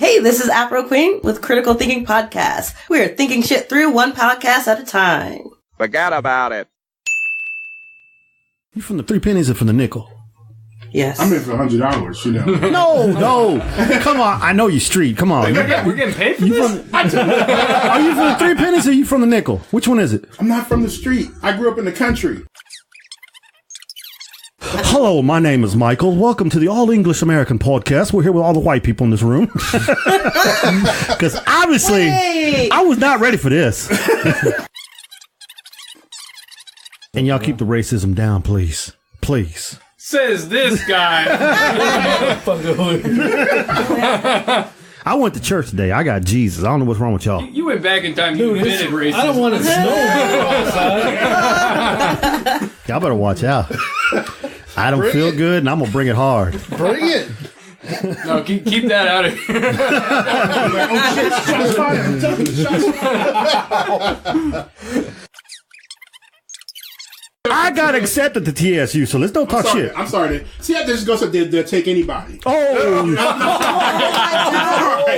Hey, this is AfroQween with Critical Thinking Podcast. We're thinking shit through one podcast at a time. Forget about it. You from the 3 pennies or from the nickel? Yes. I'm in for $100, you know. No. Come on. I know you street. Come on. We're getting paid for this? Are you from the 3 pennies or are you from the nickel? Which one is it? I'm not from the street. I grew up in the country. Hello, my name is Michael. Welcome to the All English American Podcast. We're here with all the white people in this room. Because obviously, I was not ready for this. And y'all keep the racism down, please. Please. Says this guy. I went to church today. I got Jesus. I don't know what's wrong with y'all. You went back in time. You invented racism. I don't want to snow outside. Y'all better watch out. I don't feel good, and I'm going to bring it hard. Bring it. No, keep that out of here. I got accepted to TSU, so let's don't talk shit. I'm sorry. See, I just go so they'll take anybody. Oh,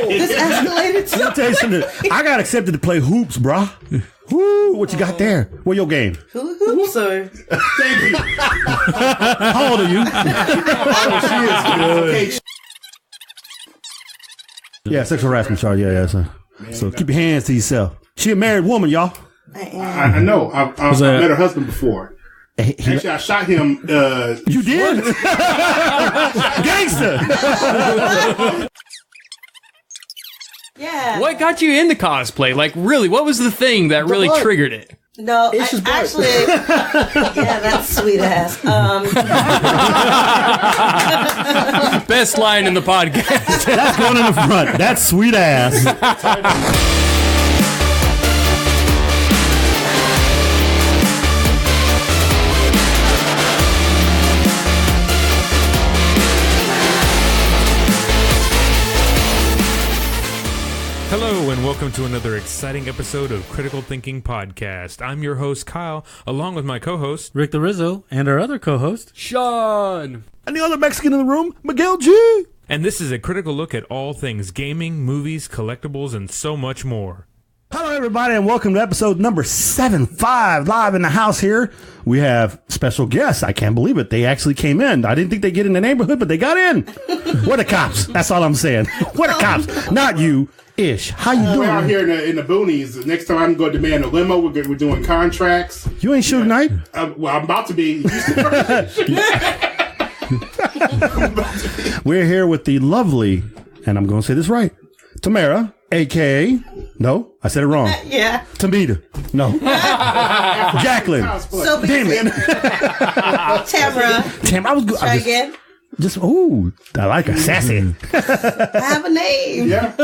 This escalated let me tell you something. I got accepted to play hoops, brah. Woo, what you got there? Where your game? hoops or... Thank you. How old are you? Okay. Yeah, sexual harassment charge. Yeah. So keep your hands to yourself. She a married woman, y'all. I know. I've met her husband before. Actually, I shot him. You did? Gangster. Yeah. What got you into cosplay? Like, really, what was the thing that really triggered it? No, actually... yeah, that's sweet ass. Best line in the podcast. That's going in the front. That's sweet ass. Hello and welcome to another exciting episode of Critical Thinking Podcast. I'm your host, Kyle, along with my co-host, Rick the Rizzo and our other co-host, Sean. And the other Mexican in the room, Miguel G. and this is a critical look at all things gaming, movies, collectibles, and so much more. Hello, everybody, and welcome to episode number 75. Live in the house here, we have special guests. I can't believe it. They actually came in. I didn't think they'd get in the neighborhood, but they got in. Where the cops? That's all I'm saying. Where the cops? Not you. Ish. How you doing? We're out here in the boonies. Next time I'm going to demand a limo. We're doing contracts. You ain't Suge Knight? Well, I'm about to be. We're here with the lovely, and I'm going to say this right, Tamara, a.k.a. No, I said it wrong. Yeah. Tamita. No. Jacqueline. So Damn it. Tamara. Damn, I was good. Try again. Ooh, I like her. Sassy. I have a name. Yeah.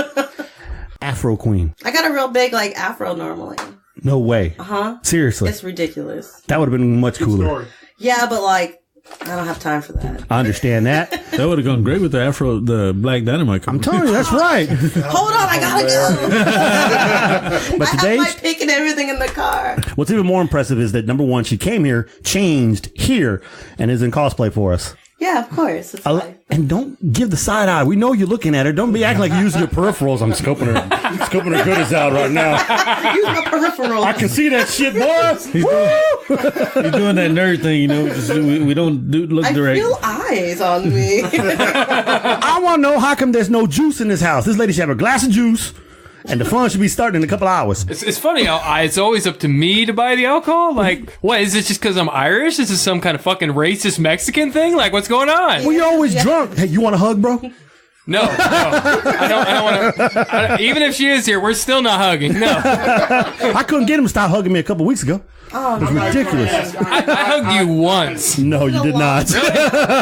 AfroQween. I got a real big, afro normally. No way. Uh-huh. Seriously. It's ridiculous. That would have been much cooler. Story. Yeah, but, I don't have time for that. I understand that. that would have gone great with the Black Dynamite. I'm telling you, that's right. Hold on, I gotta go. But I today, have my pick and everything in the car. what's even more impressive is that, number one, she came here, changed here, and is in cosplay for us. Yeah, of course. It's fine. And don't give the side eye. We know you're looking at her. Don't be acting like you're using your peripherals. I'm scoping her goodies out right now. Use my peripheral. I can see that shit, boys. He's doing that nerd thing, just, we don't look I direct. feel eyes on me. I want to know how come there's no juice in this house. This lady should have a glass of juice, and the fun should be starting in a couple hours. It's funny how it's always up to me to buy the alcohol. What, is it just because I'm Irish? Is this some kind of fucking racist Mexican thing? What's going on? Well, you're always drunk. Hey, you want a hug, bro? No. I don't want to. Even if she is here, we're still not hugging. No. I couldn't get him to stop hugging me a couple weeks ago. Oh, It's ridiculous. I hugged you once. No, you did not.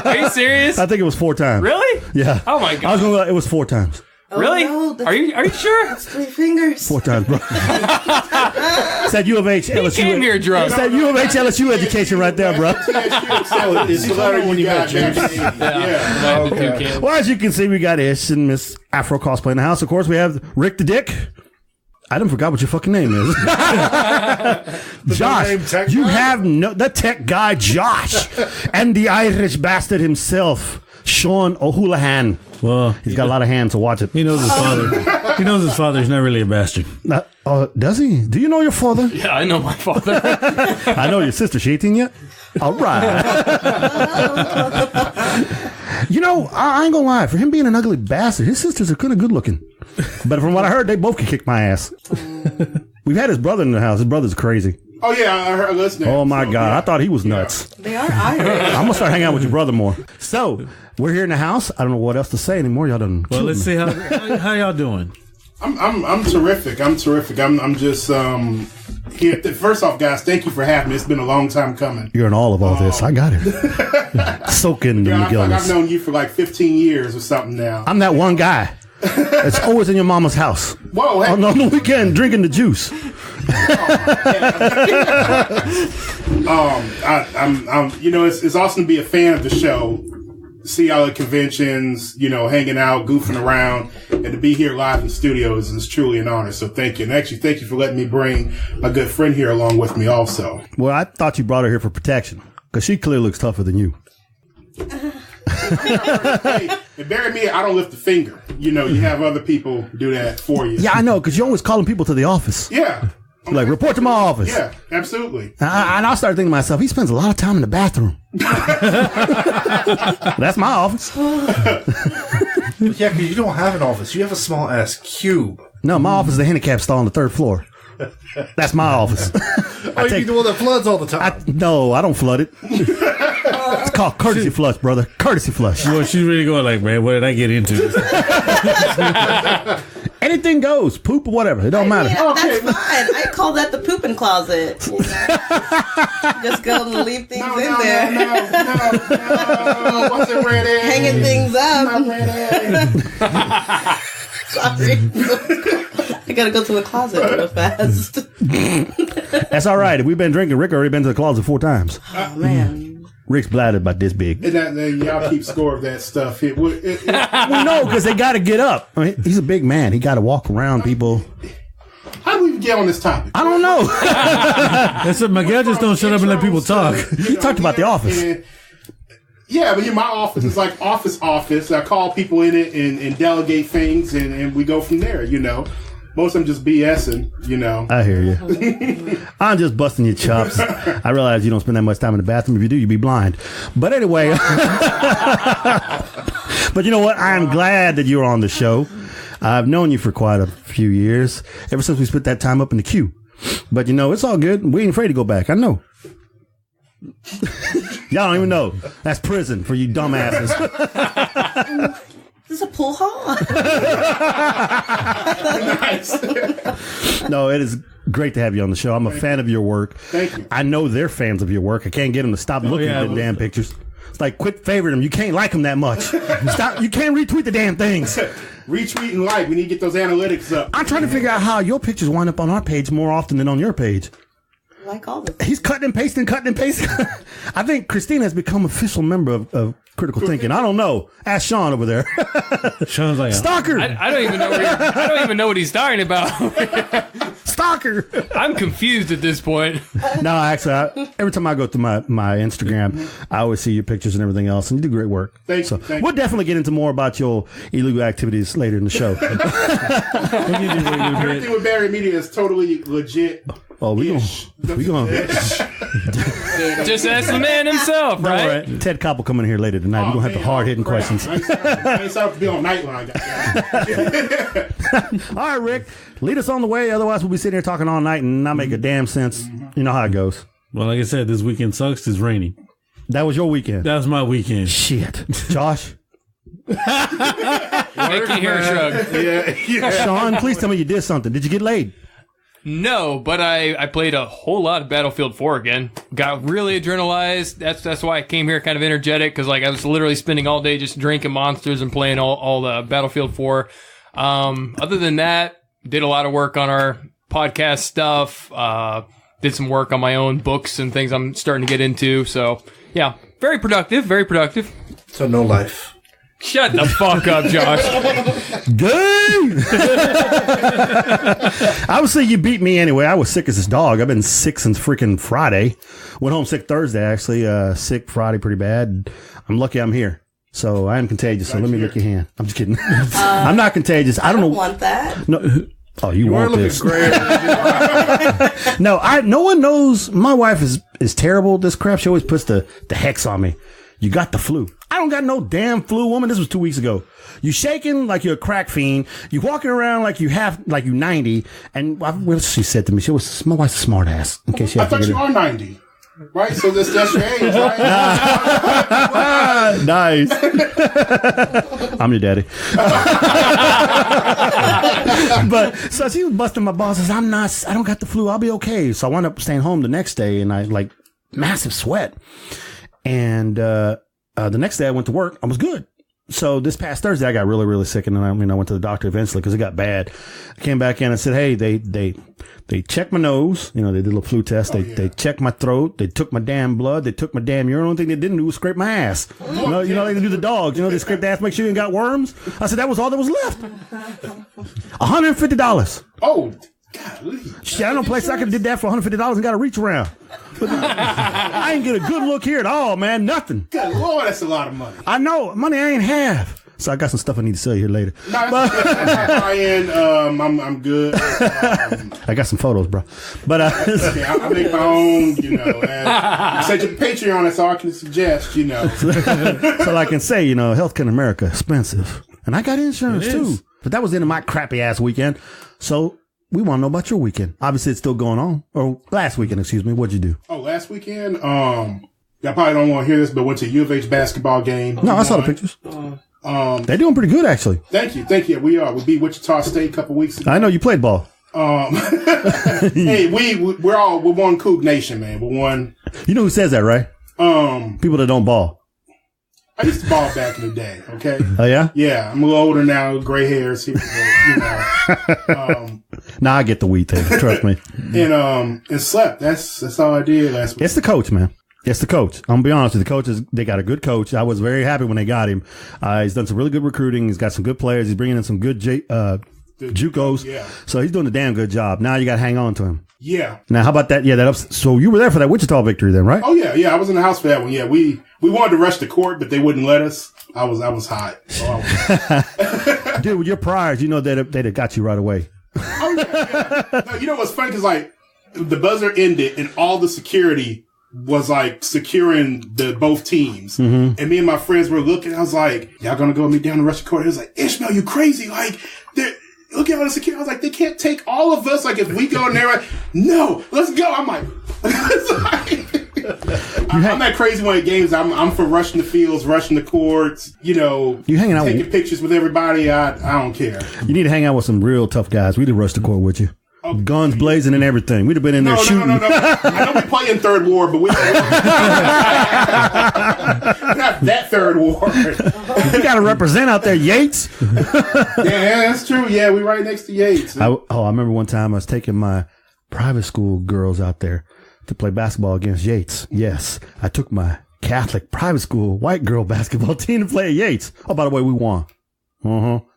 Are you serious? I think it was 4 times. Really? Yeah. Oh my I was god. going to it was 4 times. Really? no, Are you sure? That's 3 fingers. 4 times, bro. It's that U of H LSU. He came here drunk. It's that U of H LSU education right there, bro. It's the letter when you got Yeah. Okay. Well, as you can see, we got Ish and Miss Afro Cosplay in the house. Of course, we have Rick the Dick. I done forgot what your fucking name is. Josh. You have the tech guy, Josh. And the Irish bastard himself, Sean O'Houlihan. Well, He's got a lot of hands, so watch it. he knows his father. He knows his father's not really a bastard. Does he? Do you know your father? Yeah, I know my father. I know your sister. She 18 yet? All right. You know, I ain't gonna lie. For him being an ugly bastard, his sisters are kind of good looking. But from what I heard, they both can kick my ass. We've had his brother in the house. His brother's crazy. Oh, yeah, I heard listening. Oh, my God. Yeah. I thought he was nuts. They are Irish. I'm going to start hanging out with your brother more. So, we're here in the house. I don't know what else to say anymore. Y'all done. Well, let's see how y'all doing. I'm terrific. I'm just here. First off, guys, thank you for having me. It's been a long time coming. You're in all of this. I got it. Soak in the McGillness. I've known you for like 15 years or something now. I'm that one guy. It's always in your mama's house. Whoa! Hey. On the weekend, drinking the juice. It's awesome to be a fan of the show. See all the conventions, hanging out, goofing around, and to be here live in the studio is truly an honor. So thank you. And actually, thank you for letting me bring a good friend here along with me also. Well, I thought you brought her here for protection because she clearly looks tougher than you. Hey, in Barrimedia, I don't lift a finger. You have other people do that for you. Yeah, I know, because you're always calling people to the office. Yeah. Like, report to my office. Yeah, absolutely. And I started thinking to myself, he spends a lot of time in the bathroom. That's my office. Yeah, because you don't have an office. You have a small ass cube. No, my office is the handicap stall on the 3rd floor. That's my office. You're the one that floods all the time. No, I don't flood it. It's called courtesy flush, brother. Courtesy flush. Well, she's really going like, man, what did I get into? Anything goes. Poop or whatever. It don't matter. Yeah, that's fine. I call that the pooping closet. Just go and leave things in there. No. Wasn't ready. Hanging things up. Not ready. Sorry. I gotta go to the closet real fast. That's all right. If we've been drinking, Rick already been to the closet 4 times. Oh, man. Rick's bladder about this big. And y'all keep score of that stuff. We know, because they got to get up. I mean, he's a big man. He got to walk around people. How do we even get on this topic? I don't know. That's it. Miguel just don't shut up and let people talk. He talked about the office. Yeah, but my office is like office. I call people in it and delegate things, and we go from there, Most of them just BSing, I hear you. I'm just busting your chops. I realize you don't spend that much time in the bathroom. If you do, you'd be blind. But anyway. But you know what? I am glad that you're on the show. I've known you for quite a few years, ever since we split that time up in the queue. But it's all good. We ain't afraid to go back. I know. Y'all don't even know. That's prison for you dumbasses. This is a pool hall. Nice. No, it is great to have you on the show. I'm a fan of your work. Thank you. I know they're fans of your work. I can't get them to stop looking at the damn pictures. It's like, quit favoring them. You can't like them that much. Stop. You can't retweet the damn things. Retweet and like. We need to get those analytics up. I'm trying to figure out how your pictures wind up on our page more often than on your page. Like all the He's cutting and pasting. I think Christina has become official member of Critical Thinking. I don't know. Ask Sean over there. Sean's like, Stalker. I don't even know. I don't even know what he's talking about. Stalker. I'm confused at this point. No, actually, every time I go through my Instagram, I always see your pictures and everything else, and you do great work. Thank you. We'll definitely get into more about your illegal activities later in the show. Everything with Barrimedia is totally legit. Oh, we going. Just ask the man himself, right? Right. Ted Koppel coming in here later tonight. We're going to have the hard-hitting questions. I ain't set up to be on Nightline. All right, Rick, lead us on the way. Otherwise, we'll be sitting here talking all night and not make a damn sense. You know how it goes. well, like I said, this weekend sucks. It's raining. That was your weekend. That was my weekend. Shit. Josh? Making hair shrug. Yeah. Sean, please tell me you did something. Did you get laid? No, but I played a whole lot of Battlefield 4 again. Got really adrenalized. That's why I came here kind of energetic, because I was literally spending all day just drinking monsters and playing all the Battlefield 4. Other than that, did a lot of work on our podcast stuff. Did some work on my own books and things I'm starting to get into. So yeah, very productive. Very productive. So no life. Shut the fuck up, Josh. Dang! Obviously, you beat me anyway. I was sick as this dog. I've been sick since freaking Friday. Went home sick Thursday, actually. Sick Friday pretty bad. I'm lucky I'm here. So I am contagious. So let me lick your hand. I'm just kidding. I'm not contagious. I don't know. Want that? No. Oh, you want this? Great. No, no one knows. My wife is terrible at this crap. She always puts the hex on me. You got the flu. I don't got no damn flu, woman. This was 2 weeks ago. You shaking like you're a crack fiend. You walking around like you 90. And what she said to me, my wife's a smart ass. In case I thought you are 90. Right? So that's your age, right? Nice. I'm your daddy. But so she was busting my balls. Says, I don't got the flu. I'll be okay. So I wound up staying home the next day and I like massive sweat. And the next day I went to work. I was good. So this past Thursday I got really, really sick, and then I went to the doctor eventually because it got bad. I came back in and said, "Hey, they checked my nose. They did a little flu test. They checked my throat. They took my damn blood. They took my damn urine. The only thing they didn't do was scrape my ass. They do the dogs. They scrape the ass, make sure you ain't got worms. I said that was all that was left. $150. Oh, golly. Shit, I know a place I could have did that for $150 and got a reach around. I ain't get a good look here at all, man. Nothing. Good Lord, that's a lot of money. I know. Money I ain't have. So I got some stuff I need to sell you here later. No, that's high-end. I'm good. I got some photos, bro. But I make my own, Set your Patreon, that's all I can suggest, So I can say, healthcare in America is expensive. And I got insurance too. But that was the end of my crappy ass weekend. So we want to know about your weekend. Obviously, it's still going on. Or last weekend, excuse me. What'd you do? Oh, last weekend? Y'all probably don't want to hear this, but went to U of H basketball game. No, I saw the pictures. They're doing pretty good, actually. Thank you. We are. We beat Wichita State a couple weeks ago. I know you played ball. Hey, we're one Coug Nation, man. We're one. You know who says that, right? People that don't ball. I used to ball back in the day. Okay. Oh yeah. Yeah, I'm a little older now. Gray hairs. Nah, I get the weed thing. Trust me. And slept. That's all I did last week. It's the coach, man. It's the coach. I'm gonna be honest with you. The coaches, they got a good coach. I was very happy when they got him. He's done some really good recruiting. He's got some good players. He's bringing in some good JUCOs. Yeah. So he's doing a damn good job. Now you got to hang on to him. Yeah. Now, how about that? Yeah, so you were there for that Wichita victory then, right? Oh yeah. I was in the house for that one. Yeah, we wanted to rush the court, but they wouldn't let us. I was hot. So Dude, with your priors, they'd have got you right away. Oh yeah. No, you know what's funny? Because the buzzer ended and all the security was securing both teams. Mm-hmm. And me and my friends were looking. I was like, y'all gonna go with me down the rush the court? It was like, Ishmael, you crazy? Look at all the security. I was like, they can't take all of us. If we go in there, no, let's go. I'm like, I'm that crazy one at games. I'm for rushing the fields, rushing the courts, you hanging out, taking pictures with everybody. I don't care. You need to hang out with some real tough guys. We'd have rushed the court with you. Okay. Guns blazing and everything. We'd have been in there shooting. No. I know we play in Third Ward, but we're not that Third Ward. You got to represent out there, Yates. Yeah, that's true. Yeah, we right next to Yates. I remember one time I was taking my private school girls out there to play basketball against Yates. Yes, I took my Catholic private school white girl basketball team to play at Yates. Oh, by the way, we won.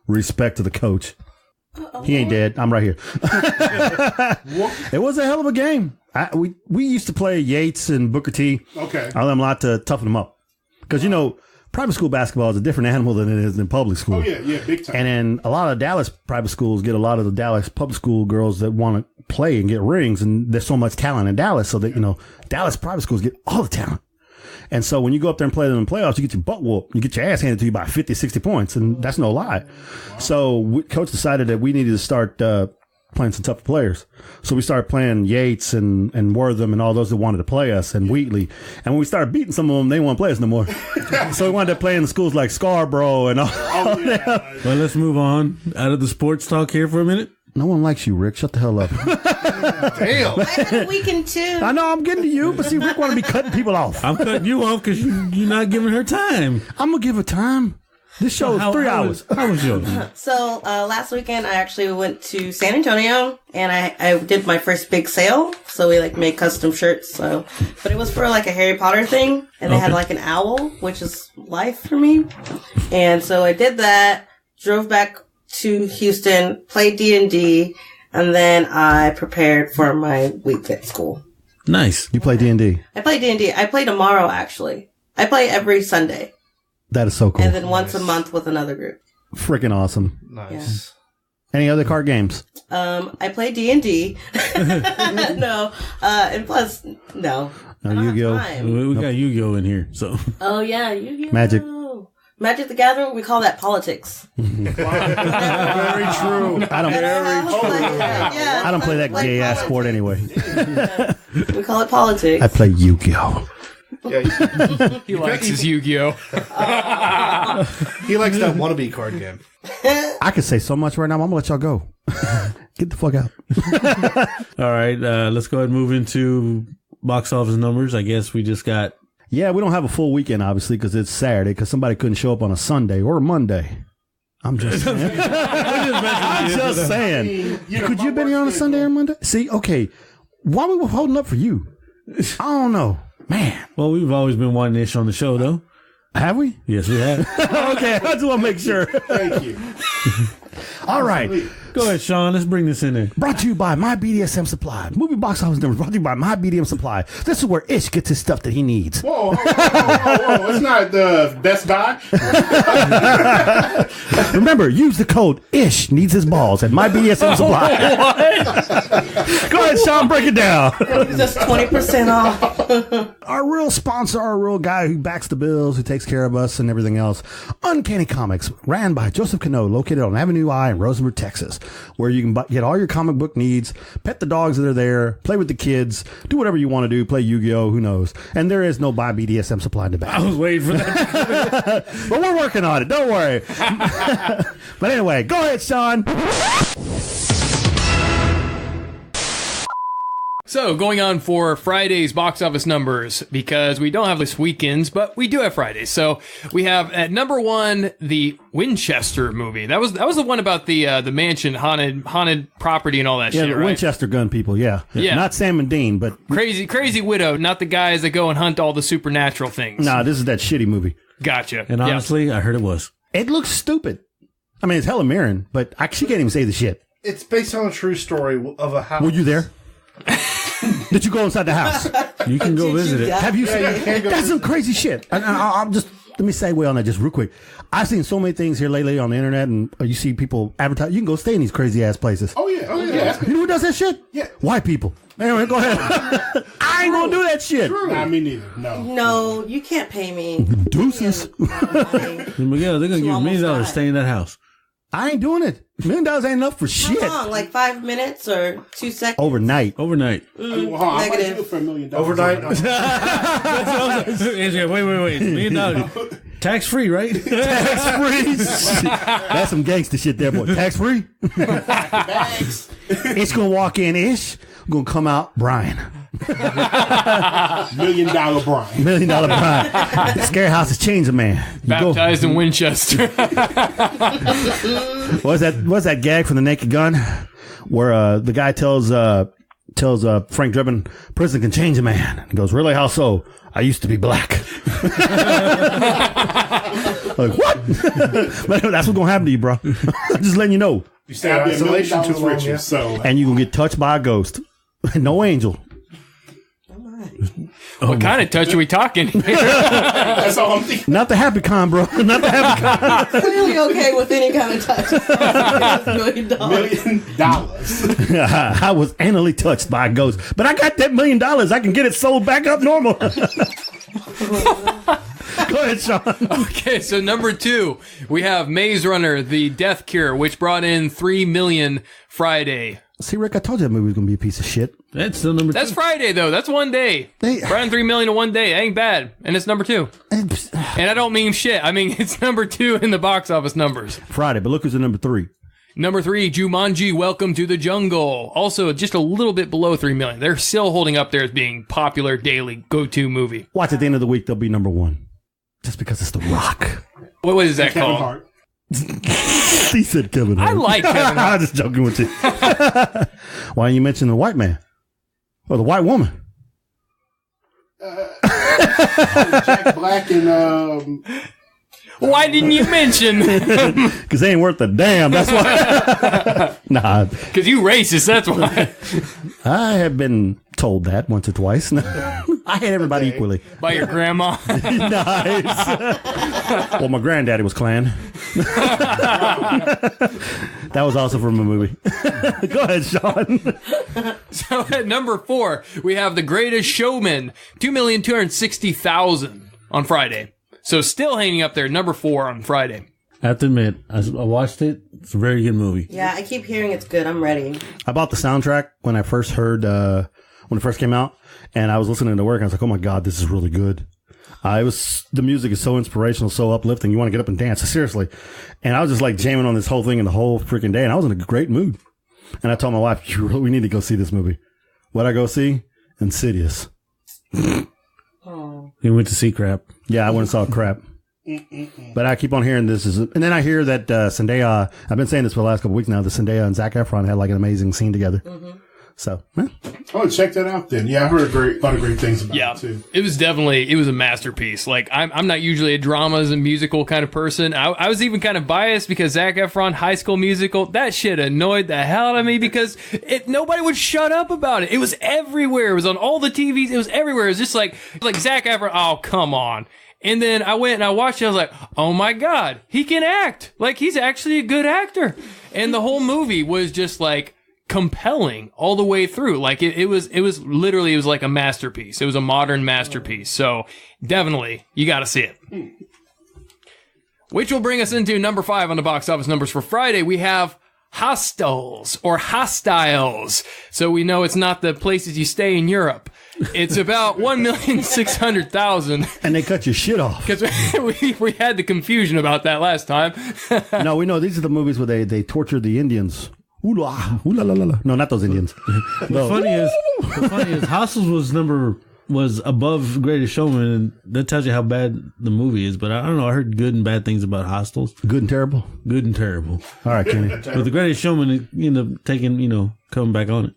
Respect to the coach. Uh-oh. He ain't dead. I'm right here. It was a hell of a game. We used to play Yates and Booker T. Okay. I let them a lot to toughen them up. Because, private school basketball is a different animal than it is in public school. Oh, yeah, big time. And then a lot of Dallas private schools get a lot of the Dallas public school girls that want to play and get rings. And there's so much talent in Dallas. So that, Dallas private schools get all the talent. And so when you go up there and play them in the playoffs, you get your butt whooped. You get your ass handed to you by 50, 60 points. And that's no lie. Wow. So coach decided that we needed to start playing some tougher players. So we started playing Yates and Wortham and all those that wanted to play us and Wheatley. And when we started beating some of them, they didn't want to play us no more. So we wound up playing in schools like Scarborough and all that. Well, let's move on out of the sports talk here for a minute. No one likes you, Rick. Shut the hell up. Damn. I had a weekend too. I know I'm getting to you, but see, Rick want to be cutting people off. I'm cutting you off because you're not giving her time. I'm going to give her time. This show is 3 hours. How was yours? So last weekend, I actually went to San Antonio, and I did my first big sale. So we made custom shirts. But it was for a Harry Potter thing, and they had an owl, which is life for me. And so I did that, drove back to Houston, played D&D, and then I prepared for my week at school. Nice. You play D&D? I play D&D. I play tomorrow, actually. I play every Sunday. That is so cool. And then once a month with another group. Freaking awesome. Nice. Any other card games? I play D&D. No. And plus, no. No, I don't have Yu-Gi-Oh. time. We got Yu-Gi-Oh in here, so. Oh, yeah. Yu-Gi-Oh. Magic the Gathering, we call that politics. Very true. I don't play that gay ass sport anyway. We call it politics. I play Yu-Gi-Oh. Yeah, He likes his Yu-Gi-Oh. he likes that wannabe card game. I could say so much right now. I'm gonna let y'all go. Get the fuck out. All right, let's go ahead and move into box office numbers. I guess we just got. Yeah, we don't have a full weekend, obviously, because it's Saturday, because somebody couldn't show up on a Sunday or a Monday. I'm just saying. I'm just saying. Could you have been here on a Sunday or Monday? See, okay. Why we were holding up for you? I don't know. Man. Well, we've always been wanting Ish on the show, though. Have we? Yes, we have. Okay, I just want to make sure. Thank you. All right. Go ahead, Sean. Let's bring this in there. Brought to you by My BDSM Supply. Movie box office numbers brought to you by My BDSM Supply. This is where Ish gets his stuff that he needs. Whoa. It's not the Best Buy. Remember, use the code Ish needs his balls at My BDSM Supply. Go ahead, Sean, break it down. Just 20% off. Our real sponsor, our real guy who backs the bills, who takes care of us and everything else. Uncanny Comics, ran by Joseph Cano, located on Avenue I in Rosenberg, Texas, where you can get all your comic book needs, pet the dogs that are there, play with the kids, do whatever you want to do, play Yu-Gi-Oh, who knows. And there is no Buy BDSM Supply in the back. I was waiting for that. But we're working on it, don't worry. But anyway, go ahead, Sean. So, going on for Friday's box office numbers, because we don't have this weekends, but we do have Fridays. So, we have at number 1, the Winchester movie. That was the one about the mansion, haunted property and all that Yeah, shit, the right? Winchester gun people, yeah. Yeah. Not Sam and Dean, but... Crazy widow, not the guys that go and hunt all the supernatural things. Nah, this is that shitty movie. Gotcha. And honestly, I heard it was. It looks stupid. I mean, it's Helen Mirren, but she can't even say the shit. It's based on a true story of a house. Were you there? Did you go inside the house? You can go visit it. Have you seen you can go That's some crazy shit. And I'll just, let me segue on that just real quick. I've seen so many things here lately on the internet, and you see people advertise. You can go stay in these crazy ass places. Oh yeah. You know who does that shit? Yeah. White people. Anyway, go ahead. I ain't gonna do that shit. Nah, me neither. No. No, you can't pay me. Deuces. Miguel, they're going to give $1 million to stay in that house. I ain't doing it. $1 million ain't enough for shit. How long? Like 5 minutes or 2 seconds? Overnight. Overnight. Well, hold on, I might Negative. do it for $1 million. Overnight. Andrea, wait. $1 million. Tax free, right? Tax free. That's some gangster shit there, boy. Tax free. Bags. It's gonna walk in Ish. Gonna come out Brian. $1 million Brian. $1 million Brian. Scary house has changed a man. You go. Baptized in Winchester. What's that gag from The Naked Gun, where the guy tells Frank Drebin, prison can change a man. He goes, really? How so? I used to be black. Like, what? But that's what's gonna happen to you, bro. I'm just letting you know. You stay $1 million Isolation too long, richer, yeah. so And you can get touched by a ghost. No angel. What kind of touch are we talking here? that's all I'm thinking. Not the happy kind, bro. Not the happy kind. Clearly okay with any kind of touch. $1 million. $1 million. I was anally touched by a ghost. But I got that $1 million. I can get it sold back up normal. Go ahead, Sean. Okay, so number 2, we have Maze Runner, The Death Cure, which brought in $3 million Friday. See, Rick, I told you that movie was going to be a piece of shit. That's still number 2. That's Friday, though. That's one day. Brought in $3 million in one day. Ain't bad. And it's number 2. And I don't mean shit. I mean, it's number 2 in the box office numbers. Friday, but look who's at number 3. Number 3, Jumanji, Welcome to the Jungle. Also, just a little bit below $3 million. They're still holding up there as being popular daily go-to movie. Watch at the end of the week, they'll be number 1. Just because it's The Rock. What is that Kevin called? Hart. He said Kevin Hart. I like Kevin Hart. I'm just joking with you. Why didn't you mention the white man? Or the white woman? Jack Black and Why didn't you mention? Because they ain't worth a damn. That's why. Nah. Because you racist, that's why. I have been told that once or twice. I I hate everybody equally. By your grandma. Nice. Well, my granddaddy was Klan. That was also from a movie. Go ahead, Sean. So at number 4, we have The Greatest Showman, 2,260,000 on Friday. So still hanging up there, number 4 on Friday. I have to admit, I watched it. It's a very good movie. Yeah, I keep hearing it's good. I'm ready. I bought the soundtrack when I first heard, when it first came out, and I was listening to work, and I was like, oh my God, this is really good. The music is so inspirational, so uplifting. You want to get up and dance, seriously. And I was just like jamming on this whole thing in the whole freaking day, and I was in a great mood. And I told my wife, we need to go see this movie. What'd I go see? Insidious. Oh. You went to see crap. Yeah, I went and saw crap. But I keep on hearing this and then I hear that Zendaya, I've been saying this for the last couple of weeks now, that Zendaya and Zac Efron had like an amazing scene together. Mm-hmm. So, oh, check that out then. Yeah, I heard a lot of great things about it too. It was a masterpiece. Like, I'm not usually a dramas and musical kind of person. I was even kind of biased because Zac Efron, High School Musical, that shit annoyed the hell out of me because nobody would shut up about it. It was everywhere. It was on all the TVs. It was everywhere. It was just like Zac Efron, oh, come on. And then I went and I watched it. I was like, oh my God, he can act. Like, he's actually a good actor. And the whole movie was just like compelling all the way through. Like it was literally like a masterpiece. It was a modern masterpiece. So definitely you got to see it. Which will bring us into number 5 on the box office numbers for Friday. We have Hostels or Hostiles. So we know it's not the places you stay in Europe. It's about 1,600,000. And they cut your shit off. Because we had the confusion about that last time. No, we know these are the movies where they torture the Indians. Ooh la la la. No, not those Indians. The funny is, Hostels was above Greatest Showman, and that tells you how bad the movie is. But I don't know. I heard good and bad things about Hostels. Good and terrible. Good and terrible. All right, Kenny. But the Greatest Showman, coming back on it.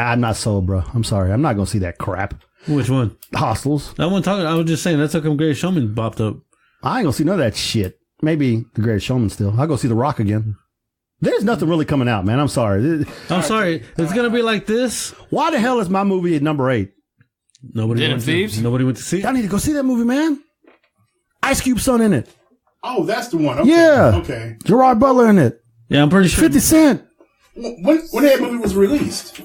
I'm not sold, bro. I'm sorry. I'm not gonna see that crap. Which one? Hostels. I was just saying that's how come Greatest Showman bopped up. I ain't gonna see none of that shit. Maybe the Greatest Showman still. I'll go see The Rock again. There's nothing really coming out, man. I'm sorry. It's gonna be like this. Why the hell is my movie at number 8? Nobody went to see it. I need to go see that movie, man. Ice Cube's son in it. Oh, that's the one. Okay. Yeah. Okay. Gerard Butler in it. Yeah, I'm pretty sure. 50 Cent. When that movie was released?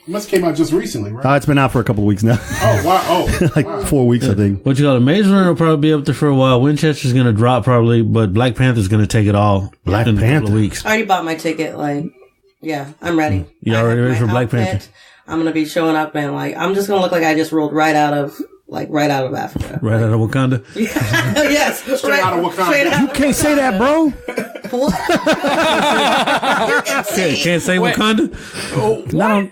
It must have came out just recently, right? It's been out for a couple of weeks now. Oh, wow. Oh, 4 weeks, I think. What you got? Maze Runner will probably be up there for a while. Winchester's going to drop probably, but Black Panther's going to take it all in a couple of weeks. I already bought my ticket. I'm ready. You already ready for Black Panther? I'm going to be showing up and I'm just going to look like I just rolled right out of Africa. Right out of Wakanda? Yes. Straight out of Wakanda. You can't say that, bro. What? Can't say Wakanda? Oh, No.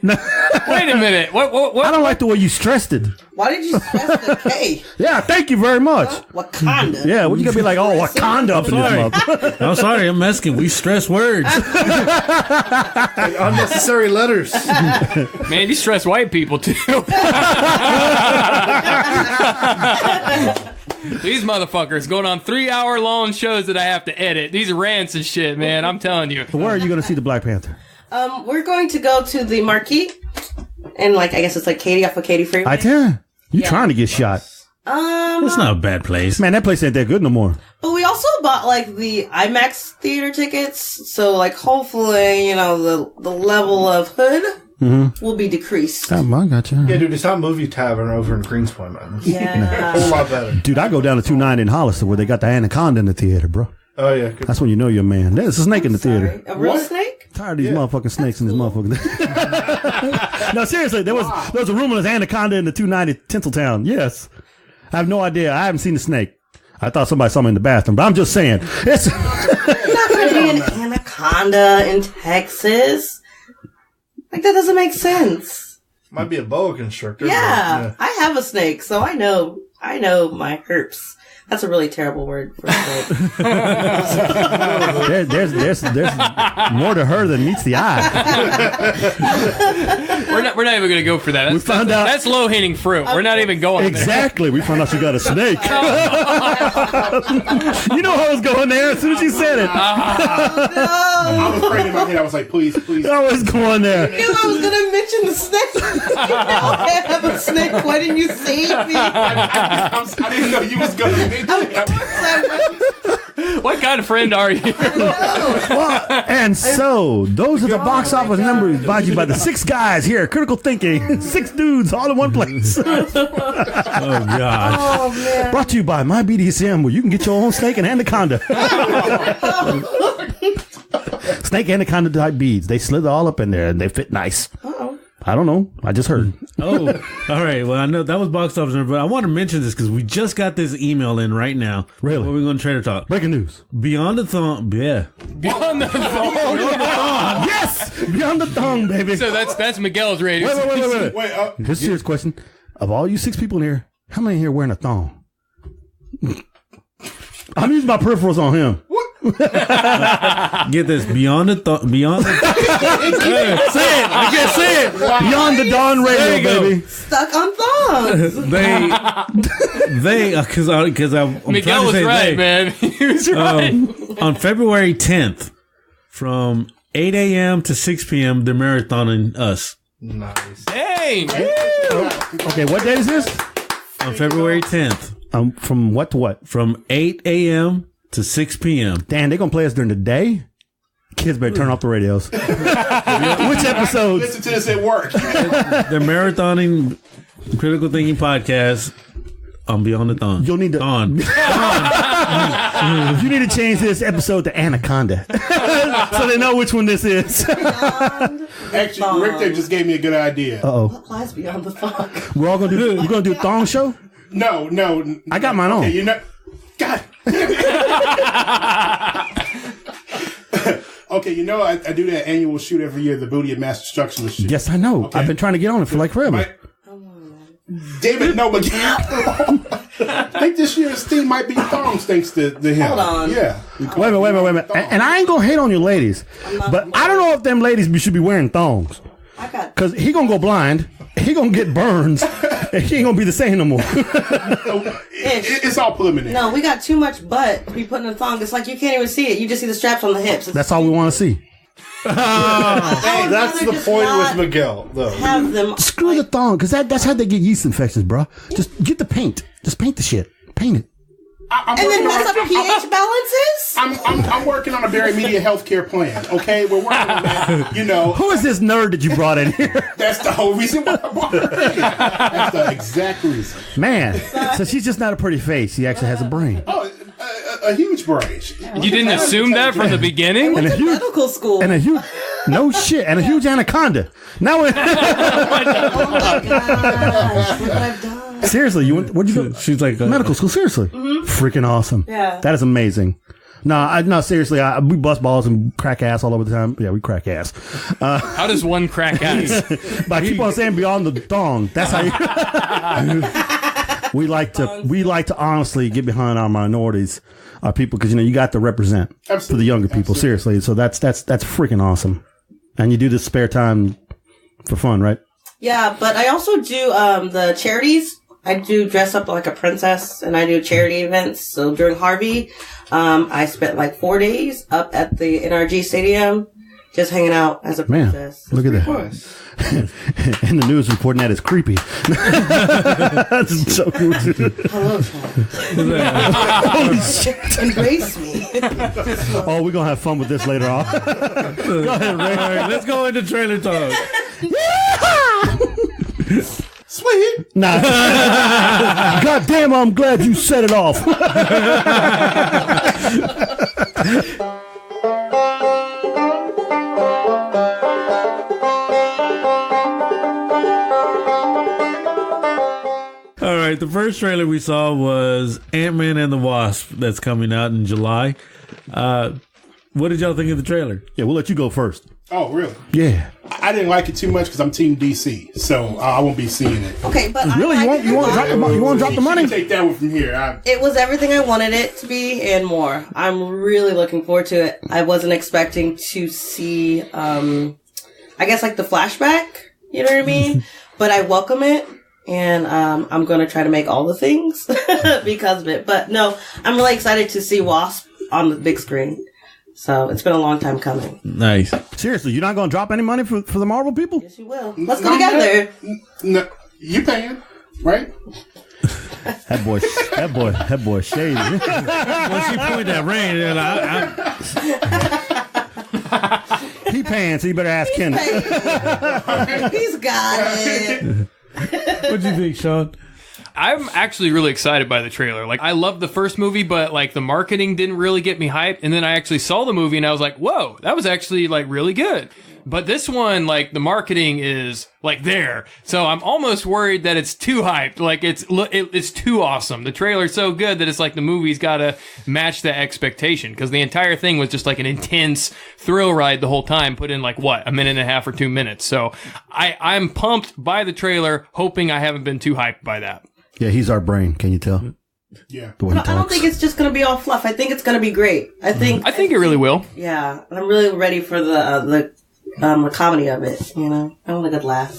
wait a minute. What? I don't like the way you stressed it. Why did you stress the K? Yeah, thank you very much. Wakanda. Yeah, well, you gotta be like, oh, Wakanda up in this month. I'm sorry, I'm asking. We stress words. Unnecessary letters. Man, you stress white people too. These motherfuckers going on 3-hour-long shows that I have to edit. These rants and shit, man. I'm telling you. So where are you going to see the Black Panther? We're going to go to the Marquee, and I guess it's Katy off of Katy Freeway. You trying to get shot? It's not a bad place, man. That place ain't that good no more. But we also bought the IMAX theater tickets, so hopefully the level of hood will be decreased. Oh, I gotcha. Yeah, dude, it's not Movie Tavern over in Greenspoint, man. Yeah, a whole lot better. Dude, I go down to 290 in Hollister where they got the Anaconda in the theater, bro. Oh yeah, good. That's when you know you're a man. There's a snake in the theater. A real snake? Tired of these motherfucking snakes in this motherfucking. No, seriously, there was a rumor there's Anaconda in the 290 Tinseltown. Yes, I have no idea. I haven't seen the snake. I thought somebody saw me in the bathroom, but I'm just saying it's not going to be an anaconda in Texas. That doesn't make sense. Might be a boa constrictor. Yeah, I have a snake, so I know I know my herps. That's a really terrible word for snake. There's more to her than meets the eye. We're not even going to go for that. We found out that's low hanging fruit. We're not even going exactly. We found out she got a snake. You know how I was going there as soon as you said it. I was praying in my head. I was like, please. I was going there. You knew I was going to mention the snake. I have a snake. Why didn't you save me? I didn't know you was going to mention it. What kind of friend are you? Well, and so those are the box office numbers brought to you by the 6 guys here. Critical Thinking, 6 dudes all in one place. Oh God! Oh, man. Brought to you by My BDSM, where you can get your own snake and anaconda. Snake anaconda type beads. They slither all up in there and they fit nice. I don't know. I just heard. Oh, all right. Well, I know that was box office number, but I want to mention this because we just got this email in right now. Really? We're going to Trader Talk. Breaking news. Beyond the thong. Yeah. Beyond the thong. Yes! Beyond the thong, baby. So that's Miguel's rating. Wait. Here's a serious question. Of all you 6 people in here, how many here wearing a thong? I'm using my peripherals on him. Get this. Beyond the thong. Beyond the Say it. I can't say it. Beyond the Dawn Radio, baby. Stuck on thongs. because I'm Miguel trying to was say right, man. He was right. On February 10th, from 8 a.m. to 6 p.m., they're marathoning us. Nice. Dang. Okay, what day is this? On February 10th. From what to what? From 8 a.m. to 6 p.m. Damn, they gonna play us during the day? Kids better turn off the radios. Which episodes? Listen to this at work. They're marathoning Critical Thinking Podcast on Beyond the Thong. You'll need to. Thong. You need to change this episode to Anaconda, so they know which one this is. Actually, Rick there just gave me a good idea. What lies beyond the thong? We're all gonna do. You're gonna do a thong show? No. I got mine on. Okay, you know. God. Okay, you know I do that annual shoot every year, the Booty of Mass Destruction shoot. Yes, I know. Okay. I've been trying to get on it for like forever. David, no, but I think this year's theme might be thongs, thanks to him. Hold on. Yeah. Wait a minute. And I ain't gonna hate on your ladies, but I don't know if them ladies should be wearing thongs. Because he gonna go blind, he gonna get burns, and he ain't gonna be the same no more. It's all preliminary. No, we got too much butt to be putting in a thong. It's like you can't even see it. You just see the straps on the hips. That's all we want to see. That's the point with Miguel, though. Have them Screw the thong, because that's how they get yeast infections, bro. Just get the paint. Just paint the shit. Paint it. I'm and then working mess on- up pH balances. I'm working on a Barrimedia healthcare plan. Okay, we're working on that. You know, Who is this nerd that you brought in here? that's the whole reason why I brought her in. That's the exact reason. Man, so she's just not a pretty face. She actually has a brain. Oh, a huge brain. You didn't assume that from the beginning? And a huge, Medical school. and a huge, no shit, and a huge anaconda. Now, Oh my gosh, look what I've done. seriously, where'd you go? She's like Medical school, seriously. Freaking awesome. Yeah. That is amazing. No, seriously, we bust balls and crack ass all over the time. Yeah, we crack ass. How does one crack ass? But I keep on saying beyond the thong. That's how you. we like to honestly get behind our minorities, our people, because you got to represent for the younger people. Seriously, so that's freaking awesome. And you do this spare time for fun, right? Yeah, but I also do the charities. I do dress up like a princess, and I do charity events. So during Harvey, I spent like 4 days up at the NRG Stadium, just hanging out as a princess. Man, look at that. And the news reporting that is creepy. That's so cool. Hello, child. Holy shit. Embrace me. Oh, we're going to have fun with this later on. Go ahead, Ray. All right, let's go into trailer talk. Sweet. Nah. God damn, I'm glad you set it off. All right, the first trailer we saw was Antman and the Wasp that's coming out in July. What did y'all think of the trailer? Yeah, we'll let you go first. Oh, really? Yeah. I didn't like it too much because I'm Team DC, so I won't be seeing it. Okay, but Really? You want to drop the money? Take that one from here. It was everything I wanted it to be and more. I'm really looking forward to it. I wasn't expecting to see, I guess like the flashback, you know what I mean? But I welcome it. And I'm going to try to make all the things because of it. But no, I'm really excited to see Wasp on the big screen. So it's been a long time coming. Nice. Seriously, you're not going to drop any money for the Marvel people? Yes, you will. Let's go together. No, you paying, right? That boy shady. Once you point that ring, then He paying, so you better ask Ken. He's got it. What'd you think, Sean? I'm actually really excited by the trailer. Like, I loved the first movie, but like the marketing didn't really get me hyped. And then I actually saw the movie and I was like, whoa, that was actually like really good. But this one, like the marketing is like there. So I'm almost worried that it's too hyped. Like it's too awesome. The trailer's so good that it's like the movie's got to match the expectation. Cause the entire thing was just like an intense thrill ride the whole time, put in like what, a minute and a half or 2 minutes. So I'm pumped by the trailer, hoping I haven't been too hyped by that. Yeah, he's our brain. Can you tell? Yeah. The way he I don't talks. think it's just going to be all fluff. I think it's going to be great. I think it really will. Yeah. I'm really ready for the comedy of it, you know? I want a good laugh.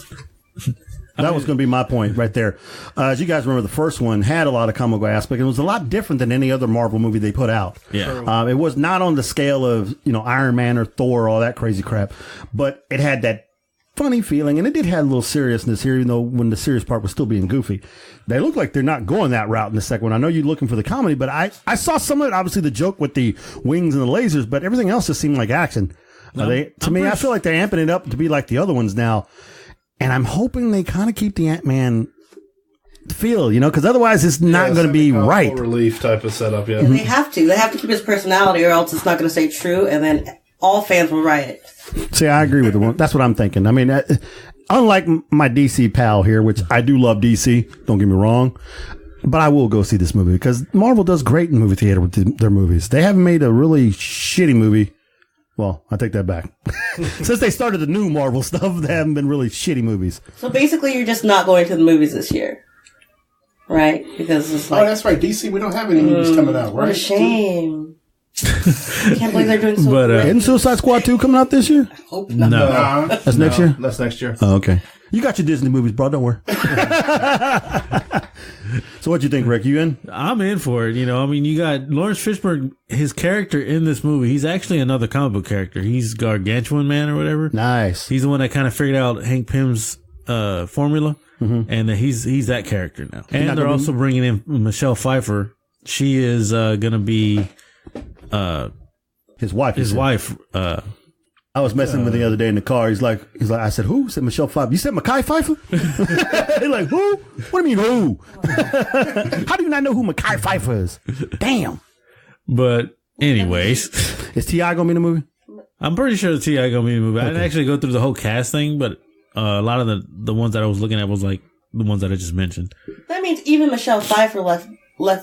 That was going to be my point right there. As you guys remember, the first one had a lot of comic book aspect. It was a lot different than any other Marvel movie they put out. Yeah. It was not on the scale of, Iron Man or Thor or all that crazy crap, but it had that funny feeling, and it did have a little seriousness here, even though when the serious part was still being goofy. They look like they're not going that route in the second one. I know you're looking for the comedy, but I saw some of it, obviously the joke with the wings and the lasers, but everything else just seemed like action. I feel like they're amping it up to be like the other ones now. And I'm hoping they kind of keep the Ant-Man feel, because otherwise it's not going to be right. Relief type of setup, yeah. And they have to. They have to keep his personality or else it's not going to stay true, and then all fans will riot. See, I agree with the one. That's what I'm thinking. I mean, unlike my DC pal here, which I do love DC, don't get me wrong, but I will go see this movie because Marvel does great in movie theater with their movies. They haven't made a really shitty movie. Well, I take that back. Since they started the new Marvel stuff, they haven't been really shitty movies. So basically, you're just not going to the movies this year, right? Because it's like, that's right. DC, we don't have any movies coming out, right? What a shame. I can't believe they're doing so great. Isn't Suicide Squad 2 coming out this year? Hope not. No. That's next year? That's next year. Oh, okay. You got your Disney movies, bro. Don't worry. So what you think, Rick? You in? I'm in for it. You got Lawrence Fishburne, his character in this movie. He's actually another comic book character. He's Gargantuan Man or whatever. Nice. He's the one that kind of figured out Hank Pym's formula, and he's that character now. And they're also bringing in Michelle Pfeiffer. She is going to be his wife. His wife. I was messing with him the other day in the car. He's like, I said, who? I said, Michelle Pfeiffer. You said Mekhi Pfeiffer? He's like, who? What do you mean, who? How do you not know who Mekhi Pfeiffer is? Damn. But anyways. Is T.I. going to be in the movie? I'm pretty sure T.I. going to be in the movie. I didn't actually go through the whole cast thing, but a lot of the ones that I was looking at was like the ones that I just mentioned. That means even Michelle Pfeiffer left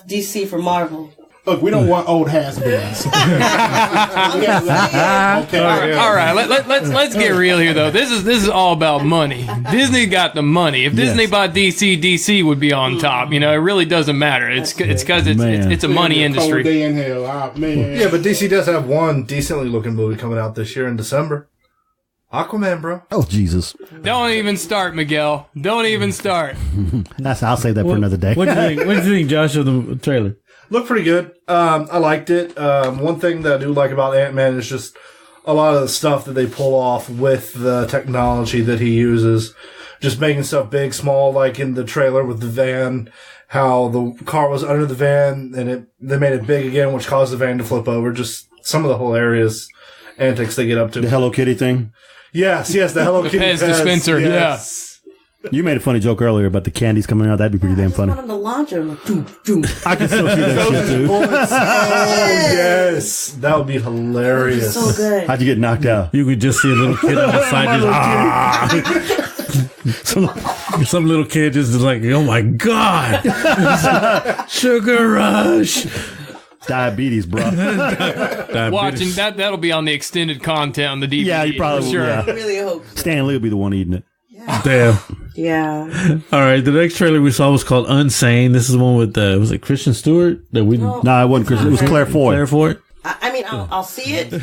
DC for Marvel. Look, we don't want old has-beens. Okay. All right. Let's get real here, though. This is all about money. Disney got the money. If Disney bought DC would be on top. It really doesn't matter. It's because it's a money industry. Cold day in hell. Oh, man. Yeah, but DC does have one decently looking movie coming out this year in December. Aquaman, bro. Oh, Jesus. Don't even start, Miguel. Don't even start. I'll save that for another day. What do you think, Josh, of the trailer? Looked pretty good. I liked it. One thing that I do like about Ant-Man is just a lot of the stuff that they pull off with the technology that he uses. Just making stuff big, small, like in the trailer with the van, how the car was under the van and they made it big again, which caused the van to flip over. Just some of the hilarious antics they get up to. The Hello Kitty thing? Yes, the Hello Kitty Pez dispenser, yes. You made a funny joke earlier about the candies coming out. That'd be pretty damn funny. I want him to launch it. I can still see that shit, too. Oh, yes. That would be hilarious. So good. How'd you get knocked out? You could just see a little kid on the side just some little kid just like, oh my God. Sugar Rush. Diabetes, bro. Watching that'll be on the extended content on the DVD. Yeah, you probably will. sure. Yeah. I really hope. Stan Lee will be the one eating it. Damn. Yeah. All right, the next trailer we saw was called Unsane. This is the one with was it Christian Stewart that we No. No, it wasn't Chris. It was Claire Foy. Claire Foy. I mean, I'll see it,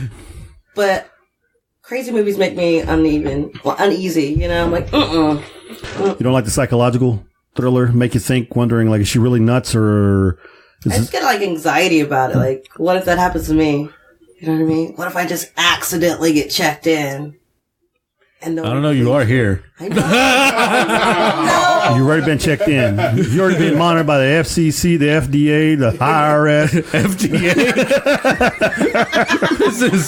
but crazy movies make me uneasy. You know, I'm like, You don't like the psychological thriller? Make you think, wondering, like, is she really nuts or... I just get like anxiety about it. Like, what if that happens to me? You know what I mean? What if I just accidentally get checked in? And I don't know. You are here. I know. You've already been checked in. You've already been monitored by the FCC, the FDA, the IRS. FDA. This is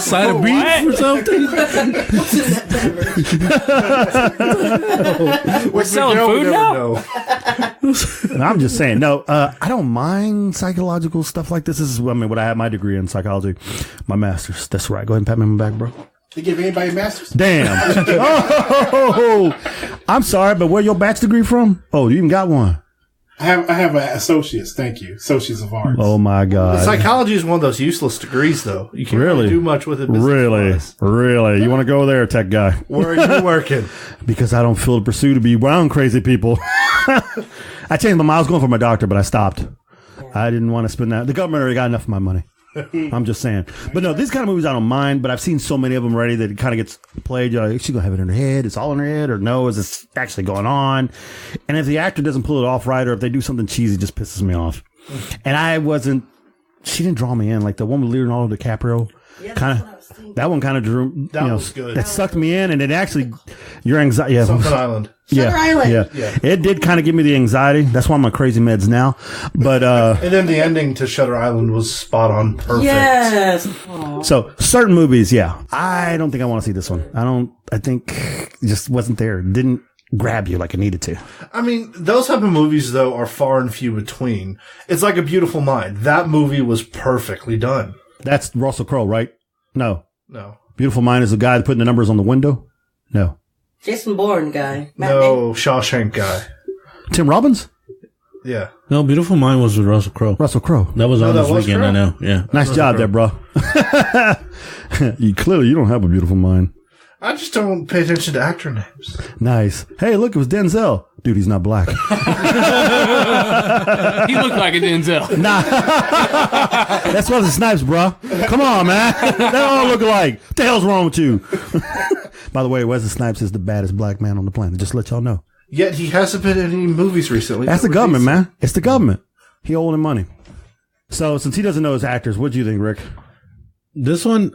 side of beef or something. What's in that beverage? We're selling food now? And I'm just saying, no, I don't mind psychological stuff like this. This is, I mean, what I have my degree in psychology, my master's. That's right. Go ahead and pat me on my back, bro. They give anybody a master's? Damn. Oh, I'm sorry, but where your bachelor's degree from? Oh, you even got one. I have an associate's. Thank you, associates of arts. Oh my God. Psychology is one of those useless degrees, though. You can't Really? do much with it. Really? business-wise. Really? You want to go there, tech guy? Where are you working? Because I don't feel the pursuit to be around crazy people. I changed my mind. I was going for my doctor, but I stopped. I didn't want to spend that. The government already got enough of my money. I'm just saying. But no, these kind of movies I don't mind, but I've seen so many of them already that it kind of gets played. You're like, is she going to have it in her head? It's all in her head? Or no, is this actually going on? And if the actor doesn't pull it off right, or if they do something cheesy, it just pisses me off. And she didn't draw me in. Like the one with Leonardo DiCaprio. Yeah, Kind that's what I was thinking. That one kind of drew. That was good. That sucked me in, and it actually your anxiety. Yeah, Something Island. Shutter Island. Yeah, it did kind of give me the anxiety. That's why I'm on crazy meds now. But And then the ending to Shutter Island was spot on, perfect. Yes. so certain movies, yeah, I don't think I want to see this one. I think it just wasn't there. It didn't grab you like it needed to. I mean, those type of movies, though, are far and few between. It's like A Beautiful Mind. That movie was perfectly done. That's Russell Crowe, right? No. No. Beautiful Mind is the guy putting the numbers on the window. No. Jason Bourne guy. Matt No, Shawshank guy. Tim Robbins? Yeah. No, Beautiful Mind was with Russell Crowe. Russell Crowe. That was on that this was weekend. Crowe? I know. Yeah. Nice job there, bro. You don't have a beautiful mind. I just don't pay attention to actor names. Nice. Hey, look, it was Denzel. Dude, he's not black. He looked like a Denzel. Nah. That's Wesley Snipes, bro. Come on, man. They all look alike. What the hell's wrong with you? By the way, Wesley Snipes is the baddest black man on the planet. Just to let y'all know. Yet he hasn't been in any movies recently. That's the government, man. It's the government. He owing him money. So, since he doesn't know his actors, what do you think, Rick? This one,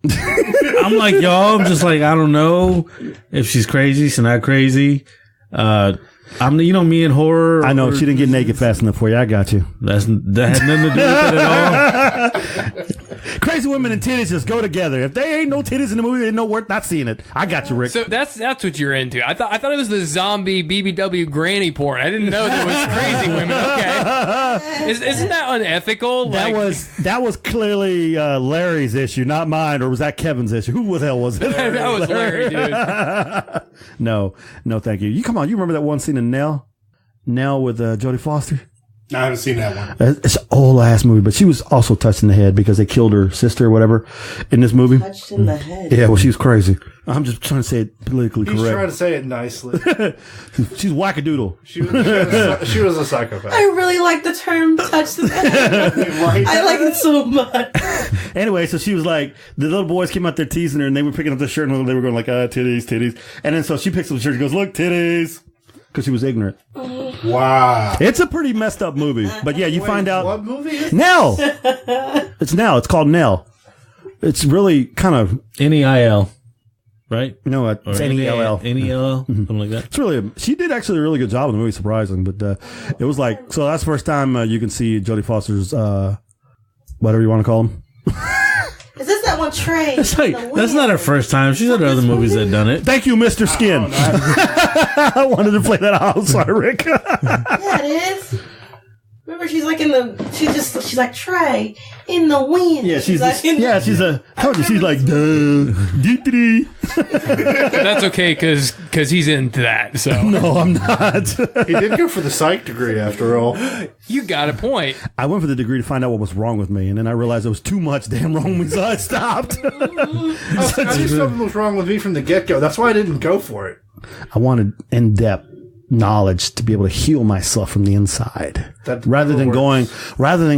I'm like y'all. I'm just like, I don't know if she's crazy. She's not crazy. I'm, me and horror. I know she didn't get naked fast enough for you. I got you. That had nothing to do with it at all. Crazy women and titties just go together. If they ain't no titties in the movie, they know worth not seeing it. I got you, Rick. So that's what you're into. I thought it was the zombie BBW granny porn. I didn't know there was crazy women. Okay, isn't that unethical? That was clearly Larry's issue, not mine. Or was that Kevin's issue? Who the hell was it? that was Larry, dude. No, thank you. You come on. You remember that one scene in Nell with Jodie Foster? No, I haven't seen that one. It's an old ass movie, but she was also touched in the head because they killed her sister or whatever in this movie. Touched in the head. Yeah, well, she was crazy. I'm just trying to say it politically He's trying correct. to say it nicely. She's wackadoodle. She was a psychopath. I really like the term touched in the head. Right? I like it so much. Anyway, so she was like, the little boys came out there teasing her, and they were picking up the shirt, and they were going like, titties. And then so she picks up the shirt and goes, look, titties. Because she was ignorant. Wow. It's a pretty messed up movie. But yeah, you find out. What movie is Nell! It's Nell. It's called Nell. It's really kind of, NEIL, right? you know what? It's N-E-L-L. NEL, something like that. It's really, she did actually a really good job in the movie, surprising. But it was like, so that's the first time you can see Jodie Foster's, whatever you want to call him. Is this that one Trey? It's like, that's not her first time. She's had other movies that done it. Thank you, Mr. Skin. I wanted to play that out. Sorry, Rick. Yeah, it is. Remember where she's like she's like Trey in the wind. Yeah, she's like she's like dee. That's okay because he's into that. So No, I'm not. He did go for the psych degree after all. you got a point. I went for the degree to find out what was wrong with me, and then I realized there was too much damn wrong with me, so I stopped. I knew something was wrong with me from the get go. That's why I didn't go for it. I wanted in-depth knowledge to be able to heal myself from the inside, That rather than works.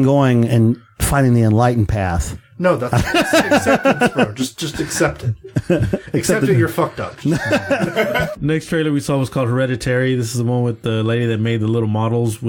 going and finding the enlightened path. No, that's acceptance, bro. Just accept it. Accept it. You're fucked up. Next trailer we saw was called Hereditary. This is the one with the lady that made the little models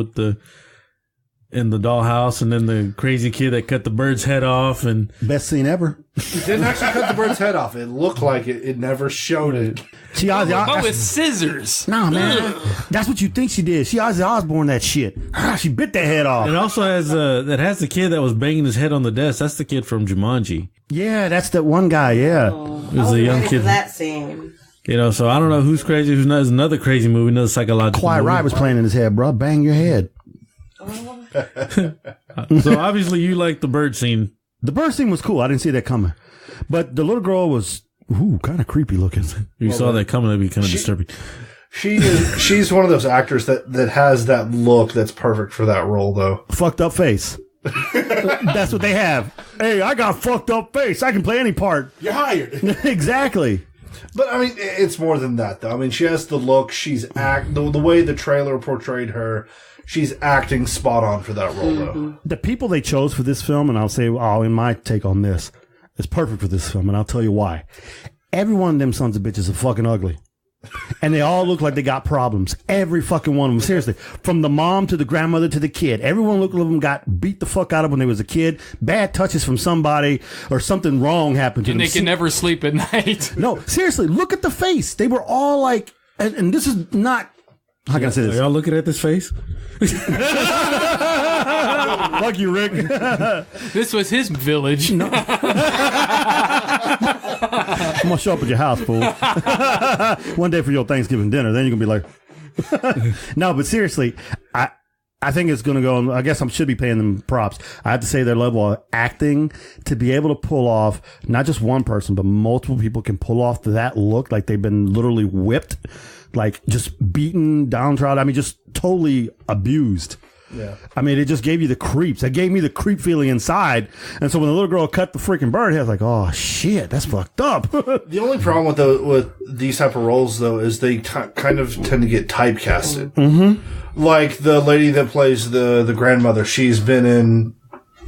in the dollhouse, and then the crazy kid that cut the bird's head off. And Best scene ever. He didn't actually cut the bird's head off. It looked like it. It never showed it. She Ozzy But with scissors. Nah, man, that's what you think she did. She Ozzy Osbourne that shit. She bit that head off. it also has the kid that was banging his head on the desk. That's the kid from Jumanji. Yeah, that's that one guy. Yeah, It was a young kid. That scene. You know, so I don't know who's crazy, who's not. It's another crazy movie, another psychological Quiet movie. Riot was playing in his head, bro. Bang your head. So obviously you like the bird scene. The bird scene was cool. I didn't see that coming, but the little girl was kind of creepy looking. If you saw that coming, that'd be kind of disturbing. She's one of those actors that has that look that's perfect for that role, though. Fucked up face. That's what they have. Hey, I got fucked up face. I can play any part. You're hired. Exactly. But I mean, it's more than that, though. I mean, she has the look. She's the way the trailer portrayed her. She's acting spot on for that role, though. The people they chose for this film, and I'll say, in my take on this, is perfect for this film, and I'll tell you why. Every one of them sons of bitches are fucking ugly. And they all look like they got problems. Every fucking one of them. Seriously. From the mom to the grandmother to the kid. Everyone looked like them got beat the fuck out of when they was a kid. Bad touches from somebody or something wrong happened to And them. they can never sleep at night. No, seriously. Look at the face. They were all like, and this is not, how can I say Are this? y'all looking at this face? Fuck you, Rick. This was his village. I'm gonna show up at your house, fool. One day for your Thanksgiving dinner, then you're gonna be like, no, but seriously, I think it's gonna go. I guess I should be paying them props. I have to say their level of acting to be able to pull off not just one person, but multiple people can pull off that look like they've been literally whipped, like just beaten, downtrodden. I mean, just totally abused. Yeah. I mean, it just gave you the creeps. It gave me the creep feeling inside. And so when the little girl cut the freaking bird head, I was like, oh, shit, that's fucked up. The only problem with these type of roles, though, is they kind of tend to get typecasted. Mm-hmm. Like the lady that plays the grandmother, she's been in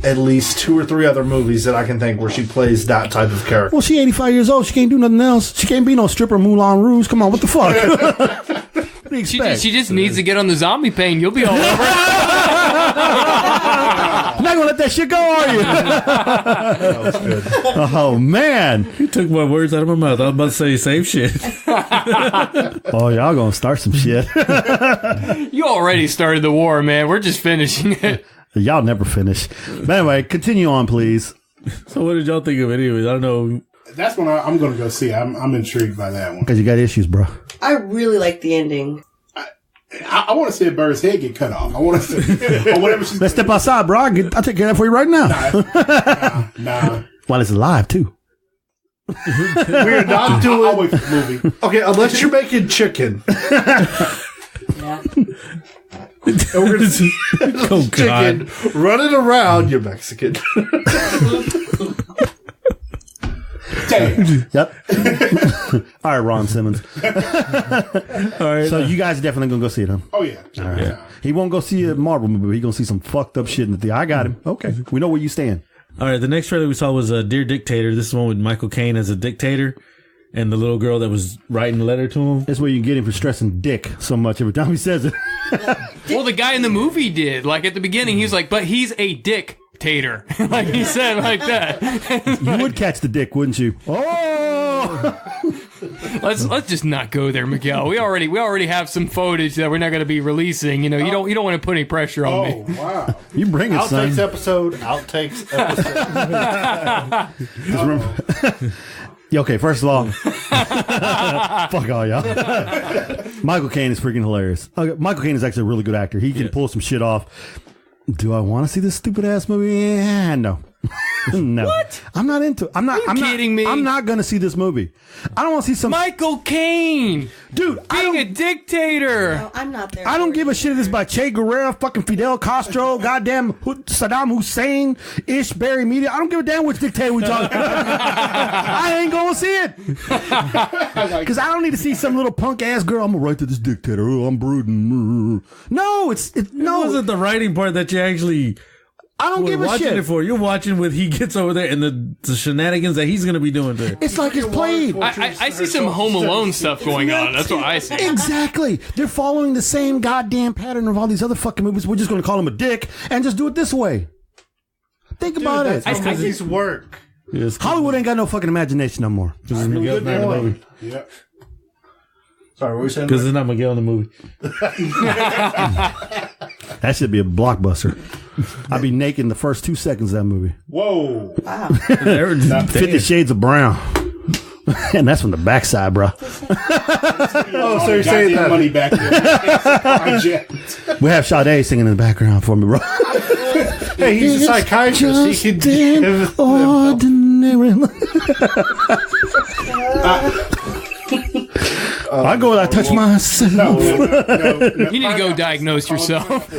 at least 2 or 3 other movies that I can think where she plays that type of character. Well, she 85 years old. She can't do nothing else. She can't be no stripper Moulin Rouge. Come on, what the fuck? What do you expect? She just needs to get on the zombie pain. You'll be all over. You're not going to let that shit go, are you? That was good. Oh, man. You took my words out of my mouth. I was about to say same shit. Oh, y'all going to start some shit. You already started the war, man. We're just finishing it. Y'all never finish. But anyway, continue on, please. So what did y'all think of it anyways? I don't know. That's one I'm going to go see. I'm intrigued by that one. Because you got issues, bro. I really like the ending. I want to see a bird's head get cut off. I want to see or whatever she's. Let's step outside, bro. I'll take care of that for you right now. Nah. While it's alive, too. We're not doing. I'll wait for the movie. Okay, unless you're making chicken. Yeah. And we're gonna see Oh, God. chicken running around. You're Mexican. Damn. Yep. All right, Ron Simmons. All right. So you guys are definitely going to go see it, huh? Oh yeah. All right. He won't go see a Marvel movie, but he's going to see some fucked up shit in the theater. I got him. Okay. We know where you stand. All right. The next trailer we saw was Dear Dictator. This is one with Michael Caine as a dictator and the little girl that was writing a letter to him. That's where you can get him for stressing dick so much every time he says it. Well, the guy in the movie did. Like at the beginning, he was like, but he's a dictator. Like he said like that. You would catch the dick, wouldn't you? Oh! Let's just not go there, Miguel. We already have some footage that we're not going to be releasing. You know, you don't want to put any pressure on Oh me. wow. You bring it, son. Outtakes episode. Outtakes episode. Just remember. Yeah, okay, first of all, fuck all y'all. Michael Caine is freaking hilarious. Okay, Michael Caine is actually a really good actor. He can pull some shit off. Do I want to see this stupid ass movie? Yeah, no. No. What? I'm not into. I'm not. Are you kidding me? I'm not going to see this movie. I don't want to see some Michael Caine, dude. being a dictator. No, I'm not there. I don't for give it a shit if it's by Che Guevara, fucking Fidel Castro, goddamn Saddam Hussein, Barrimedia. I don't give a damn which dictator we talking about. I ain't gonna see it because I don't need to see some little punk ass girl. I'm gonna write to this dictator. Oh, I'm brooding. No, no. It wasn't the writing part that you actually. I don't give a watching shit. it for. You're watching what he gets over there and the shenanigans that he's going to be doing there. It's like it's played. I see some Home Alone stuff going on. That's what I see. Exactly. They're following the same goddamn pattern of all these other fucking movies. We're just going to call him a dick and just do it this way. Think about it. That's because it's work. Yes, Hollywood ain't got no fucking imagination no more. because it's Miguel in the movie. Yeah. Sorry, what were you saying? Because it's not Miguel in the movie. That should be a blockbuster. I'd be naked in the first 2 seconds of that movie. Whoa. 50 Shades of Brown. And that's from the backside, bro. Oh, so you're saying that money back there. Project. We have Sade singing in the background for me, bro. hey, he's a psychiatrist. He can give ordinary. I go and I touch myself. No. You need to go diagnose yourself.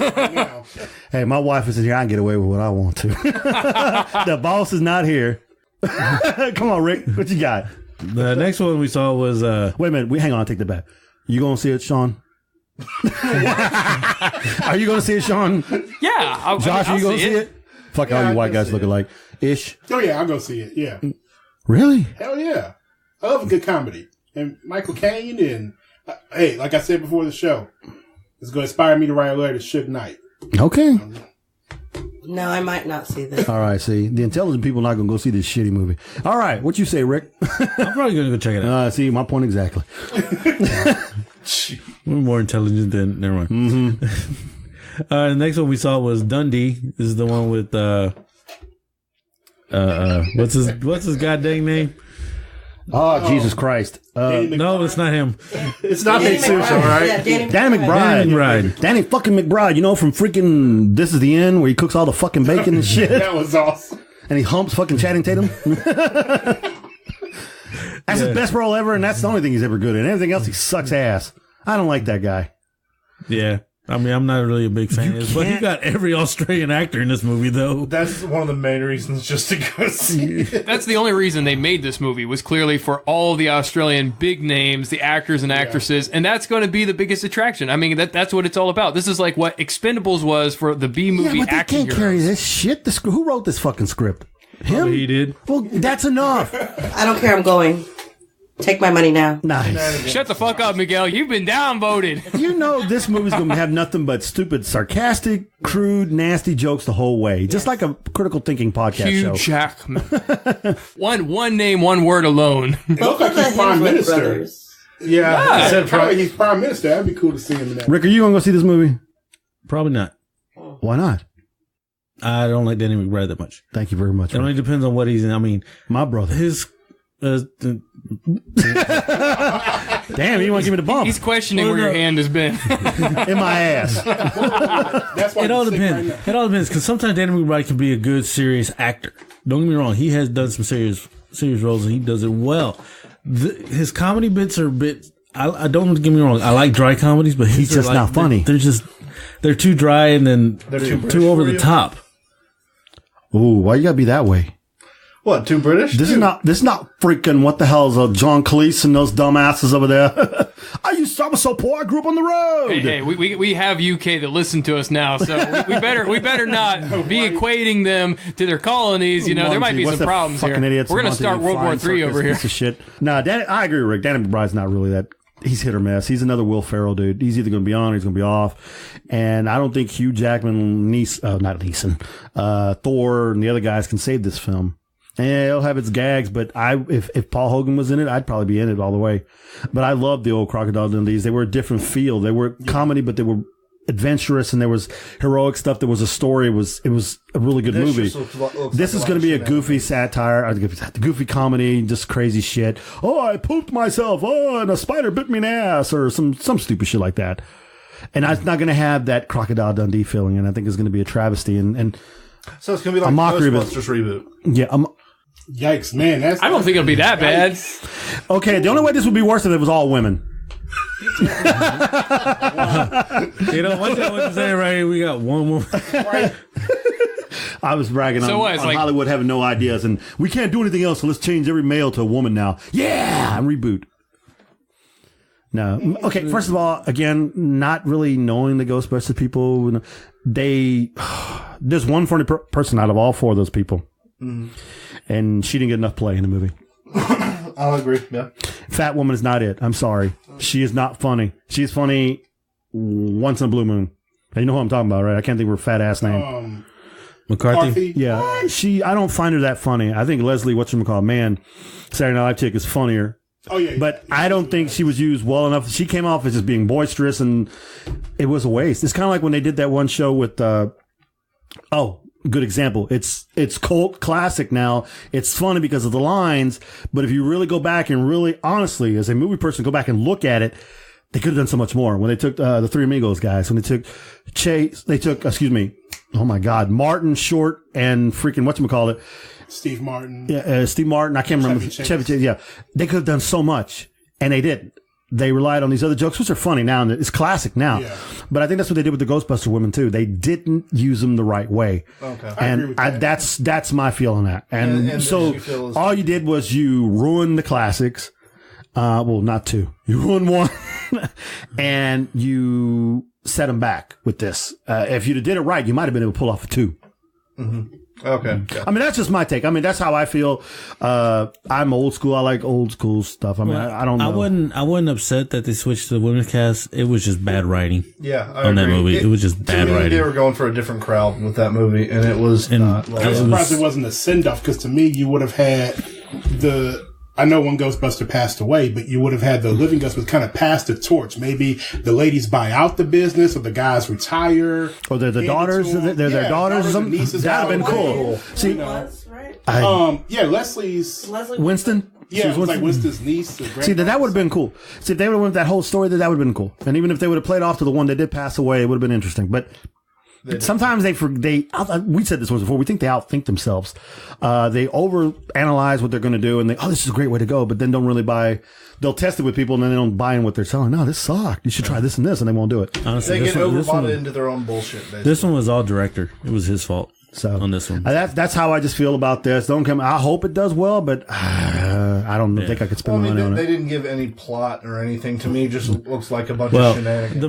Hey, my wife is in here. I can get away with what I want to. The boss is not here. Come on, Rick. What you got? The next one we saw was Wait a minute. Hang on. I'll take that back. You going to see it, Sean? Are you going to see it, Sean? Yeah. Josh, are you going to see it? Fuck all Yeah, you I'll white go guys see looking it. like ish. Oh, yeah, I'll go see it. Yeah. Really? Hell yeah. I love a good comedy. And Michael Caine and, hey, like I said before the show, it's going to inspire me to write a letter to Suge Knight. Okay. No, I might not see this. All right. See, the intelligent people are not going to go see this shitty movie. All right. What you say, Rick? I'm probably going to go check it out. See, my point exactly. We're more intelligent than never mind. Mm-hmm. The next one we saw was Dundee. This is the one with what's his goddamn name? Oh, Jesus Christ. No, it's not him. It's not Danny Jesus, McBride. all right? Yeah, Danny McBride. Danny McBride. Danny fucking McBride. You know, from freaking This Is the End, where he cooks all the fucking bacon and shit. That was awesome. And he humps fucking Channing Tatum. That's his best role ever, and that's the only thing he's ever good in. Everything else, he sucks ass. I don't like that guy. Yeah. I mean, I'm not really a big fan of this, but he got every Australian actor in this movie, though. That's one of the main reasons just to go see it. That's the only reason they made this movie, was clearly for all the Australian big names, the actors and actresses, and that's going to be the biggest attraction. I mean, that's what it's all about. This is like what Expendables was for the B-movie Yeah, but they action can't carry heroes. this shit. Who wrote this fucking script? Him? Probably he did. Well, that's enough. I don't care. I'm going. Take my money now. Nice. Shut the fuck up, Miguel. You've been downvoted. You know this movie's going to have nothing but stupid, sarcastic, crude, nasty jokes the whole way. Just like a critical thinking podcast Hugh show. Jackman. one name, one word alone. Look like The he's prime Hemsworth minister. brothers. Yeah. I said Probably he's prime minister. That'd be cool to see him in that. Rick, are you going to go see this movie? Probably not. Why not? I don't like Danny McBride that much. Thank you very much. It only depends on what he's in. I mean, My brother. his... Damn, you want to give me the bump He's questioning where your hand has been. in my ass. That's why It all he's sick depends. right now. It all depends, because sometimes Danny McBride can be a good, serious actor. Don't get me wrong; he has done some serious roles, and he does it well. His comedy bits are a bit. I don't get me wrong. I like dry comedies, but He's just not funny. They're too dry, and then too over the top. Ooh, why you gotta be that way? What, too British? This is not freaking what the hell is John Cleese and those dumbasses over there. I was so poor I grew up on the road. Hey, we have UK that listen to us now, so we better not be equating them to their colonies. You know, there might be What's some that problems here. fucking idiots, We're gonna Monty start World War Flying III Circus over here. piece of shit. Nah, I agree with Rick. Danny McBride's not really that. He's hit or miss. He's another Will Ferrell dude. He's either going to be on or he's going to be off. And I don't think Hugh Jackman, Thor, and the other guys can save this film. And it'll have its gags, but if Paul Hogan was in it, I'd probably be in it all the way. But I love the old Crocodile Dundees. They were a different feel. They were comedy, but they were adventurous, and there was heroic stuff. There was a story. It was a really good movie. This is going to be a goofy satire, goofy comedy, just crazy shit. Oh, I pooped myself. Oh, and a spider bit me in the ass, or some stupid shit like that. And it's not going to have that Crocodile Dundee feeling, and I think it's going to be a travesty. And So it's going to be like a mockery of it. Ghostbusters reboot. Yeah. Yikes, man! I don't think it'll be that bad. Okay, the only way this would be worse if it was all women. You know, one thing I want to say right here, we got one more. I was bragging So on, what, it's on like- Hollywood having no ideas, and we can't do anything else, so let's change every male to a woman now. Yeah, and reboot. No. Okay, first of all, again, not really knowing the Ghostbusters people. There's one funny person out of all four of those people. And she didn't get enough play in the movie. I'll agree. Yeah. Fat woman is not it. I'm sorry. She is not funny. She's funny once in a blue moon. And you know who I'm talking about, right? I can't think of her fat ass name. McCarthy? Yeah. I don't find her that funny. I think Leslie, whatchamacallit, man, Saturday Night Live chick is funnier. Oh yeah, But I don't think she was used well enough. She came off as just being boisterous, and it was a waste. It's kind of like when they did that one show with, good example. It's cult classic now. It's funny because of the lines, but if you really go back and really honestly, as a movie person, go back and look at it, they could have done so much more. When they took the Three Amigos guys, when they took oh my God, Martin Short and freaking whatchamacallit, Steve Martin. Yeah, Steve Martin. I can't remember. Chevy Chase. Yeah, they could have done so much, and they didn't. They relied on these other jokes, which are funny now, and it's classic now. Yeah. But I think that's what they did with the Ghostbuster women too. They didn't use them the right way. Okay, and that's my feel on that. And so all you did was you ruined the classics. Well, not two. You ruined one, and you set them back with this. If you'd have did it right, you might have been able to pull off a two. Mm-hmm. Okay. Yeah. I mean, that's just my take. I mean, that's how I feel. I'm old school. I like old school stuff. I mean, I don't know. I wasn't upset that they switched to the women's cast. It was just bad writing. Yeah, on that movie. It was just bad writing. They were going for a different crowd with that movie, and it was not. I'm surprised it wasn't a send-off, because to me, you would have had I know one Ghostbuster passed away, but you would have had the living Ghostbusters kind of pass the torch. Maybe the ladies buy out the business, or the guys retire. Or they're the daughters. They're their daughters or something. That would have been cool. See, Leslie's Winston. Yeah, it was like Winston's niece. See, that would have been cool. See, if they would have went that whole story, that would have been cool. And even if they would have played off to the one that did pass away, it would have been interesting. But sometimes we said this once before, we think they outthink themselves. They overanalyze what they're going to do, and this is a great way to go, but then don't really buy. They'll test it with people, and then they don't buy in what they're selling. No, this sucked. You should try this and this, and they won't do it. Honestly, they get overbought into their own bullshit, basically. This one was all director. It was his fault. So on this one, that's how I just feel about this. I hope it does well, but I don't think I could spend money on it. They didn't give any plot or anything to me. It just looks like a bunch of shenanigans.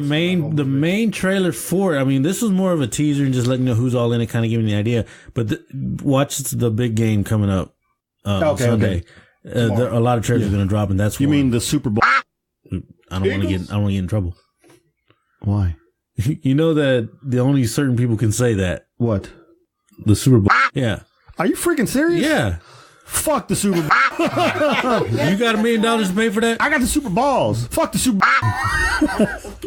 The main trailer for it, I mean, this was more of a teaser and just letting you know who's all in it, kind of giving you the idea. But watch the big game coming up Sunday. Okay. A lot of trailers are going to drop, and that's you mean the Super Bowl. I don't want to get in trouble. Why? You know that the only certain people can say that. What? The Super Bowl. Yeah. Are you freaking serious? Yeah. Fuck the Super Bowl. You got $1 million to pay for that? I got the Super Balls. Fuck the Super Bowl.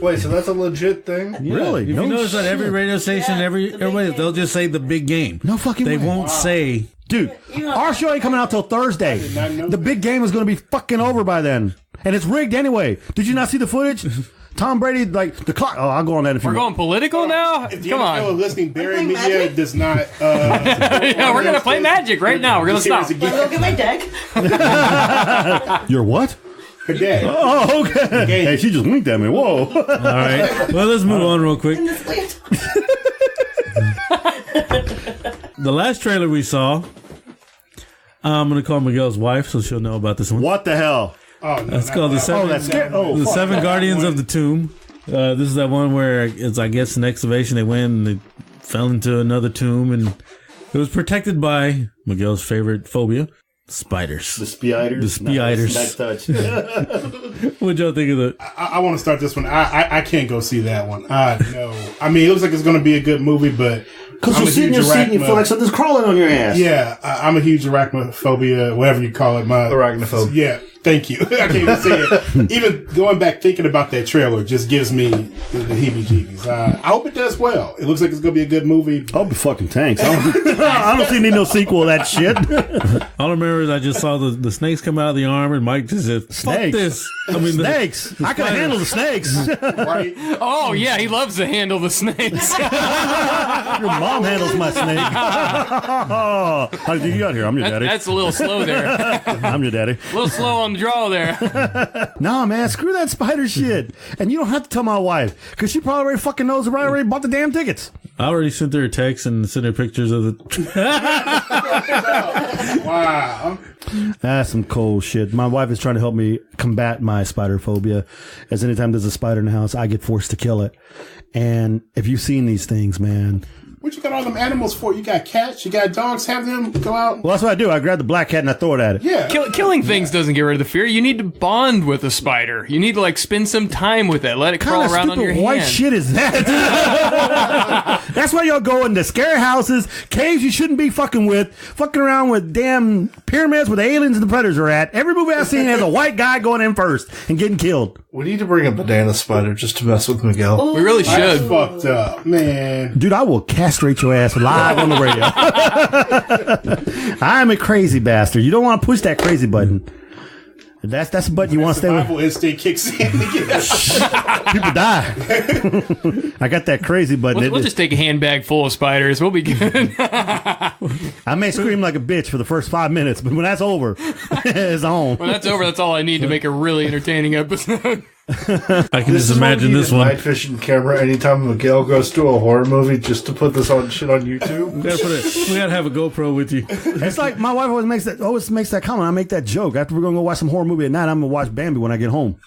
Wait, so that's a legit thing? Yeah. Really? If you notice that every radio station, everybody, they'll just say the big game. No fucking way. They won't say. Dude, our show ain't coming out till Thursday. The big game is going to be fucking over by then. And it's rigged anyway. Did you not see the footage? Tom Brady, like the clock. Oh, I'll go on that if you want. We're going political now? If the NFL is listening, Barrimedia does not. Yeah, we're going to play Magic right now. We're going to stop. I'm going to go get my deck. Your what? Her deck. Oh, okay. Hey, she just winked at me. Whoa. All right. Well, let's move on real quick. The last trailer we saw, I'm going to call Miguel's wife so she'll know about this one. What the hell? Oh, no, that's called the Seven Guardians of the Tomb. This is that one where it's, I guess, an excavation. They went and they fell into another tomb, and it was protected by Miguel's favorite phobia, spiders. The spiders. The spiders. Nice touch. What'd y'all think of that? I want to start this one. I can't go see that one. No. I mean, it looks like it's going to be a good movie, but because you're sitting in your seat and you feel like something's crawling on your ass. Yeah, I'm a huge arachnophobia, whatever you call it. Arachnophobia. Yeah. Thank you. I can't even say it. Even going back thinking about that trailer just gives me the heebie-jeebies. I hope it does well. It looks like it's going to be a good movie. I'll be fucking tanks. I don't see need no sequel of that shit. All I remember is I just saw the snakes come out of the arm, and Mike just said, "Fuck Snakes. this." I mean, Snakes. I can handle the snakes. Right? Oh yeah, he loves to handle the snakes. Your mom handles my snake. How did you get here? I'm your daddy. That's a little slow there. I'm your daddy. A little slow on the draw there. Nah, man, screw that spider shit. And you don't have to tell my wife, because she probably already fucking knows. I already bought the damn tickets. I already sent her a text and sent her pictures of the. Wow. That's some cold shit. My wife is trying to help me combat my spider phobia, as anytime there's a spider in the house, I get forced to kill it. And if you've seen these things, man. What you got all them animals for? You got cats, you got dogs, have them go out? Well, that's what I do. I grab the black cat and I throw it at it. Yeah. Killing things doesn't get rid of the fear. You need to bond with a spider. You need to like spend some time with it. Let it crawl around on your white hand. shit is that? That's why y'all go into scary houses, caves you shouldn't be fucking with, fucking around with damn pyramids where the aliens and the predators are at. Every movie I've seen has a white guy going in first and getting killed. We need to bring a banana spider just to mess with Miguel. We really That's should. fucked up, man. Dude, I will castrate your ass live on the radio. I'm a crazy bastard. You don't want to push that crazy button. That's the button you want to stay with. Survival instinct kicks in. People die. I got that crazy button. We'll just take a handbag full of spiders. We'll be good. I may scream like a bitch for the first 5 minutes, but when that's over, it's on. When that's over, that's all I need to make a really entertaining episode. I can just imagine this one. Night fishing camera anytime Miguel goes to a horror movie just to put this on shit on YouTube. We gotta have a GoPro with you. It's like my wife always makes that comment. I make that joke. After we're gonna go watch some horror movie at night, I'm gonna watch Bambi when I get home.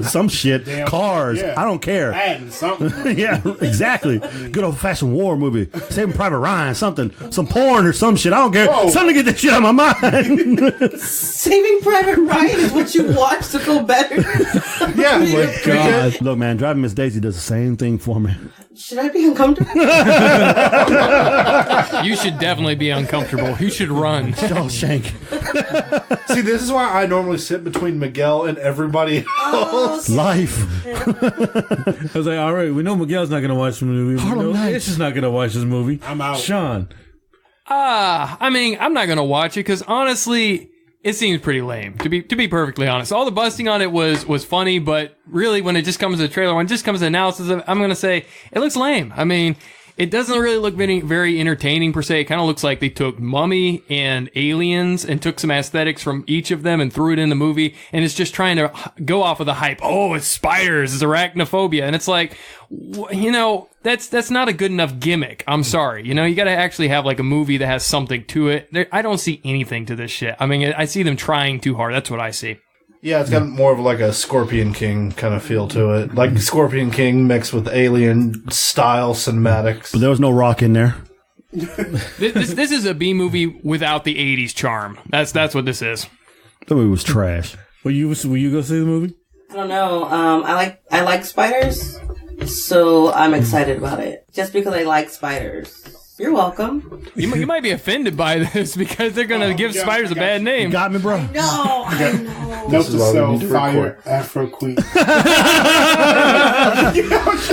Some shit. Damn. Cars. Yeah. I don't care. Adding something. Yeah, exactly. Good old fashioned war movie. Saving Private Ryan, something. Some porn or some shit. I don't care. Whoa. Something to get that shit out of my mind. Saving Private Ryan is what you watch to feel better. Yeah, Oh God. Look, man, Driving Miss Daisy does the same thing for me. Should I be uncomfortable? You should definitely be uncomfortable. You should run. Shawshank. see, this is why I normally sit between Miguel and everybody else. Life. I was like, all right, we know Miguel's not gonna watch the movie. Harlem Nights. It's just not gonna watch this movie. I'm out. Sean. I mean, I'm not gonna watch it because honestly, it seems pretty lame. To be perfectly honest, all the busting on it was funny, but really, when it just comes to the trailer, when it just comes to analysis of it, I'm gonna say it looks lame. I mean, it doesn't really look very entertaining per se. It kind of looks like they took Mummy and Aliens and took some aesthetics from each of them and threw it in the movie, and it's just trying to go off of the hype. Oh, it's spiders, it's arachnophobia, and it's like, you know, that's not a good enough gimmick. I'm sorry. You know, you got to actually have like a movie that has something to it. I don't see anything to this shit. I mean, I see them trying too hard. That's what I see. Yeah, it's got more of like a Scorpion King kind of feel to it. Like Scorpion King mixed with Alien style cinematics. But there was no rock in there. This is a B movie without the 80s charm. That's what this is. The movie was trash. Will you go see the movie? I don't know. I like spiders, so I'm excited about it. Just because I like spiders. You're welcome. You might be offended by this because they're going to give yeah, spiders a bad name. Got me, bro? No, I know. Note is to why we self, need to fire AfroQueen.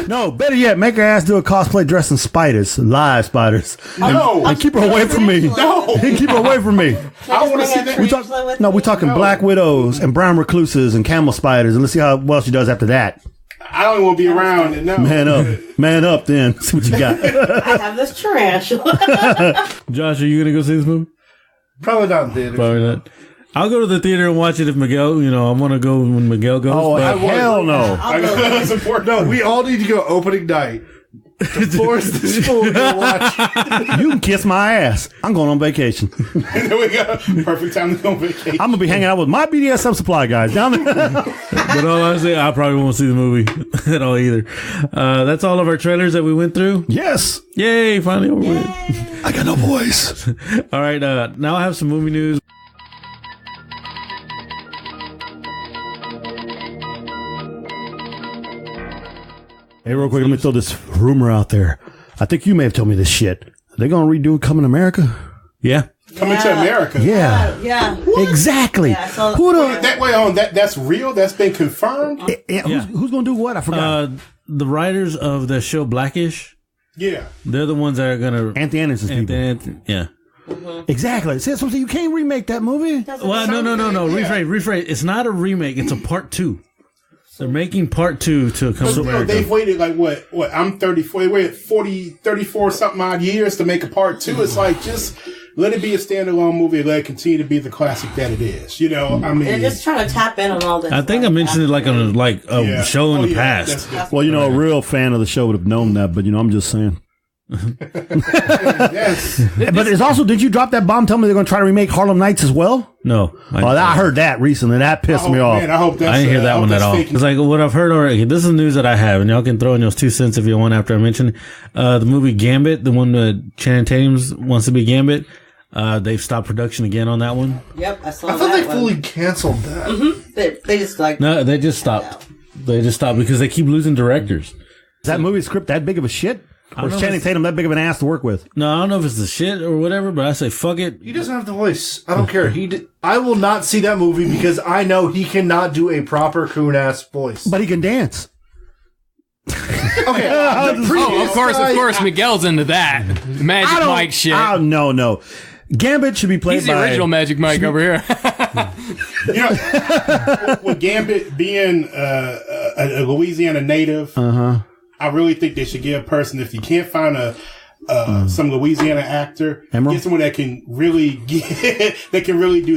No, better yet, make her ass do a cosplay dressing spiders, live spiders. No. And keep her away from me. No. And keep her away from me. I don't want to see that. We're talking black widows and brown recluses and camel spiders, and let's see how well she does after that. I don't want to be around. No. Man up, then. See what you got. I have this tarantula. Josh, are you gonna go see this movie? Probably not in theaters. Probably not. I'll go to the theater and watch it if Miguel. You know, I want to go when Miguel goes. Oh, but- hell no. That's important. No, we all need to go opening night. To force this fool to go watch. You can kiss my ass. I'm going on vacation. There we go. Perfect time to go on vacation. I'm going to be hanging out with my BDSM supply guys down there. But all honestly, I probably won't see the movie at all either. That's all of our trailers that we went through. Yes. Yay! Finally over with. I got no voice. All right, now I have some movie news. Hey, real quick, let me throw this rumor out there. I think you may have told me this shit. Are they going to redo Coming America? Yeah, Coming to America. Yeah. Yeah. Exactly. Yeah, I saw Who that. the, That way on that's real. That's been confirmed. Who's going to do what? I forgot. The writers of the show Blackish, Yeah. they're the ones that are gonna. Anthony Anderson's people. Yeah. Exactly. See, so you can't remake that movie. Well, no. Rephrase. It's not a remake. It's a part 2. They're making part 2 to come to America. They've waited like what? I'm 34. They waited 34 something odd years to make a part 2. It's like just let it be a standalone movie. Let it continue to be the classic that it is. You know, I mean, They're just trying to tap in on all this. I think I mentioned it like on a show in the past. Well, a real fan of the show would have known that, but I'm just saying. Yes. But it's also, did you drop that bomb? Tell me they're going to try to remake Harlem Nights as well? No, I heard that recently. That pissed me off. Man, I hope that's, I didn't hear that one at all. It's like what I've heard already. This is news that I have, and y'all can throw in those 2 cents if you want after I mention it. The movie Gambit, the one that Channing Tatum wants to be Gambit, they've stopped production again on that one. Yep, I saw I thought that they fully canceled that. Mm-hmm. They just like... No, they just stopped. They just stopped because they keep losing directors. Is that movie script that big of a shit? Or is Channing Tatum that big of an ass to work with? No, I don't know if it's the shit or whatever, but I say fuck it. He doesn't have the voice. I don't care. I will not see that movie because I know he cannot do a proper coon-ass voice. But he can dance. Okay. Of course, Miguel's into that. Magic Mike shit. No. Gambit should be played He's by... the original Magic Mike over here. You know, with Gambit being a Louisiana native, I really think they should give a person, if you can't find some Louisiana actor, get someone that can really do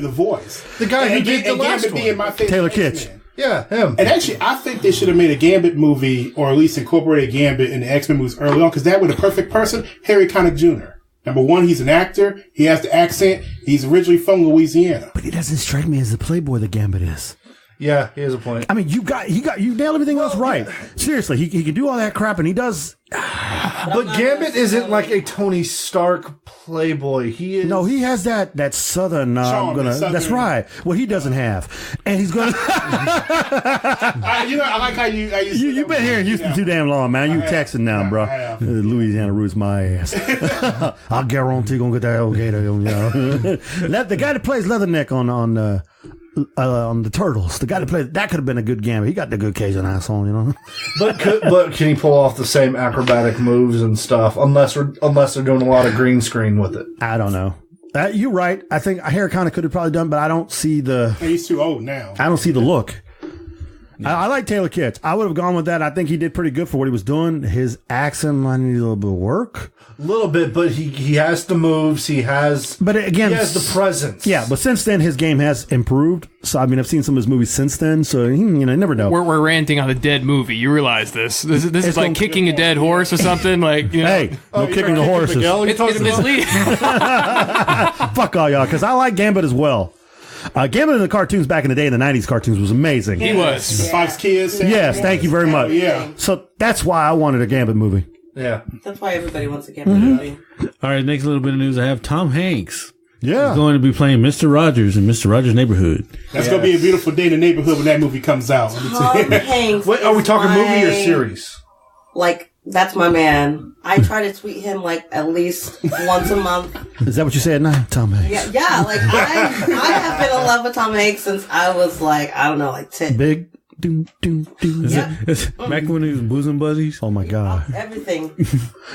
the voice. The guy who did the last Gambit being my favorite Taylor X-Men. Kitsch. Yeah, him. And actually, I think they should have made a Gambit movie, or at least incorporated Gambit in the X-Men movies early on, because that would a perfect person, Harry Connick Jr. Number one, he's an actor. He has the accent. He's originally from Louisiana. But he doesn't strike me as the playboy that Gambit is. Yeah, he has a point. I mean, you nailed everything else right. Seriously, he can do all that crap, and he does. But Gambit isn't like a Tony Stark playboy. He is. No, he has that southern. Southern. That's right. What he doesn't have, and he's gonna. I like how you. You've been here in Houston too damn long, man. You texting now, bro. Louisiana roots my ass. I'll guarantee you gonna get that old gator. The guy that plays Leatherneck on the Turtles, the guy that played that could have been a good Gambit. He got the good Cajun ass on, But can he pull off the same acrobatic moves and stuff? Unless they're doing a lot of green screen with it. I don't know. You're right. I think Harry Connick could have probably done, but I don't see the. He's too old now. I don't see the look. I like Taylor Kitsch. I would have gone with that. I think he did pretty good for what he was doing. His accent might need a little bit of work. A little bit, but he has the moves. He has. But again, he has the presence. Yeah, but since then his game has improved. So I mean, I've seen some of his movies since then. So you never know. We're ranting on a dead movie. You realize this? This is like kicking a dead horse or something. Like hey, no kicking the horses. Fuck all y'all, because I like Gambit as well. Gambit in the cartoons back in the day, in the 90s cartoons, was amazing. He was. Fox Kids. Yes, thank you very much. Yeah. So that's why I wanted a Gambit movie. Yeah. That's why everybody wants a Gambit movie. All right, next little bit of news. I have Tom Hanks. Yeah. He's going to be playing Mr. Rogers in Mr. Rogers' Neighborhood. That's going to be a beautiful day in the neighborhood when that movie comes out. Tom Hanks. Wait, are we talking movie or series? Like, that's my man. I try to tweet him like at least once a month. Is that what you say at night, Tom Hanks? Yeah. Like I have been in love with Tom Hanks since I was like, I don't know, like 10. Big. Back when he was bosom buddies. Oh my God. Everything.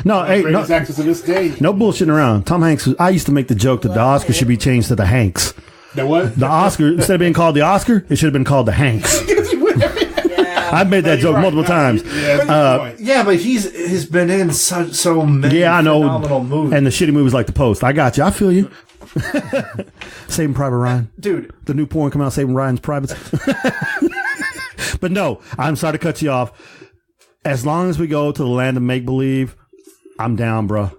No, hey, Greatest actors of this day. no bullshitting around. Tom Hanks. I used to make the joke that the Oscar should be changed to the Hanks. The what? The Oscar, instead of being called the Oscar, it should have been called the Hanks. I've made that joke multiple times. Yeah, but he's been in so many phenomenal movies. And the shitty movies like The Post. I got you. I feel you. Saving Private Ryan. Dude. The new porn coming out, Saving Ryan's Privates. But no, I'm sorry to cut you off. As long as we go to the land of make-believe, I'm down, bro.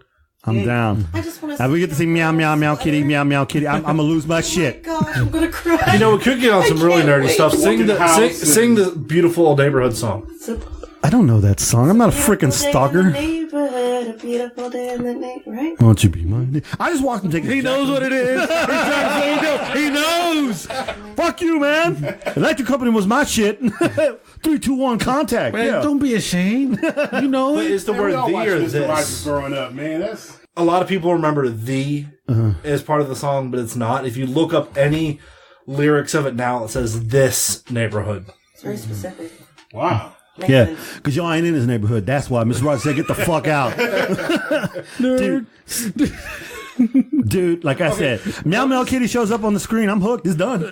I'm down. I just want to. Now we get to see meow, meow, meow, kitty, meow, meow, kitty. I'm going to lose my shit. Gosh, I'm going to cry. You know, we could get on some really nerdy stuff. Sing Sing the beautiful old neighborhood song. I don't know that song. I'm not a freaking stalker. A beautiful day in the neighborhood, right? Won't you be mine? I just walked and take. He knows what it is. He knows. Fuck you, man. Electric Company was my shit. 3, 2, 1, contact. Man, Yeah. don't be ashamed. You know But it. is the word We all the watched or Mr. Rogers this? growing up, man. That's a lot of people remember "the" as part of the song, but it's not. If you look up any lyrics of it now, it says "this neighborhood." It's very specific. Wow. Yeah, because y'all ain't in his neighborhood. That's why Mr. Rogers said, "Get the fuck out." Dude, like I said, Meow Meow Kitty shows up on the screen. I'm hooked. It's done.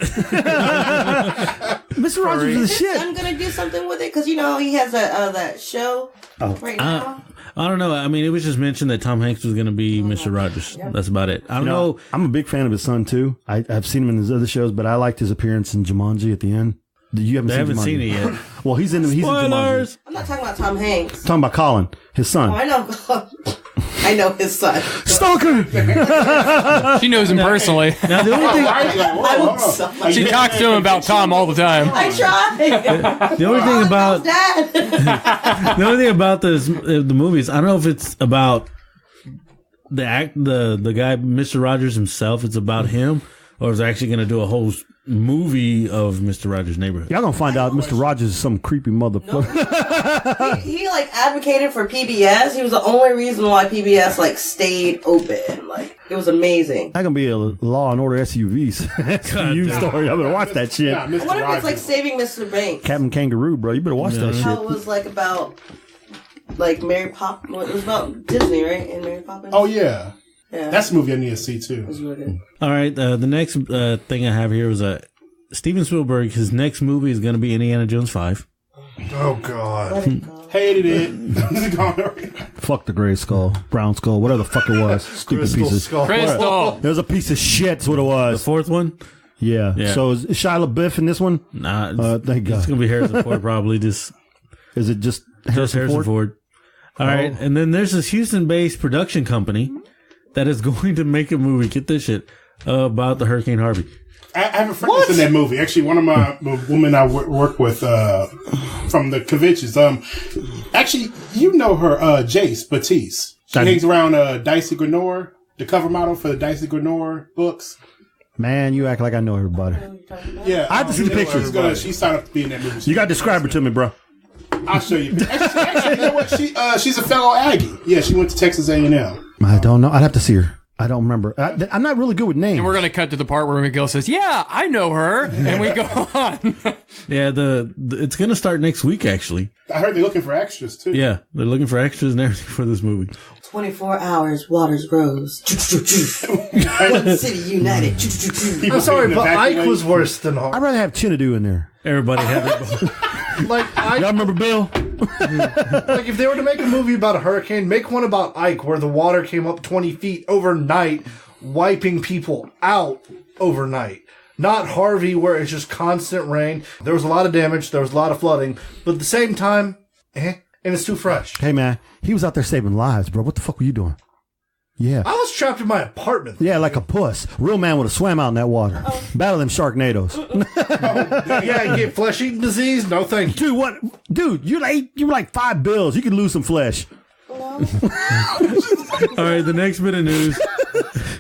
Mr. Rogers is shit. I'm gonna do something with it because you know he has that show right now. I don't know. I mean, it was just mentioned that Tom Hanks was going to be Mr. Rogers. Yep. That's about it. I don't know. I'm a big fan of his son too. I've seen him in his other shows, but I liked his appearance in Jumanji at the end. You haven't seen it yet. Well, he's in Jumanji. I'm not talking about Tom Hanks. I'm talking about Colin, his son. Oh, I know. I know his son. Stalker. She knows him personally. Now the only thing She talks to him about Tom all the time. I tried. the only thing about Dad. the only thing about the movies, I don't know if it's about the guy Mr. Rogers himself. It's about him, or is actually going to do a whole movie of Mr. Rogers' Neighborhood. Y'all gonna find out Mr. Rogers is some creepy motherfucker. He like advocated for PBS. He was the only reason why PBS like stayed open. Like it was amazing. That gonna be a Law and Order SUVs SVU story. I'm gonna watch that shit. Nah, I wonder if it's like Saving Mr. Banks. Captain Kangaroo, bro. You better watch that shit. How it was like about like Mary Poppins. It was about Disney, right? And Mary Poppins. Oh, yeah. Yeah. That's a movie I need to see, too. It was really good. All right, the next thing I have here is Steven Spielberg. His next movie is going to be Indiana Jones 5. Oh God! Let it go. Hated it. Fuck the gray skull, brown skull, whatever the fuck it was. Stupid Crystal piece of Skull. Crystal. It was a piece of shit. That's what it The was. fourth one? Yeah. Yeah. So is Shia LaBeouf in this one? Nah, Thank God. it's going to be Harrison Ford probably. Just Is it just Harrison Ford. All right, and then there's this Houston-based production company that is going to make a movie. Get this shit about the Hurricane Harvey. I have a friend that's in that movie. Actually, one of my women I work with from the conventions. Actually, you know her, Jace Batiste. She hangs around Dicey Grenor, the cover model for the Dicey Grenor books. Man, you act like I know everybody. Yeah, I have to see the pictures. She signed up to be in that movie. You got to describe her to me, bro. I'll show you. Actually, you know what? She's a fellow Aggie. Yeah, she went to Texas A&M. I don't know. I'd have to see her. I don't remember. I'm not really good with names. And we're going to cut to the part where Miguel says, "Yeah, I know her," and we go on. Yeah, it's going to start next week, actually. I heard they're looking for extras, too. Yeah, they're looking for extras and everything for this movie. 24 hours, Waters Rose. One City United. People I'm sorry, getting but Ike evacuated. was worse than Hart. I'd rather have Chinadu in there. Everybody had it. Like Ike, Y'all remember Bill? like if they were to make a movie about a hurricane, make one about Ike, where the water came up 20 feet overnight, wiping people out overnight. Not Harvey, where it's just constant rain. There was a lot of damage. There was a lot of flooding, but at the same time, and it's too fresh. Hey, man. He was out there saving lives, bro. What the fuck were you doing? Yeah. I was trapped in my apartment. Yeah, like a puss. Real man would have swam out in that water. Battle them Sharknadoes. Yeah, you get flesh-eating disease? No, thank you. Dude, what? Dude, you like $5 You could lose some flesh. All right, the next bit of news.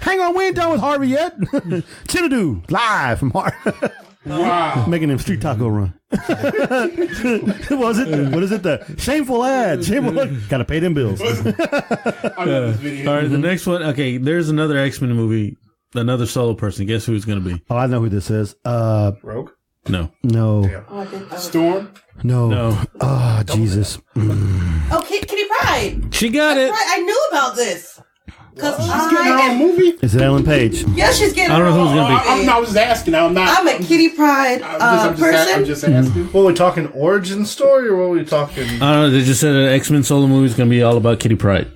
Hang on, we ain't done with Harvey yet. Chinadu, live from Harvey. Wow. Making him street taco run. What is it? The shameful ad. Gotta pay them bills. I love this video. All right, the next one. Okay, there's another X-Men movie, another solo person. Guess who it's going to be? Oh, I know who this is. Rogue? No. Storm? No. Oh, Jesus. Oh, Kitty Pryde. She got it. Right, I knew about this. Because She's getting her own movie? Is it Ellen Page? Yeah, she's getting I don't know her who's own gonna be. movie. I was just asking. I'm a Kitty Pryde person. I'm just asking. What, are we talking origin story, or what are we talking... I don't know. They just said an X-Men solo movie is going to be all about Kitty Pryde.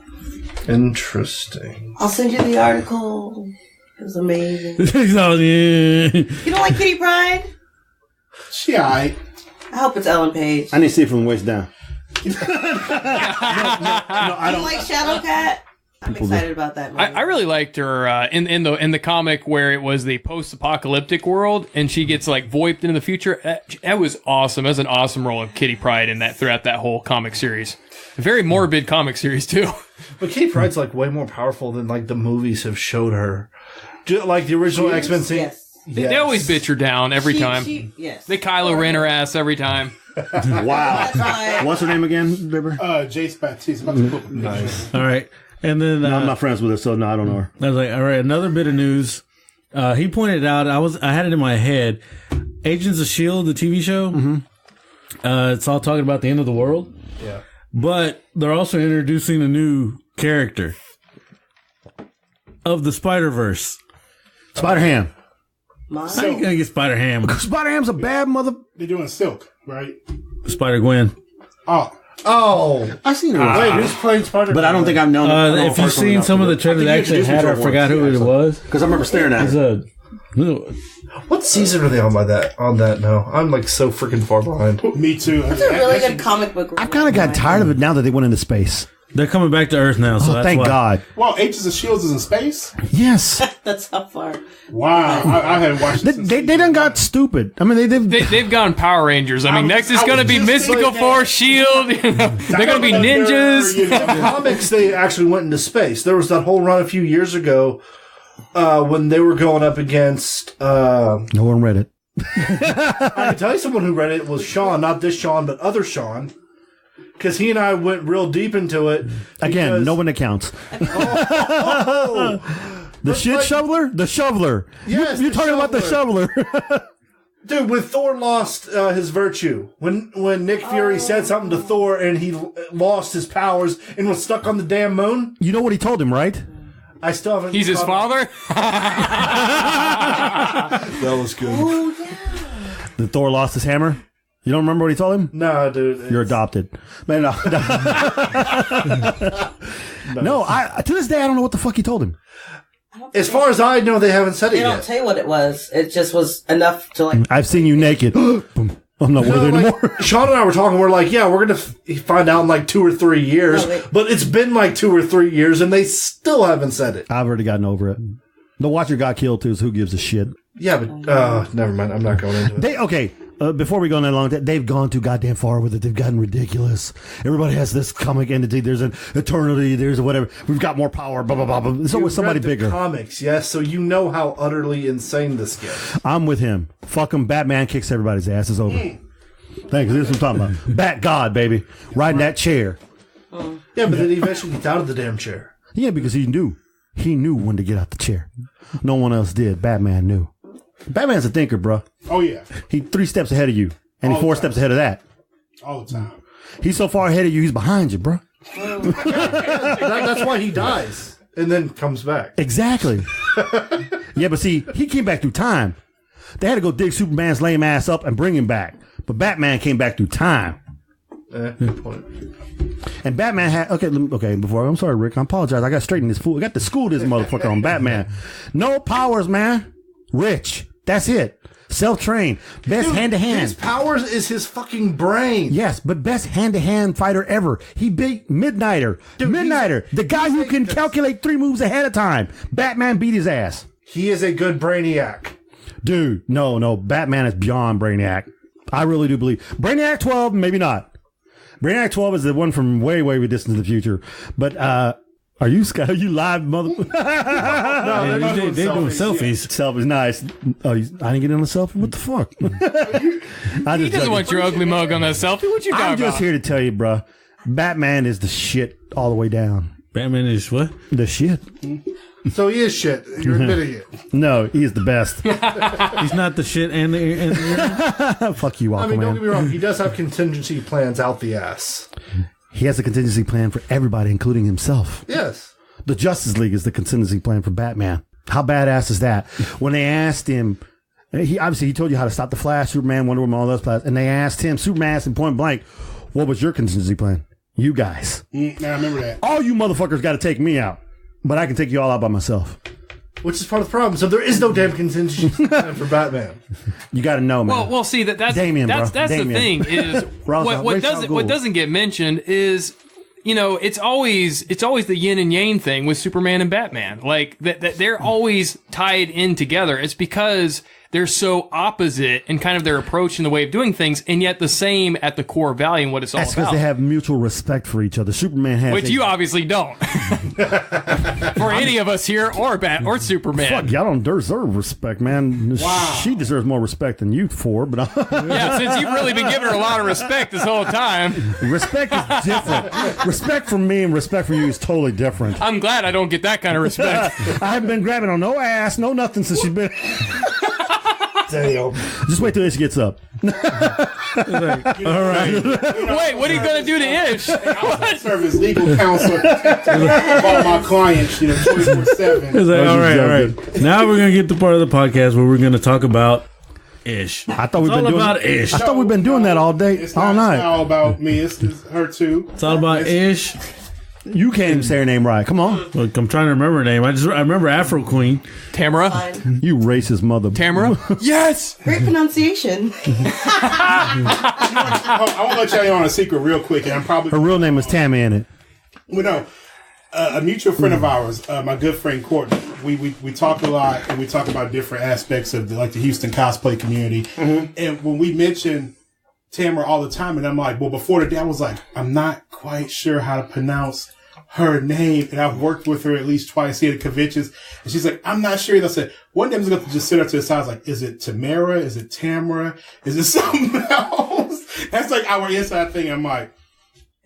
Interesting. I'll send you the article. It was amazing. Oh, yeah. You don't like Kitty Pryde? She alright. I hope it's Ellen Page. I need to see it from the waist down. You like Shadowcat? I'm excited about that movie. I really liked her in the comic where it was the post-apocalyptic world and she gets like voiped into the future. That was awesome. That was an awesome role of Kitty Pryde in that throughout that whole comic series. A very morbid comic series too. But Kitty Pryde's like way more powerful than like the movies have showed her. Like the original X-Men scene. Yes. They always bitch her down every time. Yes. They Kylo Ren her ass every time. Wow. That's why. What's her name again, Bibber? Jace Baptiste. About to put Nice. All right. And then No, I'm not friends with her, so no, I don't know her. I was like, all right, another bit of news. He pointed out, I had it in my head. Agents of S.H.I.E.L.D., the TV show. Mm-hmm. It's all talking about the end of the world. Yeah. But they're also introducing a new character of the Spider-Verse. Spider-Ham. How you gonna get Spider-Ham? Spider-Ham's a bad mother... They're doing Silk, right? Spider-Gwen. Oh, I seen her. wait, who's playing Spider-Man? But I don't think I've known. If you've seen some of the trailers that actually had her, I forgot who it was. because I remember staring at her. What season are they on that now? I'm like so freaking far behind. Me too. It's a really good comic book. I've kind of got tired of it now that they went into space. They're coming back to Earth now, so that's Thank why. God. Well, Agents of S.H.I.E.L.D. is in space? Yes. That's how far. Wow. I haven't watched it since They done got stupid. I mean, They've gone Power Rangers. I mean, next is going to be Mystical Force, Shield. They're going to be ninjas. In the comics, they actually went into space. There was that whole run a few years ago when they were going up against... no one read it. I can tell you someone who read it was Sean, not this Sean, but other Sean. Because he and I went real deep into it. Again, no one accounts. The shit shoveler? The shoveler. Yes, You're the talking about the shoveler. Dude, when Thor lost his virtue, when Nick Fury said something to Thor and he lost his powers and was stuck on the damn moon, You know what he told him, right? I still haven't... He's his father? That was good. That Thor lost his hammer? You don't remember what he told him? No, dude. You're adopted. Man, no. No, to this day, I don't know what the fuck he told him. As far as I know, they haven't said it They don't yet. tell you what it was. It just was enough to like. I've seen you naked. Boom. I'm not worthy anymore. Sean and I were talking. We're like, yeah, we're going to find out in like 2 or 3 years. No, but it's been like 2 or 3 years, and they still haven't said it. I've already gotten over it. The Watcher got killed, too, so who gives a shit? Yeah, but never mind. I'm not going into it. Before we go on that long, they've gone too goddamn far with it. They've gotten ridiculous. Everybody has this comic entity. There's an eternity. There's a whatever. We've got more power. Blah, blah, blah, blah. It's always somebody read the bigger. Comics, yes. So you know how utterly insane this gets. I'm with him. Fuck him. Batman kicks everybody's ass. It's over. Thanks. This is what I'm talking about. Bat God, baby. Riding that chair. Yeah, but then he eventually gets out of the damn chair. Yeah, because he knew. He knew when to get out the chair. No one else did. Batman knew. Batman's a thinker, bro. Oh, yeah. He 3 steps ahead of you. And he's 4 steps ahead of that. All the time. He's so far ahead of you, he's behind you, bro. That's why he dies and then comes back. Exactly. Yeah, but see, he came back through time. They had to go dig Superman's lame ass up and bring him back. But Batman came back through time. Good point. And Batman had... Okay, I'm sorry, Rick. I apologize. I got to straighten this fool. I got to school this motherfucker on Batman. No powers, man. Rich. That's it. Self-trained. Best hand-to-hand. His powers is his fucking brain. Yes, but best hand-to-hand fighter ever. He beat Midnighter. Dude, the guy who can calculate 3 moves ahead of time. Batman beat his ass. He is a good brainiac. Dude, no. Batman is beyond Brainiac. I really do believe. Brainiac 12, maybe not. Brainiac 12 is the one from way, way distance in the future. But, are you Scott? Are you live, mother? No, They're doing selfies. Selfie's nice. Oh, I didn't get on the selfie? What the fuck? He doesn't want your ugly mug on that selfie. What you talking I'm about? just here to tell you, bro. Batman is the shit all the way down. Batman is what? The shit. So he is shit. You're admitting it. No, he is the best. He's not the shit and the Fuck you, Aquaman. I mean, don't get me wrong. He does have contingency plans out the ass. He has a contingency plan for everybody, including himself. Yes. The Justice League is the contingency plan for Batman. How badass is that? When they asked him, he told you how to stop the Flash, Superman, Wonder Woman, all those planets, and they asked him, Superman asked him point blank, what was your contingency plan? You guys. I remember that. All you motherfuckers got to take me out, but I can take you all out by myself. Which is part of the problem. So there is no damn contingency plan for Batman. You got to know, man. Well, see that's Damien, that's bro. the Damien. thing is what doesn't get mentioned is it's always the yin and yang thing with Superman and Batman. Like that they're always tied in together. It's because they're so opposite in kind of their approach and the way of doing things, and yet the same at the core value and what it's all That's because about. they have mutual respect for each other. Superman has... Which you obviously don't. For any of us here, or or Superman. Fuck, y'all don't deserve respect, man. Wow. She deserves more respect than you for, but... Yeah, since you've really been giving her a lot of respect this whole time. Respect is different. Respect from me and respect from you is totally different. I'm glad I don't get that kind of respect. I haven't been grabbing on no ass, no nothing since she's been... Damn. Just wait till Ish gets up. All right. Wait, what are you going to do to Ish? I serve as legal counsel of all my clients, 24/7. All right. Now we're gonna get to part of the podcast where we're gonna talk about Ish. I thought we've It's been all doing about Ish. I thought we've been doing that all day, It's all not, night. It's not all about me. It's her too. It's all about Ish. You can't even say her name right. Come on. Look, I'm trying to remember her name. I remember AfroQueen. Tamara? Fine. You racist mother. Tamara? Yes! Great pronunciation. I want to let y'all in on a secret real quick, and I'm probably Her real name is Tammy, ain't it? Well, no. A mutual friend of ours, my good friend Courtney, we talk a lot, and we talk about different aspects of the Houston cosplay community. Mm-hmm. And when we mention Tamara all the time, and I'm like, well, before the day, I was like, I'm not quite sure how to pronounce her name, and I've worked with her at least twice here at conventions, and she's like, I'm not sure. I said, one day I'm going to just sit her to the side. I was like, is it Tamara? Is it Tamara? Is it something else? That's like our inside thing. I'm like,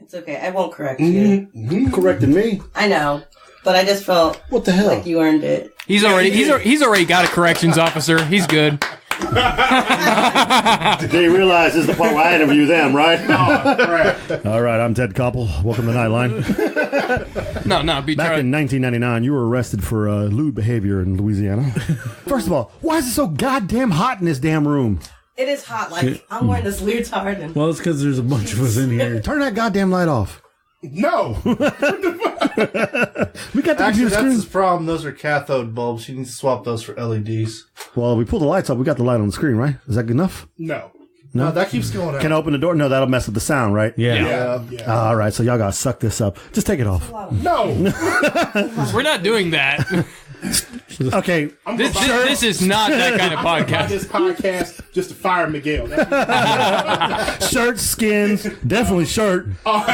It's okay. I won't correct you. You corrected me. I know, but I just felt What the hell? like you earned it. He's already got a corrections officer. He's good. They realize this is the part where I interview them, right? oh, crap. All right, I'm Ted Koppel. Welcome to Nightline. No, be Back in 1999, you were arrested for lewd behavior in Louisiana. First of all, why is it so goddamn hot in this damn room? It is hot. Like, I'm wearing this leotard. And Well, it's because there's a bunch of us in here. Turn that goddamn light off. No. We got the Actually, computer that's his screen. problem. Those are cathode bulbs. You need to swap those for LEDs. Well, we pull the lights up. We got the light on the screen, right? Is that good enough? No. No, that keeps going out. Can I open the door? No, that'll mess with the sound, right? Yeah. Yeah. All right, so y'all gotta suck this up. Just take it off. No. We're not doing that. Okay. This is not that kind of podcast. This podcast just to fire Miguel. Shirt, skins, definitely shirt.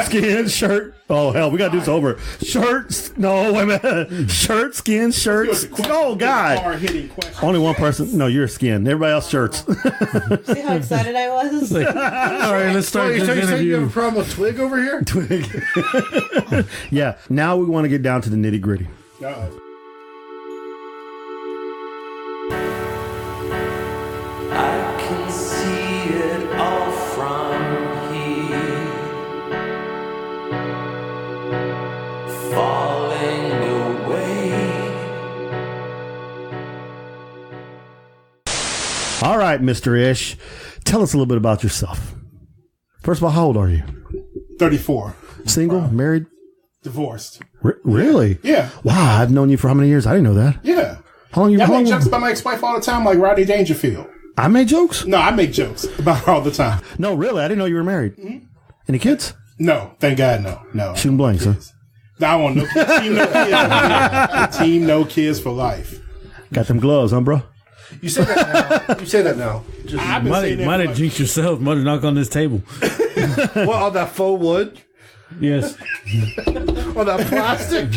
Skin, shirt. Oh, hell, we gotta do this over. Shirts. No, wait a minute. Shirt, skin, shirts. Oh, God. Hard-hitting question. Only one person. No, you're skin. Everybody else shirts. see how excited I was? All right, let's start You this say you have a interview. problem with Twig over here? Yeah, now we want to get down to the nitty gritty. Uh-oh. I can see it all from here, falling away. All right, Mr. Ish, tell us a little bit about yourself. First of all, how old are you? 34. Single, married? Divorced. Really? Yeah. Wow, I've known you for how many years? I didn't know that. Yeah. How long you? I How make long? jokes about my ex-wife all the time, like Rodney Dangerfield. I made jokes? No, I make jokes about her all the time. No, really, I didn't know you were married. Any kids? No, thank God, no. No. Shooting blanks, huh? No, I want no kids. Team no kids. Yeah. Team no kids for life. Got them gloves, huh, bro? You say that now. You say that now. Just, I've been saying that Might for have like- jinxed yourself. Might have knocked on this table. what, on that faux wood? Yes. On that plastic?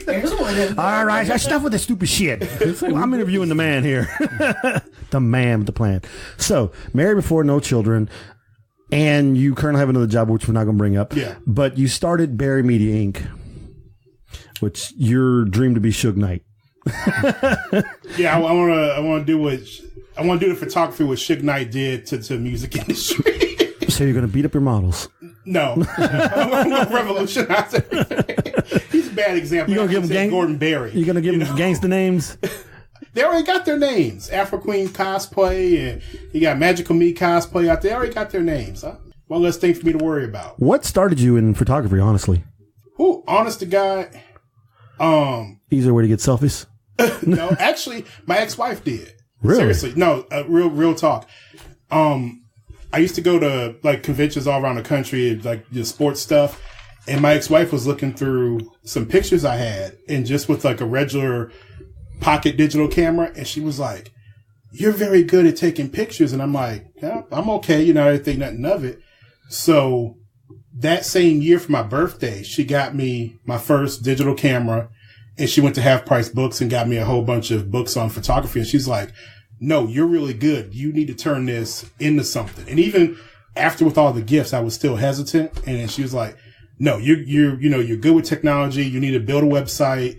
Here's one. All right, that's enough with this stupid shit. I'm interviewing the man here. The man with the plan. So, married before, no children, and you currently have another job, which we're not going to bring up. Yeah. But you started Barrimedia Inc., which your dream to be Suge Knight. Yeah, I want to do the photography what Suge Knight did to the music industry. So you're going to beat up your models. No. I'm going to revolutionize everything. He's a bad example. You gonna give him gang- Gordon Berry. You're going to give them gangster names? They already got their names. AfroQueen Cosplay, and you got Magical Me Cosplay out there. They already got their names. Huh? One less thing for me to worry about. What started you in photography, honestly? Who, honest to God, Easier way to get selfies? no, actually, my ex-wife did. Really? Seriously. No, real talk. I used to go to like conventions all around the country, like the sports stuff. And my ex-wife was looking through some pictures I had and just with like a regular pocket digital camera. And she was like, you're very good at taking pictures. And I'm like, yeah, I'm okay. You know, I didn't think nothing of it. So that same year for my birthday, she got me my first digital camera, and she went to Half Price Books and got me a whole bunch of books on photography. And she's like, no, you're really good. You need to turn this into something. And even after with all the gifts, I was still hesitant. And then she was like, no, you're good with technology. You need to build a website,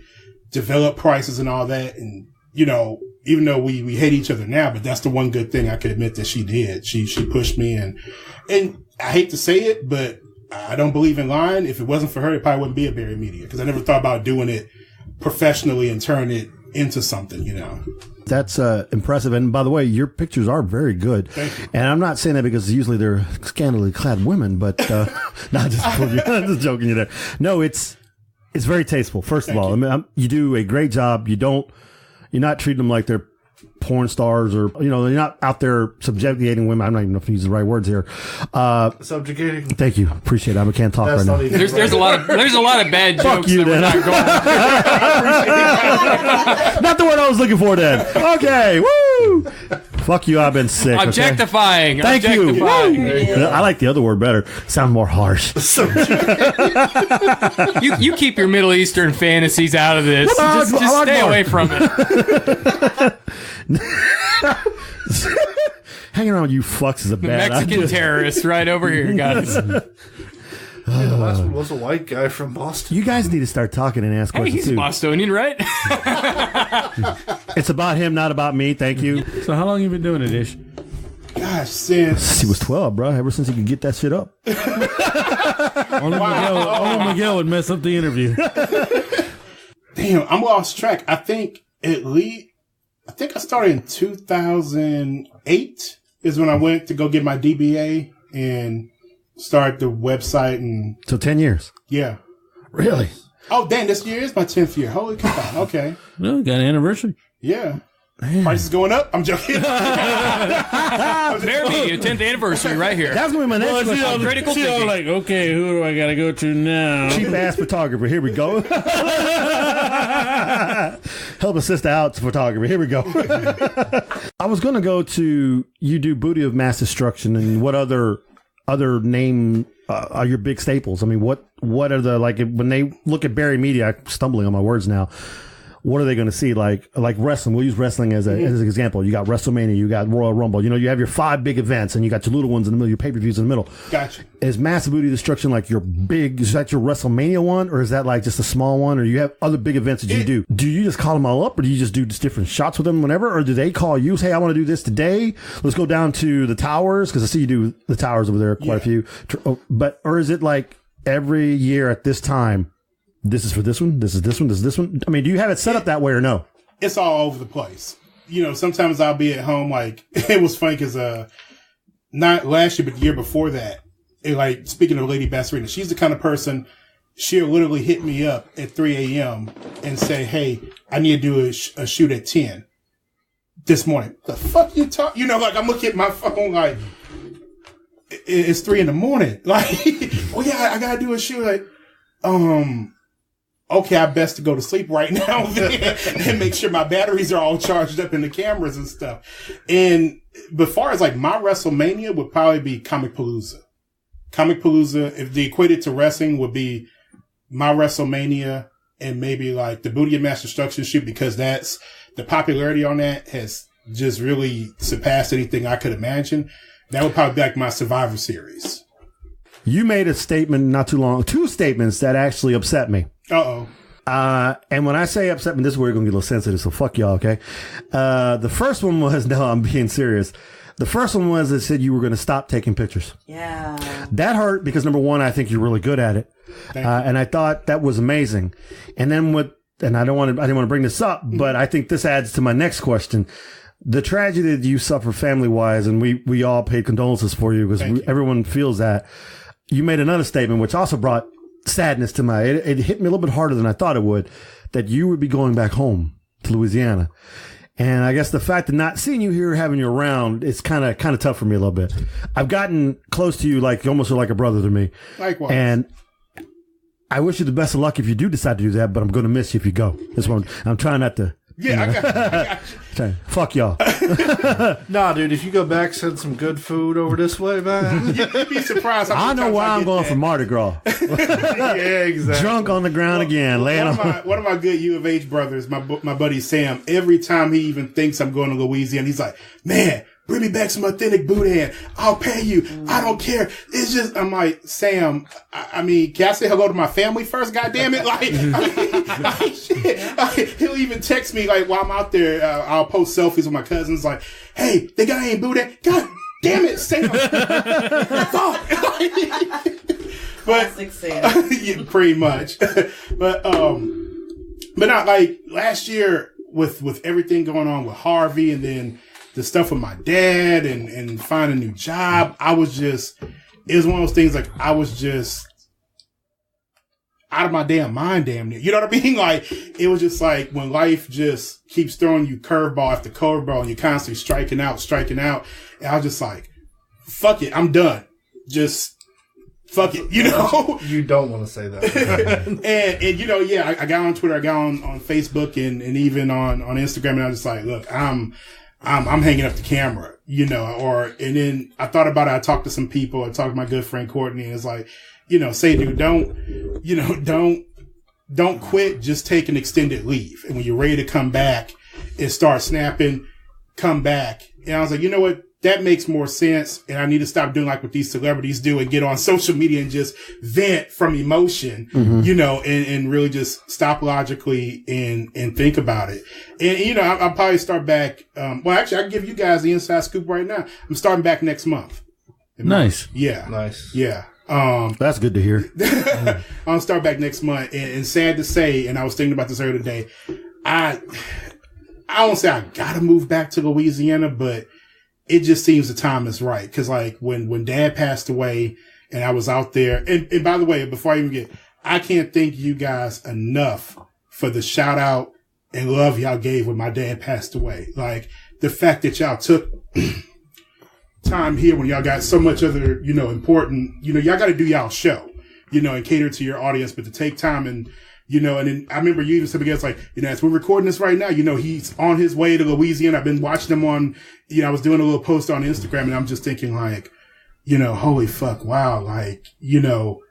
develop prices and all that. And, you know, even though we hate each other now, but that's the one good thing I could admit that she did. She pushed me, and I hate to say it, but I don't believe in lying. If it wasn't for her, it probably wouldn't be a Barrimedia, because I never thought about doing it professionally and turn it into something, you know. That's impressive. And by the way, your pictures are very good. Thank you. And I'm not saying that because usually they're scantily clad women, but not just I'm just joking you there. No, it's very tasteful. First of all, I mean, you do a great job. You're not treating them like they're porn stars, or you're not out there subjugating women. I'm not even know if I use the right words here. Subjugating. Thank you, appreciate it. I can't talk right now. There's a lot of bad jokes you, that we're not going. Not the word I was looking for then. Okay, woo! Fuck you, I've been sick. Objectifying. Okay? Thank you. Objectifying. I like the other word better. Sound more harsh. You keep your Middle Eastern fantasies out of this. Just stay away from it. Hanging around with you fucks is a bad Mexican idea. terrorists right over here, guys. The last one was a white guy from Boston. You guys need to start talking and ask Hey, questions he's too. Bostonian, right? It's about him, not about me. Thank you. So how long you been doing it, Ish? Gosh, since He was 12, bro. Ever since he could get that shit up. Only Miguel would mess up the interview. damn, I'm lost track. I think I started in 2008 is when I went to go get my DBA and start the website. And So 10 years. yeah. Really? Oh, damn, this year is my 10th year. Holy cow. Okay. No, got an anniversary. Yeah. Price is going up. I'm joking. Barrimedia, 10th anniversary right here. That's going to be my next question. Critical thinking. Like, okay, who do I got to go to now? Cheap ass photographer. Here we go. Help a sister out to photography. Here we go. I was going to go to you do Booty of Mass Destruction, and what other name are your big staples? I mean, what are the, like, when they look at Barrimedia, I'm stumbling on my words now. What are they going to see? Like wrestling. We'll use wrestling as an example. You got WrestleMania, you got Royal Rumble. You have your 5 big events, and you got your little ones in the middle, your pay-per-views in the middle. Gotcha. Is Massive Booty Destruction like your big? Is that your WrestleMania one, or is that like just a small one? Or you have other big events that you do? Do you just call them all up, or do you just do just different shots with them whenever, or do they call you? Say, I want to do this today. Let's go down to the towers, because I see you do the towers over there quite a few. Or is it like every year at this time? This is for this one. This is this one. This is this one. I mean, do you have it set up that way or no? It's all over the place. Sometimes I'll be at home. Like, it was funny because not last year, but the year before that. Speaking of Lady Bassarina, she's the kind of person, she'll literally hit me up at 3 a.m. and say, hey, I need to do a shoot at 10 this morning. The fuck you talk? I'm looking at my phone like, it's 3 a.m. Like, oh yeah, I gotta do a shoot. Like, okay, I best to go to sleep right now then and make sure my batteries are all charged up in the cameras and stuff. And as far as like my WrestleMania would probably be Comic Palooza. Comic Palooza, if they equated to wrestling, would be my WrestleMania and maybe like the Booty of Mass Destruction shoot, because that's the popularity on that has just really surpassed anything I could imagine. That would probably be like my Survivor Series. You made a statement not too long, 2 statements that actually upset me. Uh-oh. And when I say upset me, this is where you're going to get a little sensitive, so fuck y'all, okay? The first one was, no, I'm being serious. The first one was it said you were going to stop taking pictures. Yeah. That hurt because, number one, I think you're really good at it. And I thought that was amazing. And then and I didn't want to bring this up, but I think this adds to my next question. The tragedy that you suffer family-wise, and we all paid condolences for you because everyone feels that. You made another statement, which also brought sadness to it hit me a little bit harder than I thought it would, that you would be going back home to Louisiana. And I guess the fact of not seeing you here, having you around, it's kind of tough for me a little bit. I've gotten close to you, like you almost are like a brother to me. Likewise. And I wish you the best of luck if you do decide to do that, but I'm going to miss you if you go. That's what I'm trying not to Yeah, I got you. Fuck y'all. Nah, dude, if you go back, send some good food over this way, man. You'd be surprised. I know why I'm going for Mardi Gras. Yeah, exactly. Drunk on the ground again, laying on. One of my good U of H brothers, my buddy Sam, every time he even thinks I'm going to Louisiana, he's like, man, bring me back some authentic boudin. I'll pay you. I don't care. It's just, I'm like, Sam, I mean, can I say hello to my family first? God damn it. Shit. He'll even text me, like, while I'm out there, I'll post selfies with my cousins, like, hey, they got any boudin? God damn it, Sam. Fuck. But, yeah, pretty much. But not like last year with everything going on with Harvey and then the stuff with my dad and finding a new job, it was one of those things like I was just out of my damn mind damn near. You know what I mean? Like, it was just like when life just keeps throwing you curveball after curveball and you're constantly striking out. And I was just like, fuck it, I'm done. Just fuck it, you know? You don't want to say that. and you know, yeah, I got on Twitter, I got on Facebook and even on Instagram, and I was just like, look, I'm hanging up the camera, you know, and then I thought about it. I talked to some people. I talked to my good friend Courtney, and it's like, you know, say, dude, don't quit. Just take an extended leave. And when you're ready to come back and start snapping, come back. And I was like, you know what? That makes more sense. And I need to stop doing like what these celebrities do and get on social media and just vent from emotion, you know, and really just stop logically and think about it. And, you know, I'll probably start back. Well, actually, I can give you guys the inside scoop right now. I'm starting back next month. Nice. Yeah. Nice. Yeah. That's good to hear. I'll start back next month. And sad to say, and I was thinking about this earlier today, I don't say I gotta move back to Louisiana, but it just seems the time is right. Cause like when dad passed away and I was out there, and by the way, before I even get, I can't thank you guys enough for the shout out and love y'all gave when my dad passed away. Like the fact that y'all took time here when y'all got so much other, you know, important, you know, y'all got to do y'all show, you know, and cater to your audience, but to take time and, you know, and then I remember you even said against like, you know, as we're recording this right now, you know, he's on his way to Louisiana. I've been watching him on, you know, I was doing a little post on Instagram and I'm just thinking like, you know, holy fuck, wow. Like, you know,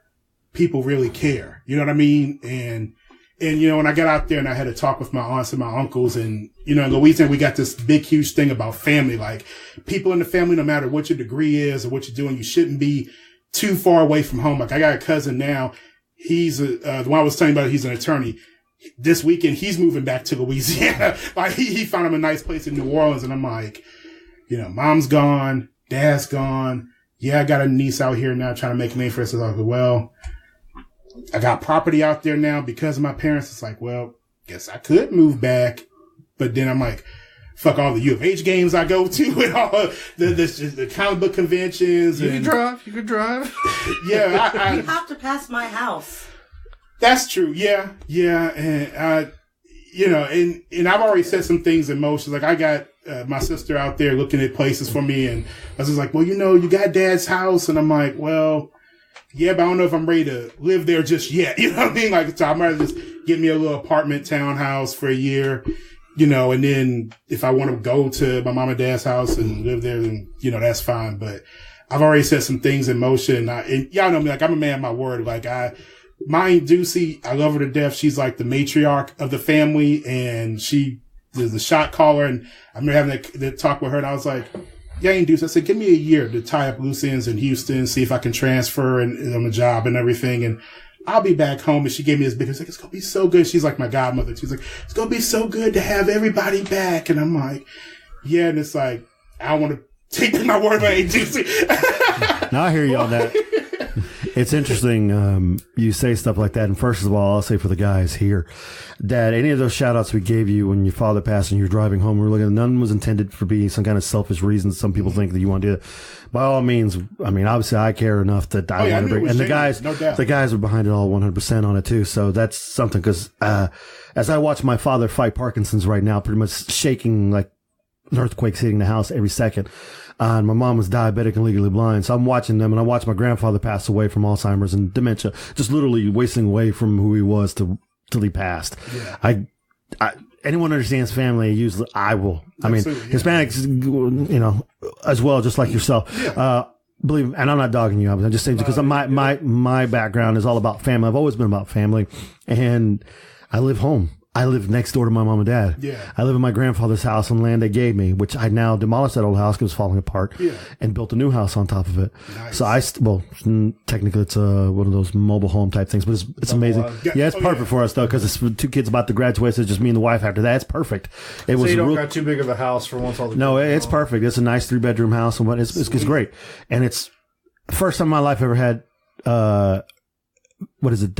people really care. You know what I mean? And, you know, when I got out there and I had to talk with my aunts and my uncles and, you know, in Louisiana, we got this big, huge thing about family. Like people in the family, no matter what your degree is or what you're doing, you shouldn't be too far away from home. Like I got a cousin now. He's the one I was telling you about, he's an attorney. This weekend, he's moving back to Louisiana. Like he found him a nice place in New Orleans. And I'm like, you know, mom's gone, dad's gone. Yeah, I got a niece out here now trying to make a name for herself. I was like, well, I got property out there now because of my parents. It's like, well, guess I could move back. But then I'm like, fuck all the U of H games I go to and all the comic book conventions. You can drive. Yeah. You have to pass my house. That's true. Yeah. And you know, and I've already set some things in motion. Like I got my sister out there looking at places for me, and I was just like, well, you know, you got dad's house, and I'm like, well, yeah, but I don't know if I'm ready to live there just yet. You know what I mean? Like, so I might just get me a little apartment townhouse for a year, you know, and then if I want to go to my mom and dad's house and live there, then, you know, that's fine. But I've already set some things in motion. And y'all know me, like, I'm a man of my word. Like, mine Ducey, I love her to death. She's like the matriarch of the family, and she is the shot caller. And I remember having that talk with her, and I was like, yeah, Aunt Ducey, I said, give me a year to tie up loose ends in Houston, see if I can transfer and on the job and everything. And I'll be back home. And she gave me this big, it's like, it's going to be so good. She's like my godmother. She's like, it's going to be so good to have everybody back. And I'm like, yeah. And it's like, I don't want to take my word by Aunt Ducey. Now I hear you on that. It's interesting you say stuff like that. And first of all, I'll say for the guys here, Dad, any of those shout outs we gave you when your father passed and you're driving home, we were looking, none was intended for being some kind of selfish reason. Some people think that you want to do it. By all means, I mean, obviously I care enough that I want to bring, and the guys were behind it all 100% on it too. So that's something, because as I watch my father fight Parkinson's right now, pretty much shaking like an earthquake's hitting the house every second. And my mom was diabetic and legally blind. So I'm watching them, and I watched my grandfather pass away from Alzheimer's and dementia, just literally wasting away from who he was till he passed. Yeah. anyone understands family, usually I will. I mean, Absolutely, yeah. Hispanics, as well, just like yourself. Believe, and I'm not dogging you. I'm just saying because my background is all about family. I've always been about family, and I live home. I live next door to my mom and dad. Yeah. I live in my grandfather's house on land they gave me, which I now demolished that old house because it was falling apart, and built a new house on top of it. Nice. So technically it's one of those mobile home type things, but it's amazing. It's perfect for us though because it's 2 kids about to graduate. So it's just me and the wife after that. It's perfect. It So was you don't got too big of a house for once all the no, it's perfect. It's a nice 3-bedroom house, and it's great. And it's the first time in my life I ever had what is it?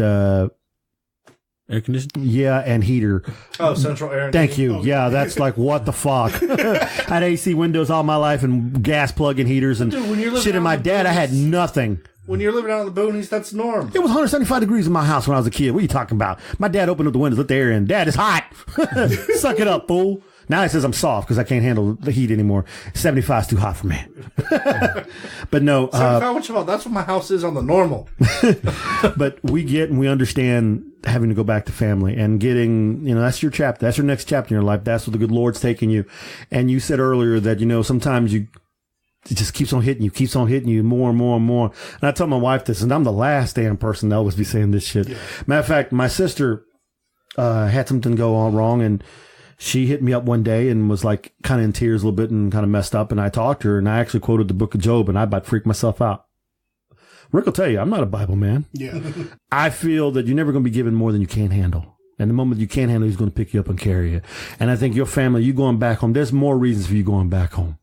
Air conditioning? Yeah, and heater. Oh, central air. Thank you. Yeah, that's like, what the fuck? I had AC windows all my life and gas plug-in heaters and Dude, when you're living shit. And my out dad, I had nothing. When you're living out in the boonies, that's norm. It was 175 degrees in my house when I was a kid. What are you talking about? My dad opened up the windows, let the air in. Dad, it's hot. Suck it up, fool. Now he says I'm soft because I can't handle the heat anymore. 75 is too hot for me. But no. That's what my house is on the normal. But we get and we understand having to go back to family and getting, that's your chapter. That's your next chapter in your life. That's where the good Lord's taking you. And you said earlier that, sometimes it just keeps on hitting you more and more and more. And I tell my wife this, and I'm the last damn person to always be saying this shit. Yeah. Matter of fact, my sister had something go on wrong, and she hit me up one day and was like kind of in tears a little bit and kind of messed up. And I talked to her, and I actually quoted the book of Job, and I about freaked myself out. Rick will tell you, I'm not a Bible man. Yeah. I feel that you're never going to be given more than you can handle. And the moment you can't handle, he's going to pick you up and carry you. And I think your family, you going back home, there's more reasons for you going back home.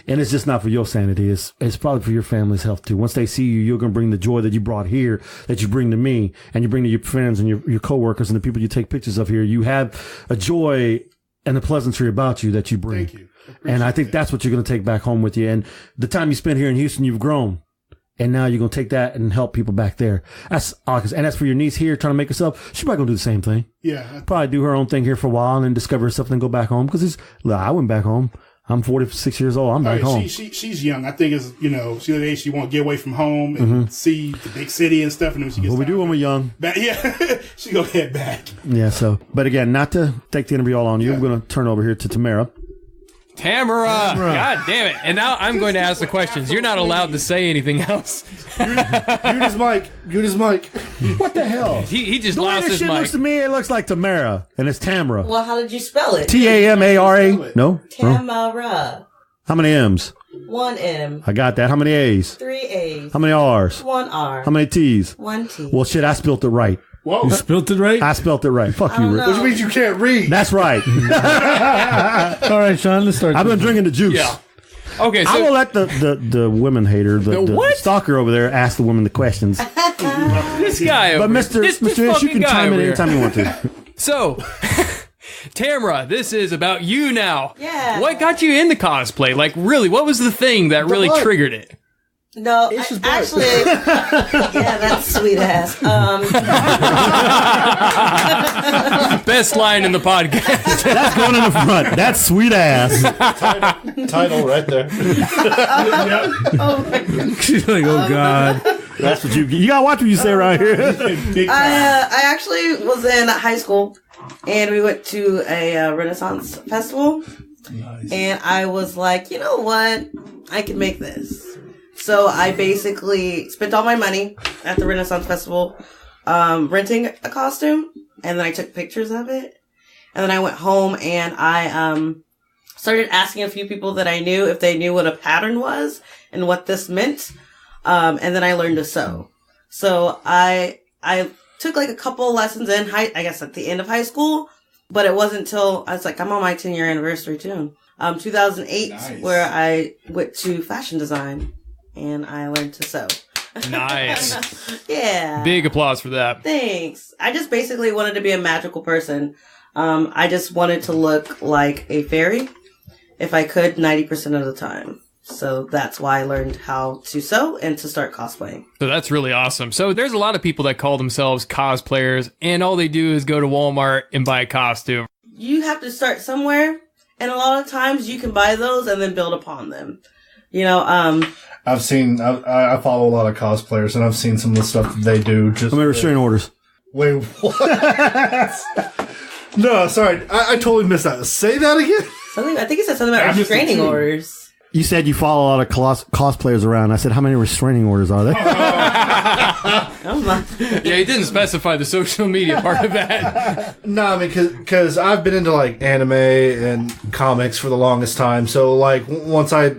And it's just not for your sanity. It's probably for your family's health too. Once they see you, you're going to bring the joy that you brought here, that you bring to me, and you bring to your friends and your coworkers and the people you take pictures of here. You have a joy and a pleasantry about you that you bring. Thank you. And I think that's what you're going to take back home with you. And the time you spent here in Houston, you've grown. And now you're going to take that and help people back there. And that's for your niece here trying to make herself. She's probably going to do the same thing. Yeah. Probably do her own thing here for a while and then discover herself and then go back home. Because I went back home. I'm 46 years old. I'm back home. She's young. I think she's at the age she want to get away from home and see the big city and stuff. And then she gets what we do when we're young. She go head back. Yeah. So, but again, not to take the interview all on you. I'm going to turn over here to Tamara. Tamara. God damn it. And now I'm going to ask the questions. You're not allowed to say anything else. Mute his mic. What the hell? He just the way lost this his shit mic. looks to me, it looks like Tamara, and it's Tamara. Well, how did you spell it? Tamara. No? Tamara. How many M's? 1 M. I got that. How many A's? 3 A's. How many R's? 1 R. How many T's? 1 T. Well, shit, I spelled it right. Whoa. You spelled it right? I spelled it right. Fuck you, Rick. Which means you can't read. That's right. All right, Sean, let's start. I've been drinking the juice. Yeah. Okay, so I will let the women hater, the stalker over there, ask the women the questions. this guy over But Mr. this Inch, you can guy chime in over here. anytime you want to. So, Tamara, this is about you now. Yeah. What got you into cosplay? Like, really, what was the thing that really blood. triggered it? No, actually, yeah, that's sweet ass. Best line in the podcast. That's going in the front. That's sweet ass. Title right there. She's like, oh God. That's what you gotta watch what you say right here. I actually was in high school, and we went to a Renaissance festival, and I was like, you know what, I can make this. So I basically spent all my money at the Renaissance Festival, renting a costume, and then I took pictures of it. And then I went home and I started asking a few people that I knew if they knew what a pattern was and what this meant. And then I learned to sew. So I took like a couple lessons in I guess at the end of high school, but it wasn't until I was like, I'm on my 10-year anniversary too. 2008, where I went to fashion design. And I learned to sew. Nice. Yeah. Big applause for that. Thanks. I just basically wanted to be a magical person. I just wanted to look like a fairy, if I could, 90% of the time. So that's why I learned how to sew and to start cosplaying. So that's really awesome. So there's a lot of people that call themselves cosplayers, and all they do is go to Walmart and buy a costume. You have to start somewhere, and a lot of times you can buy those and then build upon them. You know, I follow a lot of cosplayers, and I've seen some of the stuff that they do. Just How many restraining orders? Wait, what? No, sorry. I totally missed that. Say that again? I think he said something about restraining orders. You said you follow a lot of cosplayers around. I said, how many restraining orders are there? Yeah, he didn't specify the social media part of that. No, I mean, because I've been into, like, anime and comics for the longest time. So, like, once I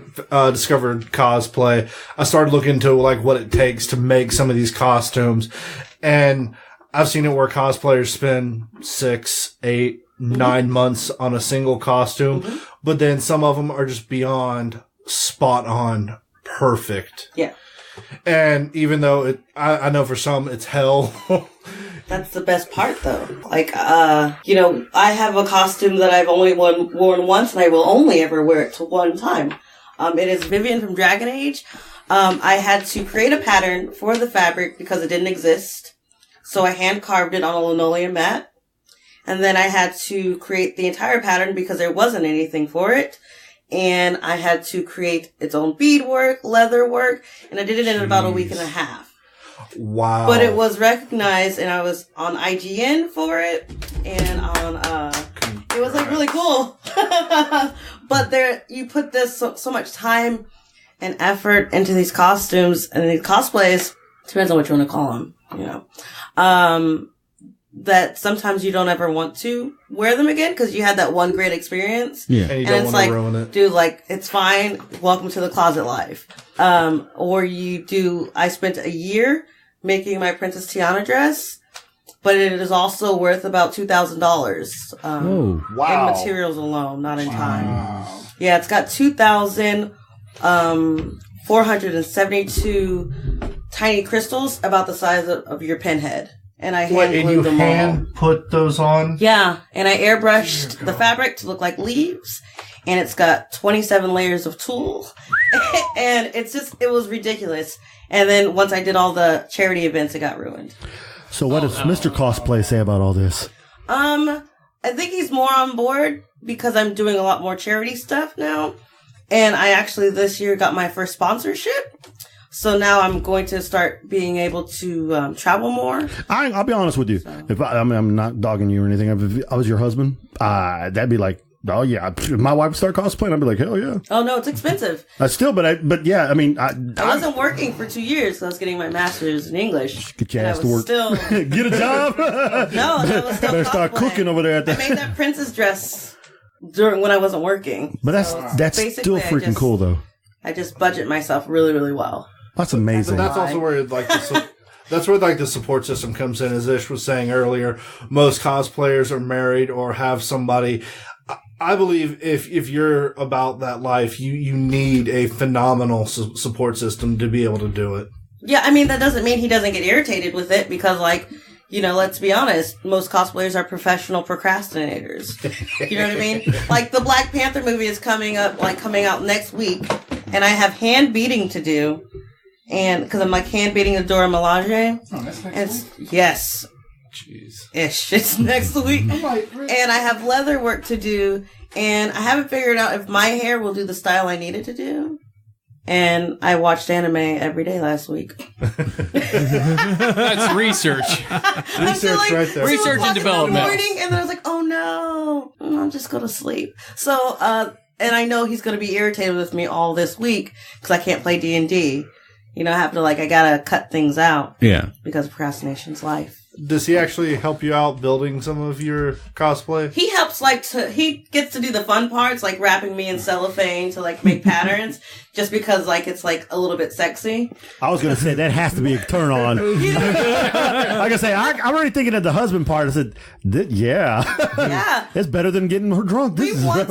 discovered cosplay, I started looking into, like, what it takes to make some of these costumes. And I've seen it where cosplayers spend 6, 8, 9 months on a single costume, but then some of them are just beyond spot on perfect. Yeah. And even though I know for some it's hell. That's the best part, though. Like, I have a costume that I've only worn once, and I will only ever wear it to one time. It is Vivian from Dragon Age. I had to create a pattern for the fabric because it didn't exist. So I hand carved it on a linoleum mat. And then I had to create the entire pattern because there wasn't anything for it. And I had to create its own beadwork, leather work, and I did it in about a week and a half. Wow. But it was recognized, and I was on IGN for it, and on, it was like really cool. But you put this so much time and effort into these costumes and these cosplays, depends on what you want to call them, that sometimes you don't ever want to wear them again because you had that one great experience. Yeah. And you don't want to ruin it. Dude, like, it's fine. Welcome to the closet life. Or I spent a year making my Princess Tiana dress, but it is also worth about $2,000. Oh, wow. In materials alone, not in time. Yeah, it's got 2,472 tiny crystals about the size of your pinhead. And I hand glued them all. Put those on? Yeah, and I airbrushed the fabric to look like leaves, and it's got 27 layers of tulle, and it was ridiculous. And then once I did all the charity events, it got ruined. So what does Mr. Cosplay say about all this? I think he's more on board because I'm doing a lot more charity stuff now, and I actually this year got my first sponsorship. So now I'm going to start being able to travel more. I'll be honest with you. So. If I'm not dogging you or anything. If I was your husband, that'd be like, oh yeah. If my wife would start cosplaying, I'd be like, hell yeah. Oh no, it's expensive. But yeah. I mean, I wasn't working for 2 years. So I was getting my master's in English. Get your ass to work. Still get a job. No, I was still better start cooking over there. I made that princess dress when I wasn't working. But that's still freaking cool though. I just budget myself really, really well. That's amazing. But that's also where the support system comes in. As Ish was saying earlier, most cosplayers are married or have somebody. I believe if you're about that life, you need a phenomenal support system to be able to do it. Yeah, I mean that doesn't mean he doesn't get irritated with it because, like, let's be honest, most cosplayers are professional procrastinators. You know what I mean? Like the Black Panther movie is coming out next week, and I have hand beading to do. And because I'm like hand beating the Dora Milaje. Oh, that's next week? Yes. Jeez. It's next week. And I have leather work to do. And I haven't figured out if my hair will do the style I need it to do. And I watched anime every day last week. That's research. Research right there. Research and development. Morning, and then I was like, oh no, I'll just go to sleep. So, and I know he's going to be irritated with me all this week because I can't play D&D. I have to I gotta cut things out. Yeah. Because procrastination's life. Does he actually help you out building some of your cosplay? He helps, he gets to do the fun parts, like wrapping me in cellophane to, make patterns, just because, it's, a little bit sexy. I was going to say, that has to be a turn on. Like I say, I'm already thinking of the husband part. I said, yeah. Yeah. It's better than getting her drunk. We once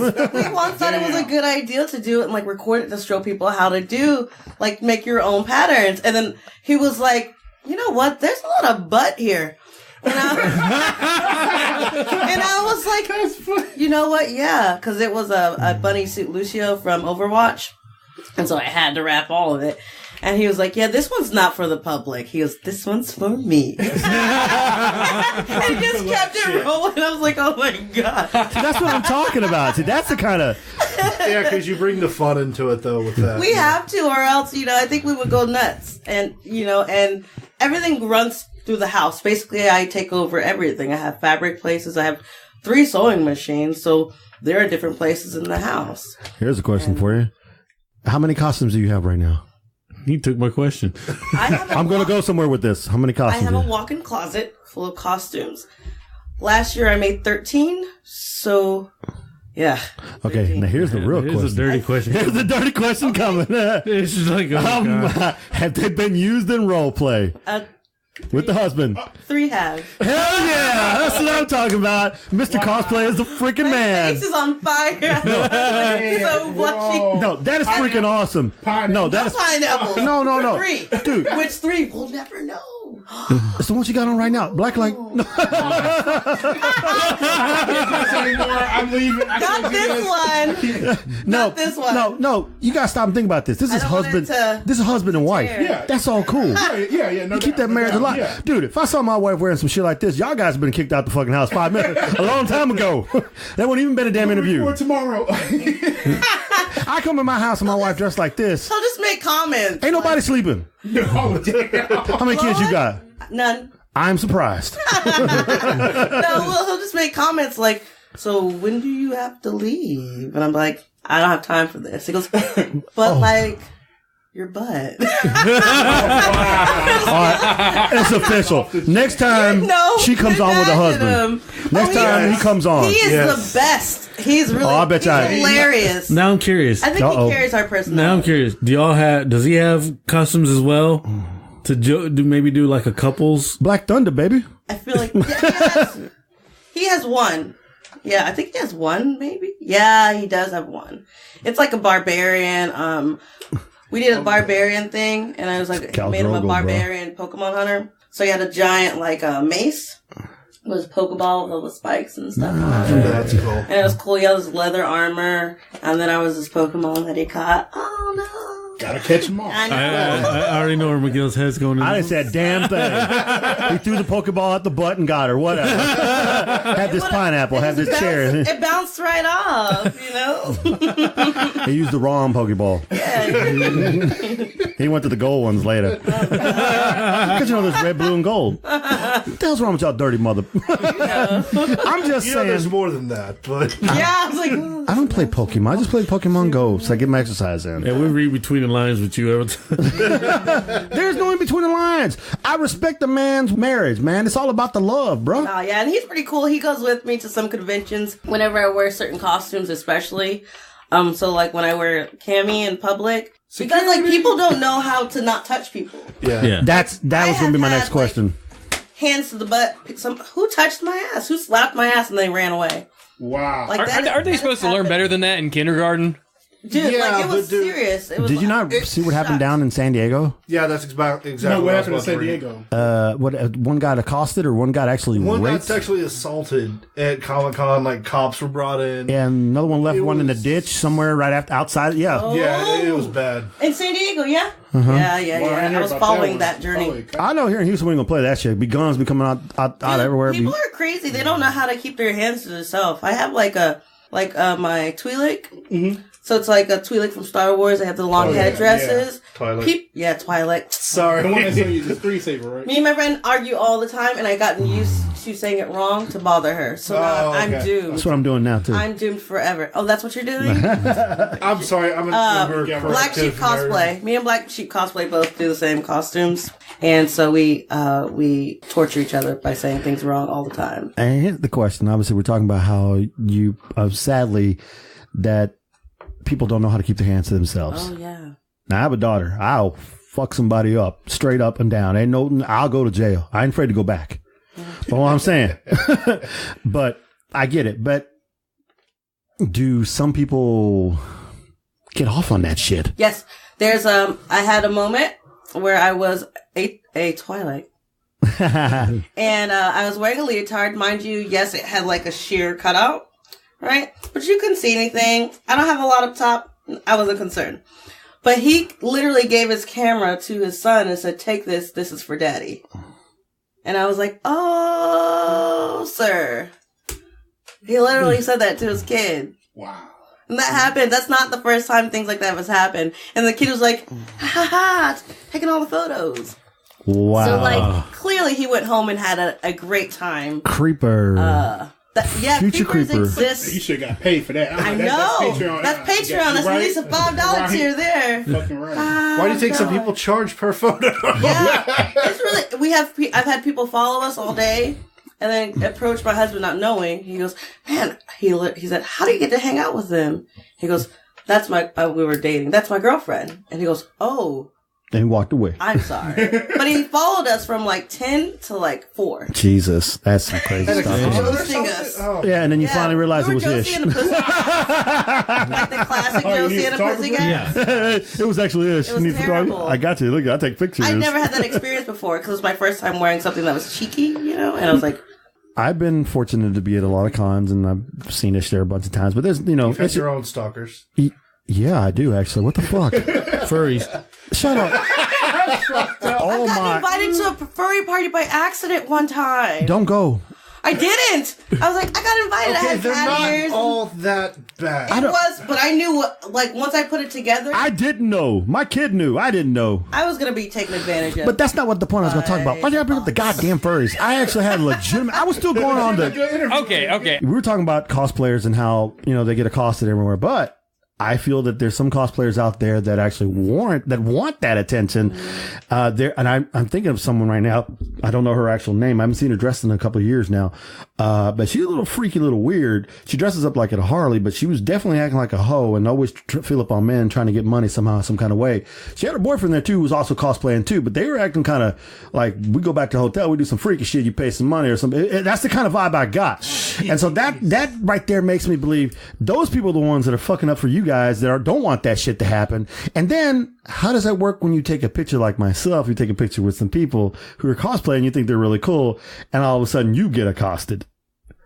thought it was a good idea to do it and, record it to show people how to do, make your own patterns. And then he was like, you know what? There's a lot of butt here. And I was like, you know what? Yeah, because it was a bunny suit Lucio from Overwatch. And so I had to wrap all of it. And he was like, yeah, this one's not for the public. He goes, this one's for me. And just kept it rolling. I was like, oh my God. See, that's what I'm talking about. See, that's the kind of... Yeah, because you bring the fun into it, though, with that. We have to, or else, I think we would go nuts. And, and everything runs through the house. Basically, I take over everything. I have fabric places. I have 3 sewing machines, so there are different places in the house. Here's a question for you. How many costumes do you have right now? He took my question. I'm going to go somewhere with this. How many I costumes? have a walk-in closet full of costumes. Last year I made 13, so yeah. Okay, 13. Now here's the real question. Here's a dirty question. Here's the dirty question coming. It's just like, God. Have they been used in role play? With the husband. 3 have. Hell yeah! That's what I'm talking about. Mr. Cosplay is the freaking man. My face is on fire. So blushing. No, that is freaking awesome. No, that is pineapple. No. 3. Dude. Which 3? We'll never know. It's the one you got on right now. Black light. No. I'm leaving. Not this one. Not this one. No. You gotta stop and think about this. This is husband. This is husband and wife. Yeah. That's all cool. Yeah. No, you keep that marriage alive. Yeah. Dude, if I saw my wife wearing some shit like this, y'all guys have been kicked out the fucking house 5 minutes. A long time ago. That wouldn't even been a damn interview. For tomorrow. I come in my house and my wife dressed like this. I'll just make comments. Ain't nobody sleeping. Oh, damn. How many kids you got? None. I'm surprised. No, well, he'll just make comments like, so when do you have to leave? And I'm like, I don't have time for this. He goes, but like, your butt. All right, it's official. Next time she comes on with a husband. Next time he comes on. He is the best. He's really I bet he's hilarious. Now I'm curious. I think he carries our personality. Now I'm curious. Does he have costumes as well? To do like a couples? Black Thunder, baby. I feel like he has one. Yeah, I think he has one, maybe. Yeah, he does have one. It's like a barbarian. We did a barbarian thing, and I was like, made him a barbarian Pokemon hunter. So he had a giant like mace. It was a Pokeball with all the spikes and stuff. That's cool. And it was cool. He had his leather armor, and then I was this Pokemon that he caught. Oh no! Gotta catch him all. I already know where Miguel's head's going. I didn't say a damn thing. He threw the Pokeball at the butt and got her. Whatever. Had this pineapple. Had this chair. It bounced right off. You know. He used the wrong Pokeball. Yeah. He went to the gold ones later. Because there's red, blue, and gold. What the hell's wrong with y'all dirty mother? I'm just saying. There's more than that, but Yeah, I was like, I don't play Pokemon. I just play Pokemon Go, so I get my exercise in. Yeah, we read between the lines with you every time. There's no in between the lines. I respect a man's marriage, man. It's all about the love, bro. oh yeah, and he's pretty cool. He goes with me to some conventions whenever I wear certain costumes, especially. So like when I wear cami in public, because like people don't know how to not touch people. Yeah. That was going to be my next question. Hands to the butt. Who touched my ass? Who slapped my ass and they ran away? Wow. Like Aren't they supposed to learn better than that in kindergarten? Dude, like it was serious. It was Did you not see what happened down in San Diego? yeah, that's exactly No, what I was happened in about San to read. Diego? One got accosted or one got actually One got raped? sexually assaulted at Comic-Con. Like cops were brought in. And another one left one in the ditch somewhere right after outside. Yeah. Yeah, it was bad. in San Diego, yeah? Uh-huh. Yeah. I was following that journey. I know here in Houston we ain't gonna play that shit. Guns be coming out everywhere. People are crazy. They don't know how to keep their hands to themselves. I have my Twi'lek. Mm-hmm. So it's like a Twi'lek from Star Wars. They have the long headdresses. Twilight. Twilight. Sorry. The one that's going to use the 3-saber, right? Me and my friend argue all the time, and I gotten used to saying it wrong to bother her. So now I'm doomed. That's what I'm doing now too. I'm doomed forever. Oh, that's what you're doing? I'm sorry. I'm a Black Sheep Cosplay. Me and Black Sheep Cosplay both do the same costumes. And so we torture each other by saying things wrong all the time. And here's the question. Obviously, we're talking about how you, sadly, that people don't know how to keep their hands to themselves. Oh, yeah. Now, I have a daughter. I'll fuck somebody up straight up and down. I'll go to jail. I ain't afraid to go back. That's all I'm saying. But I get it. But do some people get off on that shit? Yes. There's, I had a moment where I was a Twilight. And I was wearing a leotard. Mind you, yes, it had like a sheer cutout. Right? But you couldn't see anything. I don't have a lot up top. I wasn't concerned. But he literally gave his camera to his son and said, take this. This is for daddy. And I was like, oh, sir. He literally said that to his kid. Wow. And that happened. That's not the first time things like that has happened. And the kid was like, ha ha, taking all the photos. Wow. So, like, clearly he went home and had a great time. Creeper. Yeah, Future creepers creeper. exist. You should have got paid for that. I know. That's Patreon. That's at least a $5 tier there. Fucking right. Why do you think some people charge per photo? Yeah, it's really. I've had people follow us all day, and then approach my husband not knowing. He goes, "Man," he said, "How do you get to hang out with them?" He goes, "That's my." We were dating. That's my girlfriend. And he goes, "Oh." And he walked away. I'm sorry. But he followed us from like 10 to like 4. Jesus, that's some crazy stuff. Hosting us. Yeah, and then you finally realized it was Josie Ish. and the Pussycat. Like the classic Josie and the Pussycat. Yeah. It was actually Ish. It was terrible. I got you. Look, I take pictures. I never had that experience before because it was my first time wearing something that was cheeky, you know? And I was like, I've been fortunate to be at a lot of cons, and I've seen Ish there a bunch of times. But there's, You've had your own stalkers. Yeah, I do actually. What the fuck? Furries. Shut up. I got invited to a furry party by accident one time. Don't go. I didn't. I was like, I got invited. I Okay, had they're cat not ears. all that bad. It was, but I knew what, like, once I put it together, I didn't know. My kid knew. I didn't know. I was going to be taken advantage of. But that's not what the point I was going to talk about. Why did I bring up the goddamn furries? I actually had a legitimate. I was still going on the. Okay. We were talking about cosplayers and how they get accosted everywhere, but I feel that there's some cosplayers out there that actually want that attention. And I'm thinking of someone right now. I don't know her actual name. I haven't seen her dressed in a couple of years now. But she's a little freaky, little weird. She dresses up like a Harley, but she was definitely acting like a hoe and always feel up on men trying to get money somehow, some kind of way. She had her boyfriend there too, who was also cosplaying too, but they were acting kind of like, we go back to the hotel, we do some freaky shit, you pay some money or something. That's the kind of vibe I got. And so that right there makes me believe those people are the ones that are fucking up for you guys that don't want that shit to happen. And then how does that work when you take a picture like myself? You take a picture with some people who are cosplaying, you think they're really cool, and all of a sudden you get accosted.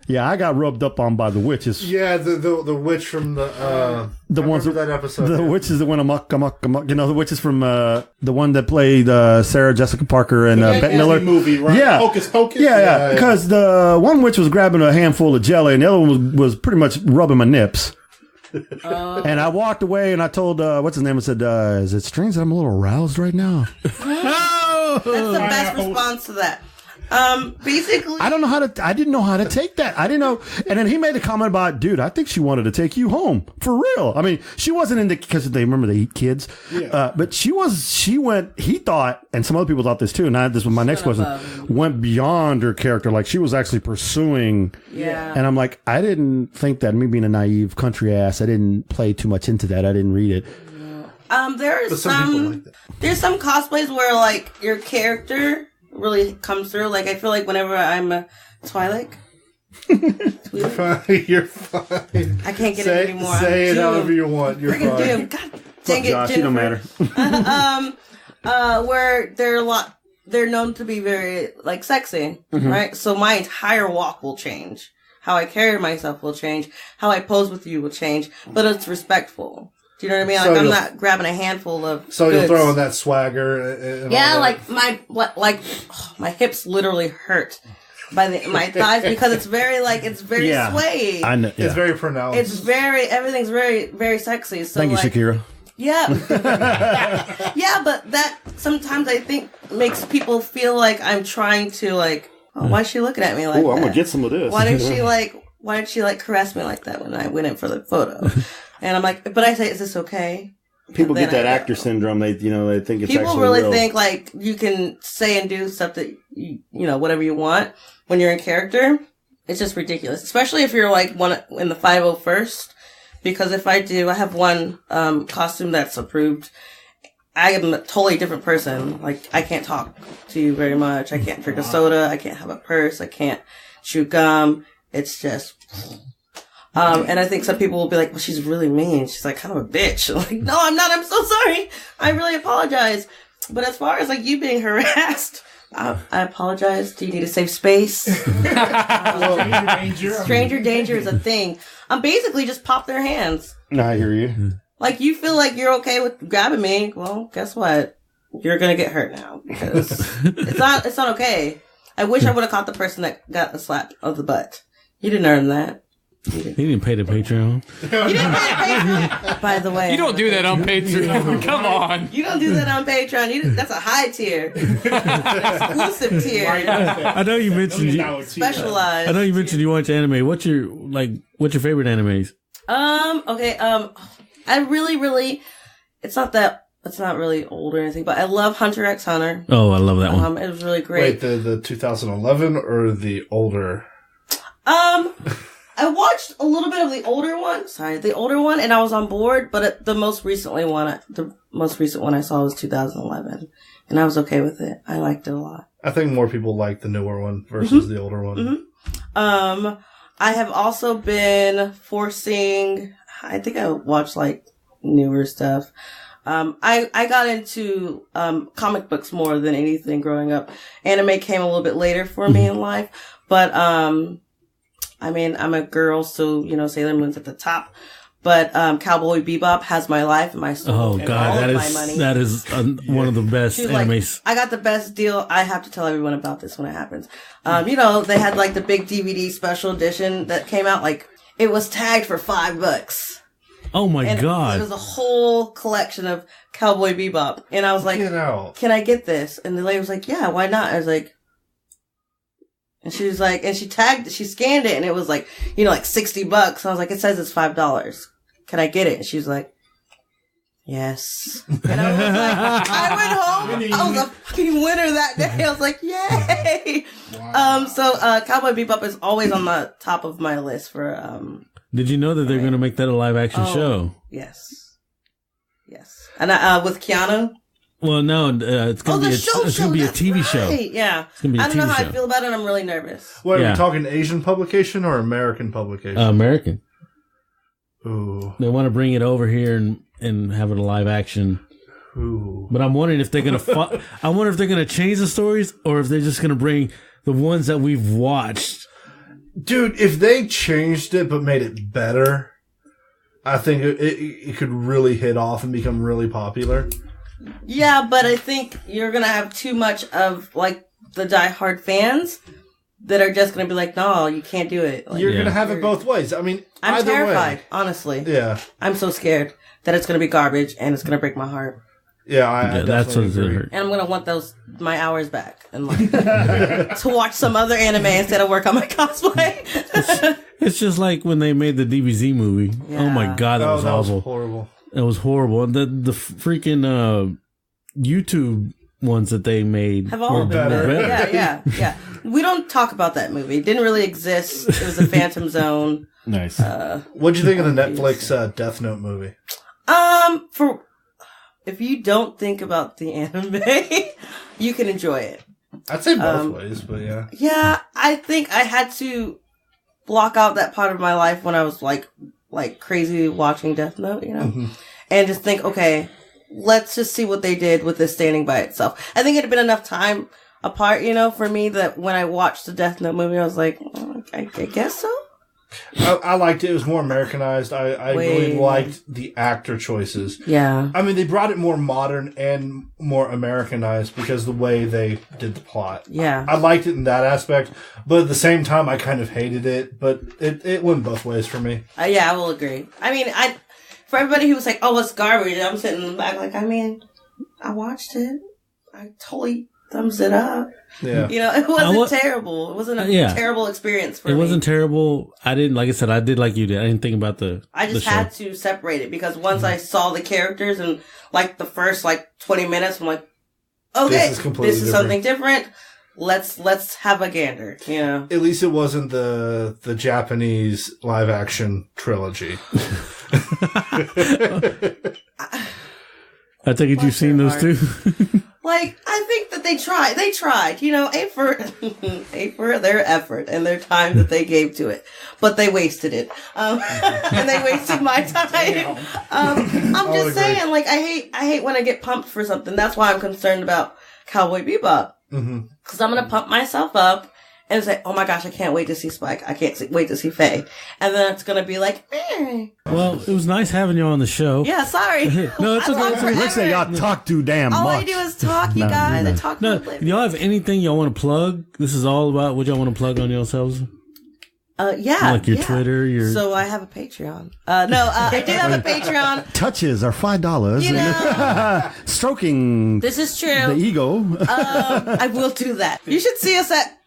Yeah, I got rubbed up on by the witches. Yeah, the witch from the ones that episode. The witches that went amok. The witches from the one that played Sarah Jessica Parker and Bette Miller movie, right? Yeah, Hocus Pocus. Yeah. Because the one witch was grabbing a handful of jelly, and the other one was pretty much rubbing my nips. And I walked away, and I told what's his name? I said, "Is it strange that I'm a little aroused right now?" That's the best response to that. Basically, I didn't know how to take that. I didn't know. And then he made a comment about, dude, I think she wanted to take you home for real. I mean, she wasn't into, because they eat kids. Yeah. But he thought, and some other people thought this too. And this was my next question, went beyond her character. Like she was actually pursuing. Yeah. And I'm like, I didn't think that, me being a naive country ass, I didn't play too much into that. I didn't read it. There's some cosplays where like your character really comes through. Like I feel like whenever I'm a Twi'lek, You're fine. I can't get it anymore. Say it however you want. You're fine. Doom. God dang it, Josh, you don't matter. Where they're known to be very like sexy, right? So my entire walk will change. How I carry myself will change. How I pose with you will change. But it's respectful. Do you know what I mean? Like I'm not grabbing a handful of. So goods. you'll throw in that swagger. And yeah, all like my hips literally hurt by my thighs because it's very sway. I know. Yeah. It's very pronounced. Everything's very very sexy. So Thank you, Shakira. Yeah. Yeah, but that sometimes I think makes people feel like I'm trying to like, oh, why is she looking at me like that? I'm gonna get some of this. Why did she caress me like that when I went in for the photo? And I'm like, but I say, is this okay? People get that actor syndrome. They think it's people actually really real. think like you can say and do stuff that you whatever you want when you're in character. It's just ridiculous, especially if you're like one in the 501st. Because if I have one costume that's approved, I am a totally different person. Like I can't talk to you very much. I can't drink a soda. I can't have a purse. I can't chew gum. It's just. And I think some people will be like, well, she's really mean. She's like kind of a bitch. I'm like, no, I'm not. I'm so sorry. I really apologize. But as far as like you being harassed, I apologize. Do you need a safe space? Stranger danger is a thing. I'm basically just pop their hands. No, I hear you. Like you feel like you're okay with grabbing me. Well, guess what? You're going to get hurt now because it's not okay. I wish I would have caught the person that got a slap of the butt. You didn't earn that. He didn't pay the Patreon. You didn't pay Patreon? By the way. You don't do that on Patreon. Come on. You don't do that on Patreon. That's a high tier. Exclusive tier. I know you mentioned Specialized. I know you mentioned you watch anime. What's your favorite animes? Okay, I really, it's not really old or anything, but I love Hunter x Hunter. Oh, I love that one. It was really great. Wait, the 2011 or the older? I watched a little bit of the older one, and I was on board, but the most recent one I saw was 2011, and I was okay with it. I liked it a lot. I think more people like the newer one versus the older one. Mm-hmm. I have also been forcing, I think I watched like newer stuff. I got into, comic books more than anything growing up. Anime came a little bit later for me in life, but, I mean, I'm a girl, so, Sailor Moon's at the top. But Cowboy Bebop has my life and my soul. Oh, God, that is one of the best animes. I got the best deal. I have to tell everyone about this when it happens. They had like the big DVD special edition that came out. Like, it was tagged for $5. Oh, my God. It was a whole collection of Cowboy Bebop. And I was like, can I get this? And the lady was like, yeah, why not? I was like, and she was like, and she scanned it, and it was like, like $60. And I was like, it says it's $5. Can I get it? And she was like, yes. And I was like, I went home. I was a fucking winner that day. I was like, yay. Wow. So Cowboy Bebop is always on the top of my list for, Did you know that they're going to make that a live action show? Yes. And with Keanu? Well, no, it's going to be a TV show. Yeah. It's gonna be a I don't know TV how show. I feel about it. I'm really nervous. What, are we talking Asian publication or American publication? American. Ooh. They want to bring it over here and have it a live action. Ooh. But I'm wondering if they're going to I wonder if they're going to change the stories or if they're just going to bring the ones that we've watched. Dude, if they changed it but made it better, I think it could really hit off and become really popular. Yeah, but I think you're going to have too much of, like, the diehard fans that are just going to be like, no, you can't do it. Like, you're going to have it both ways. I mean, I'm either terrified, way. honestly. Yeah. I'm so scared that it's going to be garbage and it's going to break my heart. Yeah, I that's what agree. hurt. And I'm going to want my hours back and like to watch some other anime instead of work on my cosplay. It's just like when they made the DBZ movie. Yeah. Oh my God, that was awful. Was horrible. It was horrible. And the freaking YouTube ones that they made have all been better. Yeah. We don't talk about that movie. It didn't really exist. It was a Phantom Zone. Nice. What'd you think of the Netflix Death Note movie? If you don't think about the anime, you can enjoy it. I'd say both ways, but yeah. Yeah, I think I had to block out that part of my life when I was like crazy watching Death Note, and just think, okay, let's just see what they did with this standing by itself. I think it had been enough time apart, for me that when I watched the Death Note movie, I was like, I guess so. I liked it. It was more Americanized. I really liked the actor choices. Yeah. I mean, they brought it more modern and more Americanized because the way they did the plot. Yeah. I liked it in that aspect, but at the same time, I kind of hated it. But it went both ways for me. Yeah, I will agree. I mean, for everybody who was like, oh, it's garbage, I'm sitting in the back like, I mean, I watched it. I totally thumbs it up. Yeah. It wasn't terrible. It wasn't a terrible experience for me. It wasn't terrible. I didn't, like I said, I did like you did. I didn't think about I just had to separate it because once I saw the characters and like the first 20 minutes, I'm like, okay, this is something different. Let's have a gander, At least it wasn't the Japanese live action trilogy. I take it you've seen those too? I think that they tried. A for their effort and their time that they gave to it. But they wasted it. And they wasted my time. I'm just saying, I hate when I get pumped for something. That's why I'm concerned about Cowboy Bebop. Because I'm going to pump myself up and say, oh my gosh, I can't wait to see Spike. I can't wait to see Faye. And then it's going to be like, eh. Well, it was nice having you on the show. Yeah, sorry. No, it's okay. Rick said y'all talk too damn much. All I do is talk, you guys. I talk y'all have anything y'all want to plug? This is all about what y'all want to plug on yourselves? Yeah. Like your yeah. Twitter, your... So I have a Patreon. No, I do have a Patreon. Touches are $5. You know, Stroking this is true. the ego. I will do that. You should see us at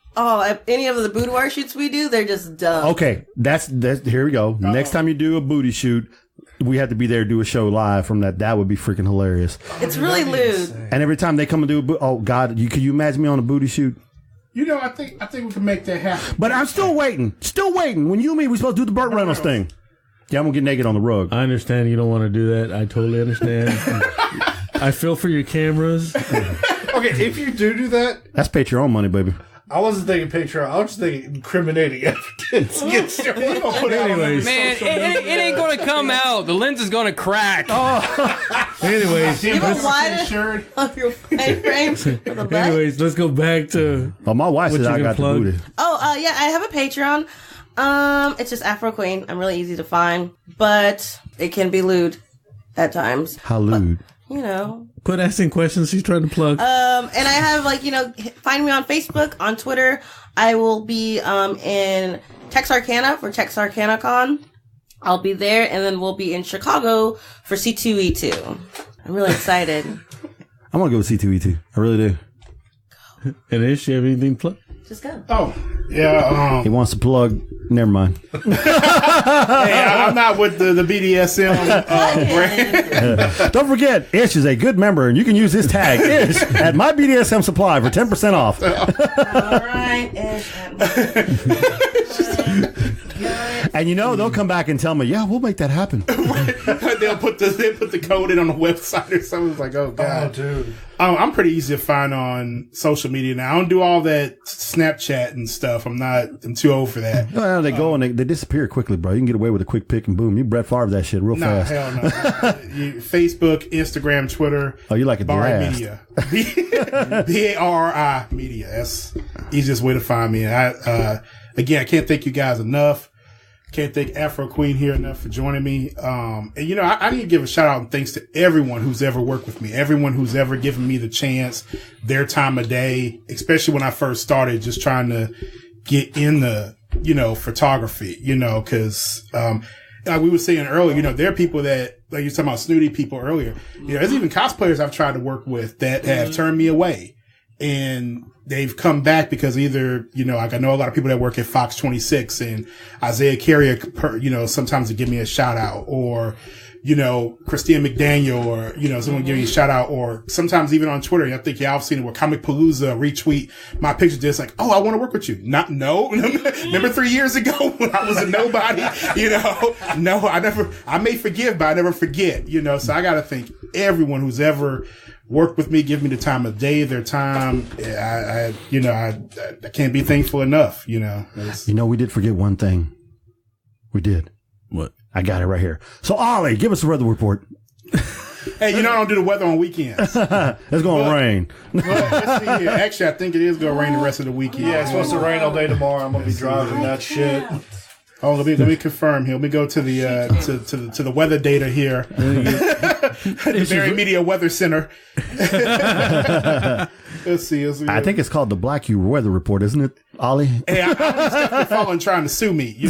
any of the boudoir shoots we do. They're just dumb. Okay, that's here we go. Next time you do a booty shoot, we have to be there to do a show live from that. That would be freaking hilarious. It's really lewd. And every time they come and do oh God, can you imagine me on a booty shoot? You know, I think we can make that happen. But I'm still waiting. When you and me, we're supposed to do the Burt Reynolds thing. Yeah, I'm gonna get naked on the rug. I understand you don't want to do that. I totally understand. I feel for your cameras. Okay, if you do that, That's Patreon money, baby. I wasn't thinking Patreon. I was just thinking incriminating evidence against you. We're gonna put it out on Anyways. Man, it ain't going to come out. The lens is going to crack. Anyways, You know why Shirt. of your frame for the butt? anyways, let's go back to... Oh, my wife What said you I gonna got plug? the booty. Oh, yeah, I have a Patreon. It's just AfroQueen. I'm really easy to find, but it can be lewd at times. How lewd. You know. Quit asking questions. She's trying to plug. And I have find me on Facebook, on Twitter. I will be in Texarkana for TexarkanaCon. I'll be there, and then we'll be in Chicago for C2E2. I'm really excited. I'm gonna go with C2E2. I really do. And Ish, you have anything to plug? Just go. Oh, yeah. He wants to plug. Never mind. Hey, I'm not with the BDSM brand. Don't forget, Ish is a good member, and you can use his tag Ish at my BDSM Supply for 10% off. All right, And they'll come back and tell me, yeah, we'll make that happen. They'll put the code in on the website or something. It's like, oh god, dude. I'm pretty easy to find on social media now. I don't do all that Snapchat and stuff. I'm too old for that. Well, they go and they disappear quickly, bro. You can get away with a quick pick and boom. You Brett Favre that shit real No, fast. hell no. Facebook, Instagram, Twitter. Oh, you like it Barrimedia. Barri Media. That's the easiest way to find me. Again, I can't thank you guys enough. Can't thank AfroQueen here enough for joining me. And I need to give a shout out and thanks to everyone who's ever worked with me, everyone who's ever given me the chance, their time of day, especially when I first started just trying to get in the, photography, cause, like we were saying earlier, there are people that, like you were talking about snooty people earlier, there's even cosplayers I've tried to work with that have turned me away. And they've come back because either, like I know a lot of people that work at Fox 26 and Isaiah Carrier, sometimes they give me a shout out, or, Christina McDaniel, or, someone give me a shout out, or sometimes even on Twitter. I think y'all have seen it where Comic Palooza retweet my picture just like, oh, I want to work with you. No. Remember 3 years ago when I was a nobody, no, I may forgive, but I never forget, so I got to thank everyone who's ever work with me, give me the time of day, their time. I can't be thankful enough, we did forget one thing. We did. What? I got it right here. So, Ollie, give us a weather report. Hey, I don't do the weather on weekends. It's going to rain. Well, let's see here. Actually, I think it is going to rain the rest of the weekend. Yeah, it's supposed to rain all day tomorrow. I'm going to be driving that shit. Oh, let me confirm here. Let me go to the to the weather data here. The Barrimedia Weather Center. Let's see. I think it's called the Black U Weather Report, isn't it, Ollie? Hey, I'm definitely falling trying to sue me.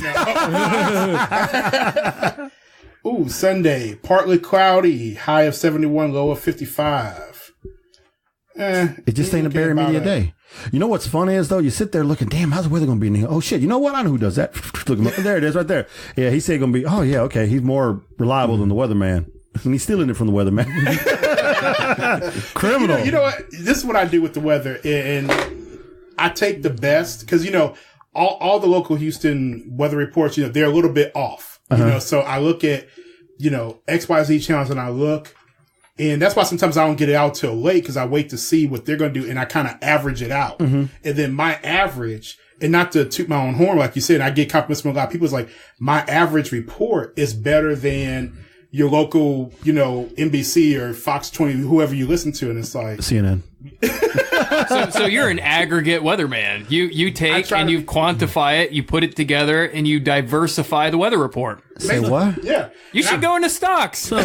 Ooh, Sunday, partly cloudy, high of 71, low of 55. It just ain't a Barrimedia day. You know what's funny is, though? You sit there looking, damn, how's the weather going to be in here? Oh, shit, you know what? I know who does that. Look, there it is right there. Yeah, he said going to be, oh, yeah, okay. He's more reliable than the weatherman. And he's stealing it from the weatherman. Criminal. You know what? This is what I do with the weather. And I take the best because, all the local Houston weather reports, they're a little bit off. So I look at, XYZ channels and I look. And that's why sometimes I don't get it out till late because I wait to see what they're going to do and I kind of average it out. And then my average, and not to toot my own horn, like you said, I get compliments from a lot of people. It's like my average report is better than your local, NBC or Fox 20, whoever you listen to. And it's like CNN. So you're an aggregate weatherman. You take and you quantify it, you put it together, and you diversify the weather report. Say what? Yeah. You should go into stocks. So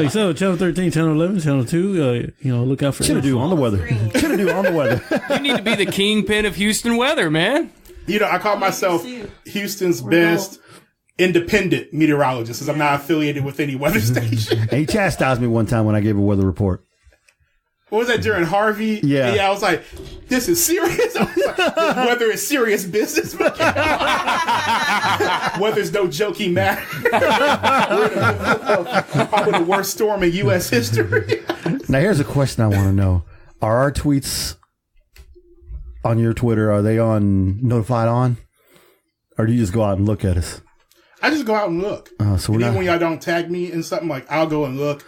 Channel 13, Channel 11, Channel 2, look out for Should have do on the weather. Should have do on the weather. You need to be the kingpin of Houston weather, man. I call myself Houston's best independent meteorologist because I'm not affiliated with any weather station. And he chastised me one time when I gave a weather report. What was that during Harvey? Yeah. I was like, this is serious. I was like, this weather is serious business. Weather's no joking matter. We're in probably the worst storm in U.S. history. Now, here's a question I want to know. Are our tweets on your Twitter, are they on notified on? Or do you just go out and look at us? I just go out and look. So even when y'all don't tag me in something, like I'll go and look.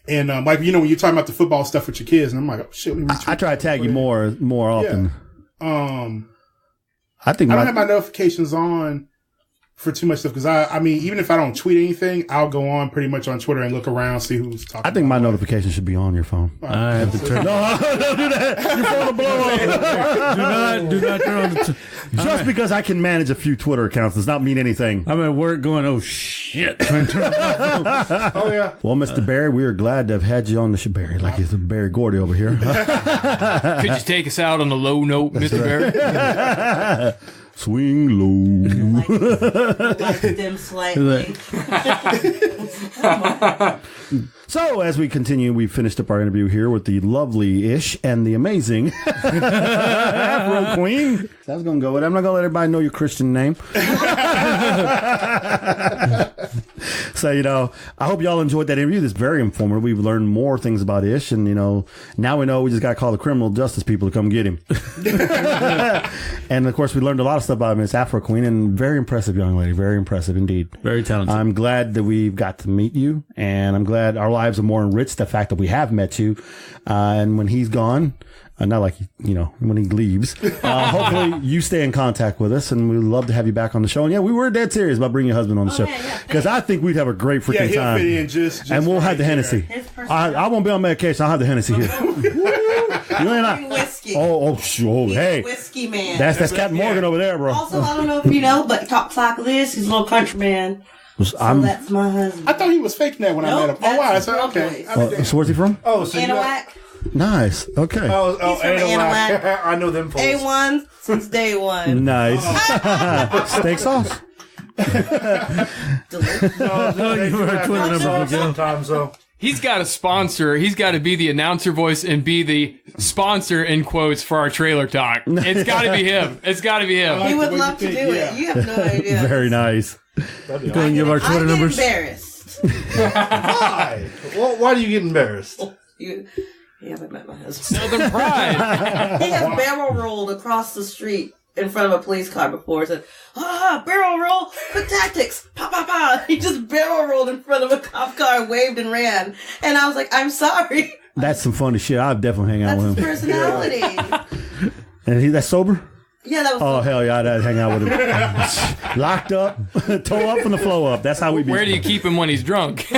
And like when you're talking about the football stuff with your kids, and I'm like, oh shit. I try to tag you more often. Yeah. I think I don't have my notifications on for too much stuff because I mean, even if I don't tweet anything, I'll go on pretty much on Twitter and look around, see who's talking. I think my notifications should be on your phone. I have to turn. No, don't do that. Your phone will blow up. Do not turn on the. Just because I can manage a few Twitter accounts does not mean anything. I'm at work going, oh shit. Trying to turn on my phone. Oh yeah. Well, Mr. Barry, we are glad to have had you on the show, Barry, like he's a Barry Gordy over here. Could you take us out on a low note, Mr. Barry? Swing low. Them slightly. So, as we continue, we finished up our interview here with the lovely Ish and the amazing AfroQween. So I was going to go with it. I'm not going to let everybody know your Christian name. So, I hope y'all enjoyed that interview. It's very informative. We've learned more things about Ish, and, now we know we just got to call the criminal justice people to come get him. And, of course, we learned a lot of stuff about Miss AfroQween, and very impressive young lady. Very impressive indeed. Very talented. I'm glad that we've got to meet you, and I'm glad our lives are more enriched the fact that we have met you. And when he's gone, not like, when he leaves, hopefully you stay in contact with us, and we'd love to have you back on the show. And yeah, we were dead serious about bringing your husband on the show because I think we'd have a great freaking he'll time. fit in just and we'll right have the Hennessy. I won't be on medication. I'll have the Hennessy here. You ain't not. Whiskey. Sure. Hey, whiskey man. that's Captain Morgan over there, bro. Also, I don't know if you know, but he talks like this. He's a little country man. So that's my husband. I thought he was faking that when I met him. Oh wow, that's okay. So where's he from? Oh, so Anacondas. Nice. Okay. He's from Anacondas. I know them folks. A1 since day one. Nice. Steak sauce. Sometimes though. He's got a sponsor. He's got to be the announcer voice and be the sponsor in quotes for our trailer talk. It's got to be him. It's got to be him. He would love to do it. You have no idea. Very nice. Go and give our Twitter numbers. Embarrassed. Why? Well, why do you get embarrassed? You haven't met my husband. Southern pride. He has barrel rolled across the street in front of a police car before. Said, barrel roll, quick tactics, pa pa pa. He just barrel rolled in front of a cop car, waved and ran. And I was like, I'm sorry. That's some funny shit. I'll definitely hang out That's with his him. personality. And that's sober? Yeah, that was. Oh, hell yeah, I'd hang out with him. Locked up, toe up, and the flow up. That's how we be. Where do you keep him when he's drunk?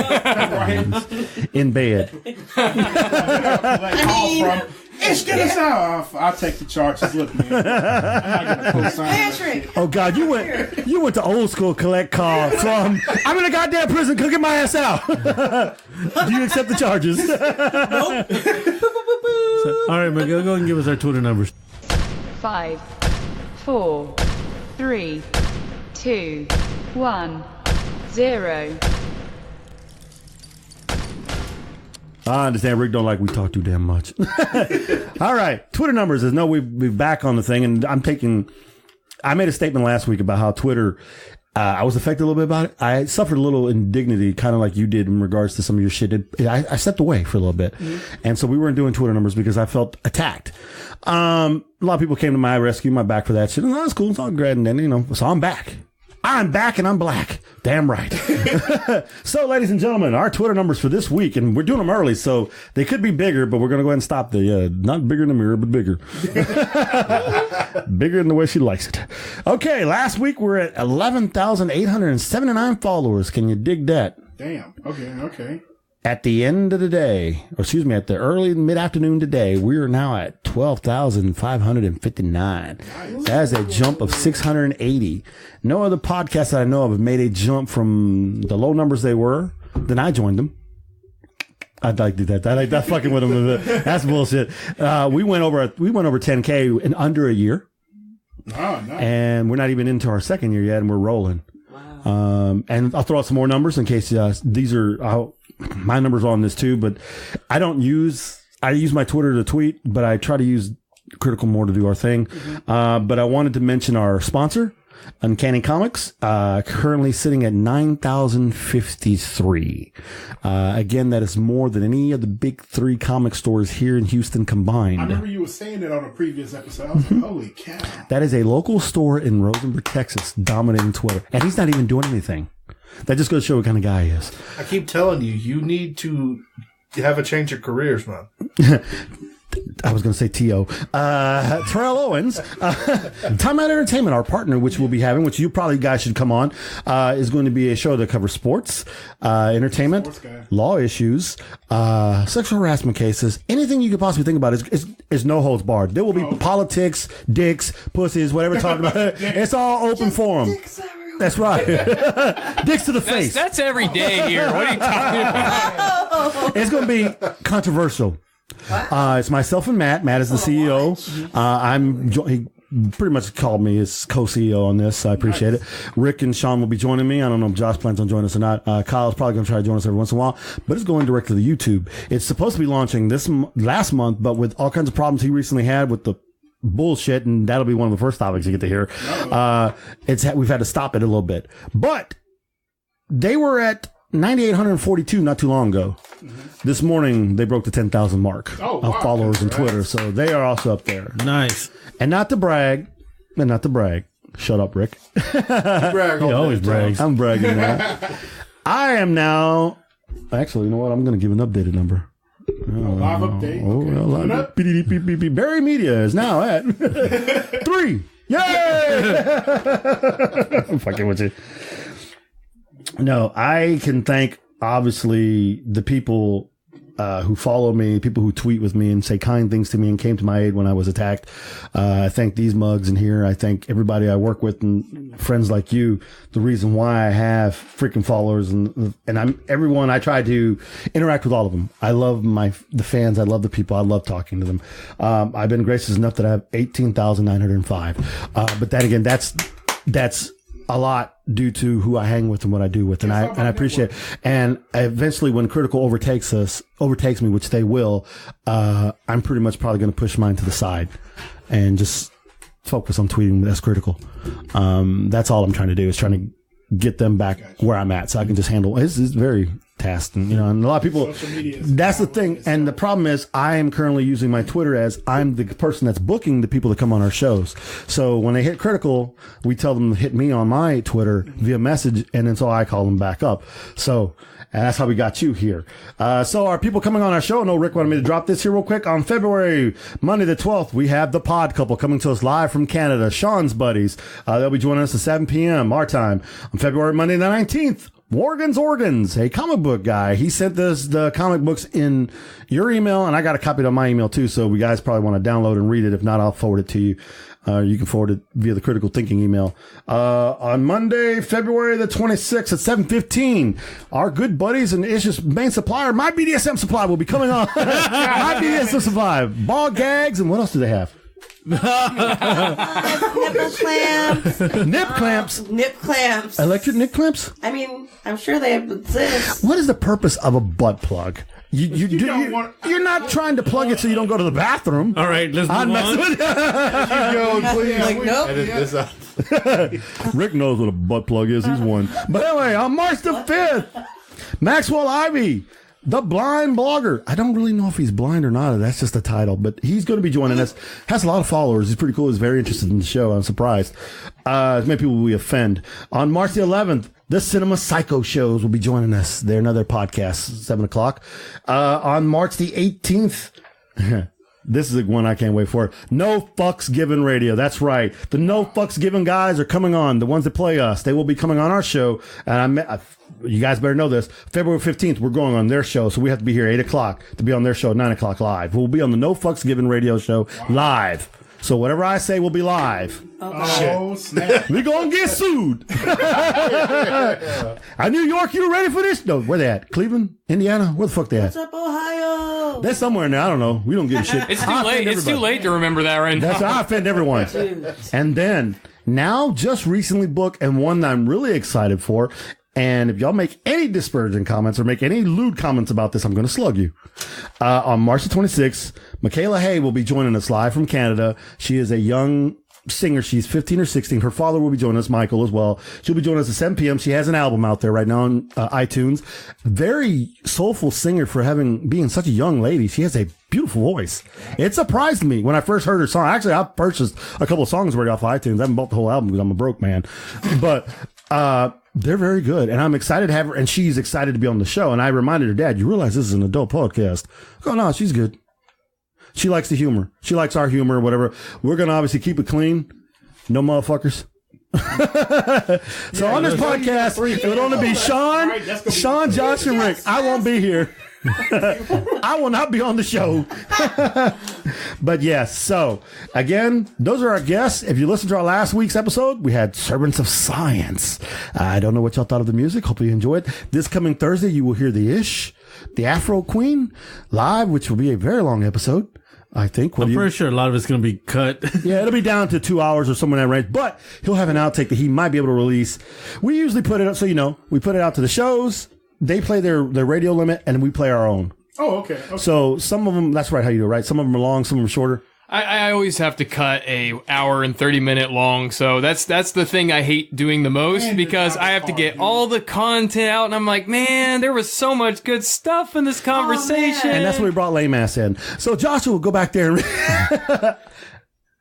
In bed. Get us out. I'll take the charges. Look, man. I'm not gonna co-sign Patrick. Oh God, you went to old school collect call from I'm in a goddamn prison, could get my ass out. Do you accept the charges? Nope. All right, Miguel, go ahead and give us our Twitter numbers. 5, 4, 3, 2, 1, 0. I understand Rick don't like we talk too damn much. All right. Twitter numbers is we're back on the thing, and I made a statement last week about how Twitter, I was affected a little bit about it. I suffered a little indignity, kind of like you did in regards to some of your shit. I stepped away for a little bit. Mm-hmm. And so we weren't doing Twitter numbers because I felt attacked. A lot of people came to my rescue, my back for that shit. And that's cool. It's all great. And then, so I'm back. I'm back and I'm black. Damn right. So, ladies and gentlemen, our Twitter numbers for this week, and we're doing them early, so they could be bigger, but we're going to go ahead and stop the, not bigger in the mirror, but bigger. Bigger in the way she likes it. Okay, last week we're at 11,879 followers. Can you dig that? Damn. Okay. At the end of the day, at the early mid-afternoon today, we are now at 12,559. That is a jump of 680. No other podcast that I know of have made a jump from the low numbers they were. Then I joined them. I'd like to do that. I like that fucking with them. That's bullshit. We went over 10K in under a year. Oh, nice. And we're not even into our second year yet, and we're rolling. And I'll throw out some more numbers in case these are my numbers on this too. But I use my Twitter to tweet, but I try to use Critical more to do our thing. But I wanted to mention our sponsor, Uncanny Comics, currently sitting at 9,053. Again, that is more than any of the big 3 comic stores here in Houston combined. I remember you were saying that on a previous episode. I was like, holy cow. That is a local store in Rosenberg, Texas, dominating Twitter. And he's not even doing anything. That just goes to show what kind of guy he is. I keep telling you, you need to have a change of careers, man. I was going to say T.O. Terrell Owens, Time Out Entertainment, our partner, which we'll be having, which you probably guys should come on, is going to be a show that covers sports, entertainment, law issues, sexual harassment cases, anything you could possibly think about is no holds barred. There will be politics, dicks, pussies, whatever talking about. It's all open forum. That's right. Dicks to the face. That's every day here. What are you talking about? It's going to be controversial. It's myself and Matt. Matt is the CEO. He pretty much called me his co-CEO on this. I appreciate it. Rick and Sean will be joining me. I don't know if Josh plans on joining us or not. Kyle's probably going to try to join us every once in a while, but it's going directly to YouTube. It's supposed to be launching this last month, but with all kinds of problems he recently had with the bullshit, and that'll be one of the first topics you get to hear. We've had to stop it a little bit, but they were at 9,842 not too long ago. This morning they broke the 10,000 mark of followers on Twitter, so they are also up there. Nice. And not to brag. Shut up, Rick. You brag He always brags. I'm bragging now. I am now. Actually, you know what? I'm going to give an updated number. Live update. Barrimedia is now at 3. Yay! I'm fucking with you. No, I can thank, obviously, the people who follow me, people who tweet with me and say kind things to me and came to my aid when I was attacked. I thank these mugs in here. I thank everybody I work with and friends like you. The reason why I have freaking followers and everyone. I try to interact with all of them. I love the fans. I love the people. I love talking to them. I've been gracious enough that I have 18,905. But that again, that's a lot due to who I hang with and what I do with, and I appreciate it. And eventually, when Critical overtakes me, which they will, I'm pretty much probably going to push mine to the side and just focus on tweeting that's Critical. That's all I'm trying to do is trying to get them back where I'm at, so I can just handle. It's very tasked, and and a lot of people. That's the thing, and the problem is I am currently using my Twitter as I'm the person that's booking the people that come on our shows. So when they hit Critical, we tell them to hit me on my Twitter via message, and then so I call them back up. So. And that's how we got you here. So our people coming on our show, I know Rick wanted me to drop this here real quick. On Monday the 12th, we have the Pod Couple coming to us live from Canada, Sean's buddies. They'll be joining us at 7 p.m. our time. On Monday the 19th, Morgan's Organs, a comic book guy. He sent us the comic books in your email, and I got a copy on my email too, so you guys probably want to download and read it. If not, I'll forward it to you. You can forward it via the Critical Thinking email. On Monday, February the 26th at 7:15, our good buddies and Ish's main supplier, My BDSM Supply, will be coming on. My BDSM Supply. Ball gags, and what else do they have? Nipple clamps. Nip clamps. Electric nip clamps? I mean, I'm sure they exist. What is the purpose of a butt plug? You're not trying to plug it so you don't go to the bathroom. All right, let's move on. Rick knows what a butt plug is. He's one. But anyway, on March the 5th, Maxwell Ivy, the blind blogger. I don't really know if he's blind or not. That's just the title. But he's going to be joining us. Has a lot of followers. He's pretty cool. He's very interested in the show. I'm surprised. As many people we offend. On March the 11th, the Cinema Psycho Shows will be joining us. They're another podcast, 7 o'clock. On March the 18th, this is the one I can't wait for. No Fucks Given Radio. That's right. The No Fucks Given guys are coming on. The ones that play us. They will be coming on our show. And you guys better know this. February 15th, we're going on their show. So we have to be here 8 o'clock to be on their show at 9 o'clock live. We'll be on the No Fucks Given Radio show live. So whatever I say will be live. Oh, snap. We're going to get sued. New York, you ready for this? No, where they at? Cleveland? Indiana? Where the fuck they at? What's up, Ohio? They're somewhere in there. I don't know. We don't give a shit. It's too late. It's too late to remember that right now. That's I offend everyone. And then, now, just recently booked, and one that I'm really excited for. And if y'all make any disparaging comments or make any lewd comments about this, I'm going to slug you. On March the 26th, Michaela Hay will be joining us live from Canada. She is a young singer. She's 15 or 16. Her father will be joining us, Michael, as well. She'll be joining us at 7 p.m. She has an album out there right now on iTunes. Very soulful singer for being such a young lady. She has a beautiful voice. It surprised me when I first heard her song. Actually, I've purchased a couple of songs already off iTunes. I haven't bought the whole album because I'm a broke man. But they're very good, and I'm excited to have her, and she's excited to be on the show. And I reminded her, Dad, you realize this is an adult podcast? Oh, no, she's good. She likes the humor. She likes our humor, whatever. We're going to obviously keep it clean. No motherfuckers. So on this podcast, it would only be Sean, Josh, and Rick. I won't be here. I will not be on the show. But yes, so again, those are our guests. If you listened to our last week's episode, we had Servants of Science. I don't know what y'all thought of the music. Hope you enjoyed. This coming Thursday, you will hear the AfroQween live, which will be a very long episode. I think. I'm pretty sure a lot of it's going to be cut. Yeah, it'll be down to 2 hours or somewhere in that range, but he'll have an outtake that he might be able to release. We usually put it up, so you know, we put it out to the shows. They play their radio limit, and we play our own. Oh, okay. So some of them, that's right how you do it, right? Some of them are long, some of them are shorter. I always have to cut a hour and 30-minute long, so that's the thing I hate doing the most, because I have to get all the content out, and I'm like, man, there was so much good stuff in this conversation. And that's where we brought Lame Ass in. So Joshua will go back there and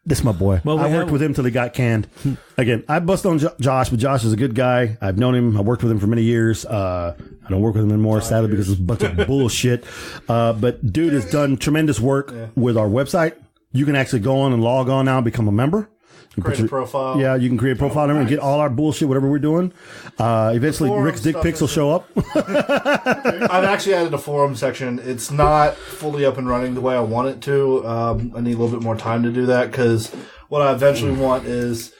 this is my boy. Well, I worked with him till he got canned. Again, I bust on Josh, but Josh is a good guy. I've known him. I worked with him for many years. I don't work with him anymore, sadly, because it's a bunch of bullshit. But dude has done tremendous work with our website. You can actually go on and log on now and become a member. Create a profile. Yeah, you can create a profile and get all our bullshit, whatever we're doing. Eventually, Rick's dick pics will show up. I've actually added a forum section. It's not fully up and running the way I want it to. I need a little bit more time to do that, because what I eventually want is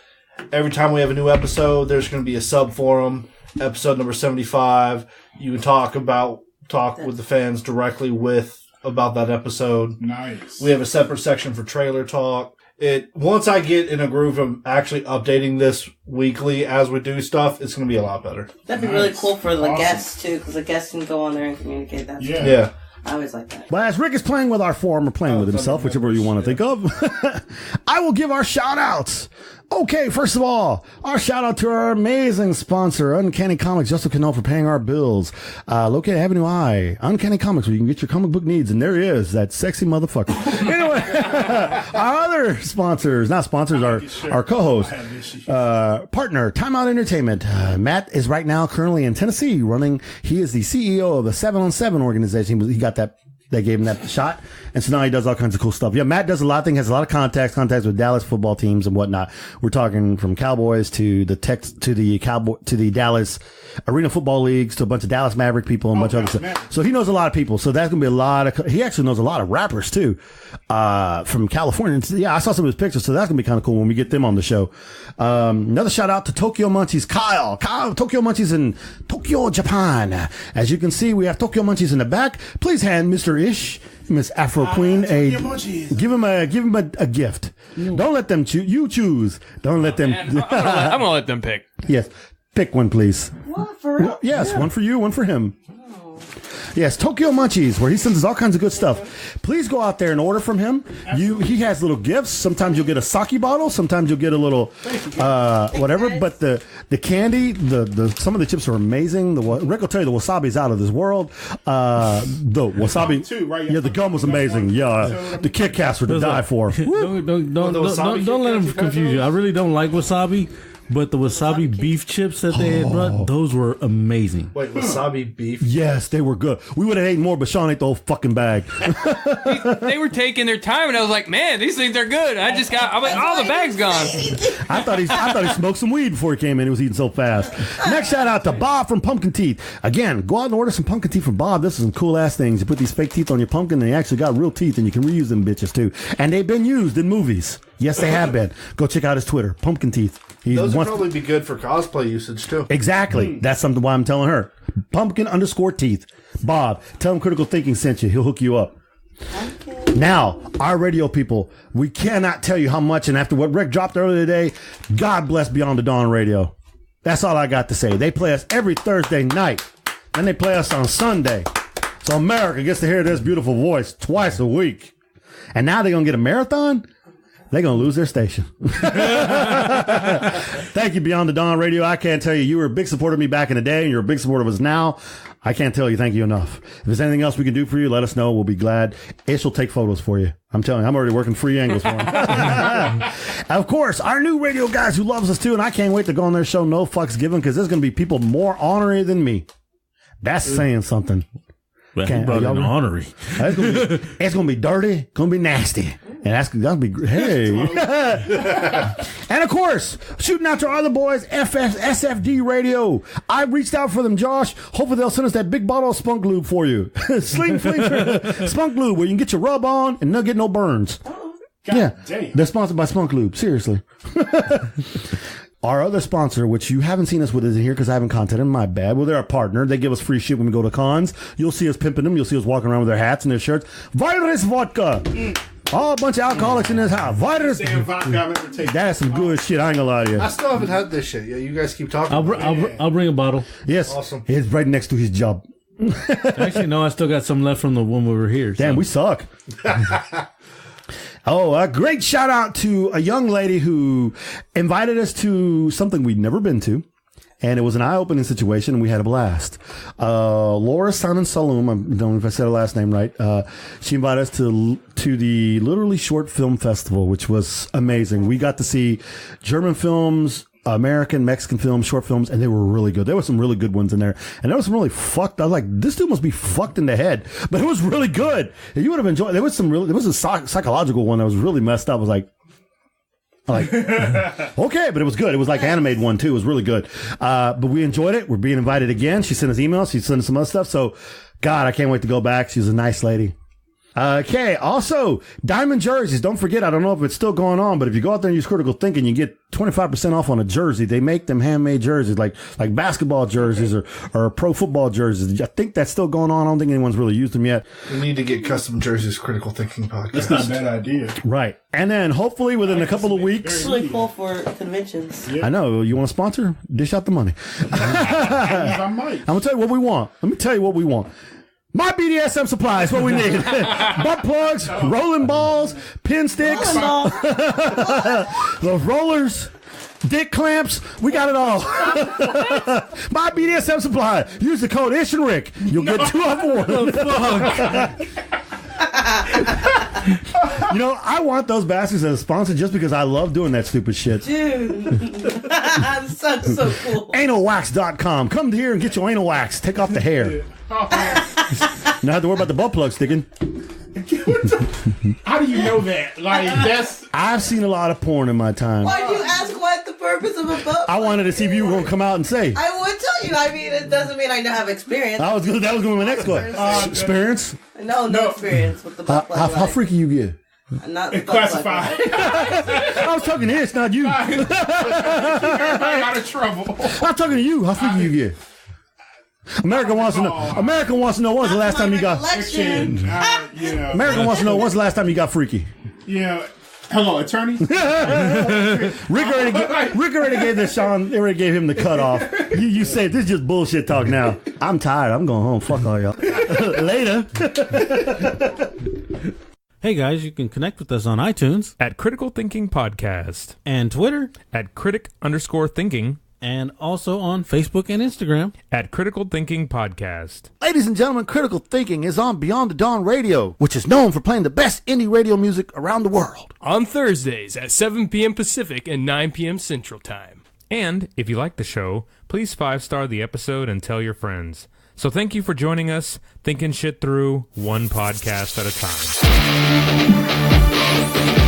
every time we have a new episode, there's going to be a sub forum. Episode number 75. You can talk with the fans directly about that episode. Nice. We have a separate section for trailer talk. Once I get in a groove of actually updating this weekly as we do stuff, it's going to be a lot better. That'd be really cool for the guests, too, because the guests can go on there and communicate that. Yeah. I always like that. But as Rick is playing with our forum or playing with himself, whichever you want to think of, I will give our shout-outs. Okay, first of all, our shout-out to our amazing sponsor, Uncanny Comics, Justin Cano, for paying our bills. Located at Avenue I, Uncanny Comics, where you can get your comic book needs, and there he is, that sexy motherfucker. Anyway, our other sponsors, not sponsors, our co-host, partner, Time Out Entertainment. Matt is right now currently in Tennessee he is the CEO of the 7-on-7 organization. He got that. They gave him that shot, and so now he does all kinds of cool stuff. Yeah, Matt does a lot of things, has a lot of contacts with Dallas football teams and whatnot. We're talking from Cowboys to the Dallas Arena Football Leagues to a bunch of Dallas Maverick people and a bunch of other stuff. So he knows a lot of people. So that's gonna be a lot of. He actually knows a lot of rappers too, from California. And yeah, I saw some of his pictures, so that's gonna be kind of cool when we get them on the show. Another shout out to Tokyo Munchies, Kyle, Tokyo Munchies in Tokyo, Japan. As you can see, we have Tokyo Munchies in the back. Please hand Mr. Ish, Miss AfroQween, give him a gift. Don't let them choose. You choose. Don't let them. I'm gonna let them pick. Yes, pick one, please. What, for real? Yes, one for you, one for him. Yes, Tokyo Munchies, where he sends us all kinds of good stuff. Please go out there and order from him. He has little gifts. Sometimes you'll get a sake bottle. Sometimes you'll get a little whatever. But the candy, some of the chips are amazing. Rick will tell you the wasabi's out of this world. The wasabi, yeah, the gum was amazing. Yeah, the Kit Kats were to die for. Don't let him confuse you. I really don't like wasabi. But the wasabi beef chips that they had brought, those were amazing. Wait, wasabi beef? Yes, they were good. We would have ate more, but Sean ate the whole fucking bag. They were taking their time, and I was like, man, these things are good. I'm like, all the bag's gone. I thought he smoked some weed before he came in. He was eating so fast. Next shout out to Bob from Pumpkin Teeth. Again, go out and order some pumpkin teeth from Bob. This is some cool ass things. You put these fake teeth on your pumpkin, and they actually got real teeth, and you can reuse them bitches too. And they've been used in movies. Yes, they have been. Go check out his Twitter, Pumpkin Teeth. Those would probably be good for cosplay usage, too. Exactly. That's something why I'm telling her. Pumpkin_teeth. Bob, tell him Critical Thinking sent you. He'll hook you up. Okay. Now, our radio people, we cannot tell you how much, and after what Rick dropped earlier today, God bless Beyond the Dawn Radio. That's all I got to say. They play us every Thursday night, and they play us on Sunday. So America gets to hear this beautiful voice twice a week. And now they're going to get a marathon? They're going to lose their station. Thank you, Beyond the Dawn Radio. I can't tell you, you were a big supporter of me back in the day, and you're a big supporter of us now. I can't tell you thank you enough. If there's anything else we can do for you, let us know. We'll be glad. Ish will take photos for you. I'm telling you, I'm already working free angles for him. Of course, our new radio guys who loves us too, and I can't wait to go on their show, No Fucks Given, because there's going to be people more honorary than me. That's saying something. Well, he brought in honorary. It's gonna be dirty, gonna be nasty, and that's gonna be hey. And of course, shooting out to our other boys, SFD Radio. I reached out for them, Josh. Hopefully they'll send us that big bottle of spunk lube for you. Sling spunk lube, where you can get your rub on and not get no burns. God damn. They're sponsored by Spunk Lube. Seriously. Our other sponsor, which you haven't seen us with, isn't here because I haven't contacted them. My bad. Well, they're a partner. They give us free shit when we go to cons. You'll see us pimping them. You'll see us walking around with their hats and their shirts. Virus Vodka. Oh, a bunch of alcoholics in this house. Virus. Damn vodka I've ever taken. That's some good shit. I ain't gonna lie to you. I still haven't had this shit. Yeah, you guys keep talking. I'll bring a bottle. Yes. Awesome. It's right next to his job. Actually, no, I still got some left from the when we were here. Damn, we suck. Oh, a great shout out to a young lady who invited us to something we'd never been to. And it was an eye-opening situation, and we had a blast. Laura Sanan Saloom, I don't know if I said her last name right. She invited us to the Literally Short Film Festival, which was amazing. We got to see German films, American, Mexican films, short films, and they were really good. There were some really good ones in there. And there was some really fucked. I was like, this dude must be fucked in the head. But it was really good. And you would have enjoyed. There was a psychological one that was really messed up. I was like, okay, but it was good. It was like an animated one too. It was really good. But we enjoyed it. We're being invited again. She sent us emails. She sent us some other stuff. So, God, I can't wait to go back. She's a nice lady. Okay, also, Diamond Jerseys. Don't forget, I don't know if it's still going on, but if you go out there and use Critical Thinking, you get 25% off on a jersey. They make them handmade jerseys, like basketball jerseys or pro football jerseys. I think that's still going on. I don't think anyone's really used them yet. We need to get custom jerseys, Critical Thinking podcast. That's not a bad idea. Right. And then hopefully within a couple of weeks. It's really cool for conventions. I know. You want to sponsor? Dish out the money. I might. I'm going to tell you what we want. Let me tell you what we want. My BDSM supplies, what we need. Butt plugs, rolling balls, pin sticks, those rollers, dick clamps. We got it all. My BDSM supply. Use the code Ish and Rick. You'll get 2 off 1. You know, I want those bastards as a sponsor just because I love doing that stupid shit. Dude. That's so cool. Analwax.com. Come here and get your anal wax. Take off the hair. Not have to worry about the butt plug sticking. How do you know that? Like, I've seen a lot of porn in my time. Why'd you ask what the purpose of a butt? I wanted to see if you were going to come out and say. I would tell you. I mean, it doesn't mean I don't have experience. That was going to be my next question. Experience? No experience with the butt plug. How freaky you get? Not classified. I was talking to Ish, not you. Everybody out of trouble. I'm talking to you. How freaky you get? America wants to know. America wants to know when's the last time you got. America wants to know when's the last time you got freaky. Yeah. Hello, attorney. Rick already gave this Sean. They already gave him the cutoff. You say this is just bullshit talk now. I'm tired. I'm going home. Fuck all y'all. Later. Hey guys, you can connect with us on iTunes At Critical Thinking Podcast. and Twitter, At Critic_Thinking. and also on Facebook and Instagram. At Critical Thinking Podcast. Ladies and gentlemen, Critical Thinking is on Beyond the Dawn Radio, which is known for playing the best indie radio music around the world. On Thursdays at 7 p.m. Pacific and 9 p.m. Central Time. And if you like the show, please 5-star the episode and tell your friends. So thank you for joining us, thinking shit through one podcast at a time.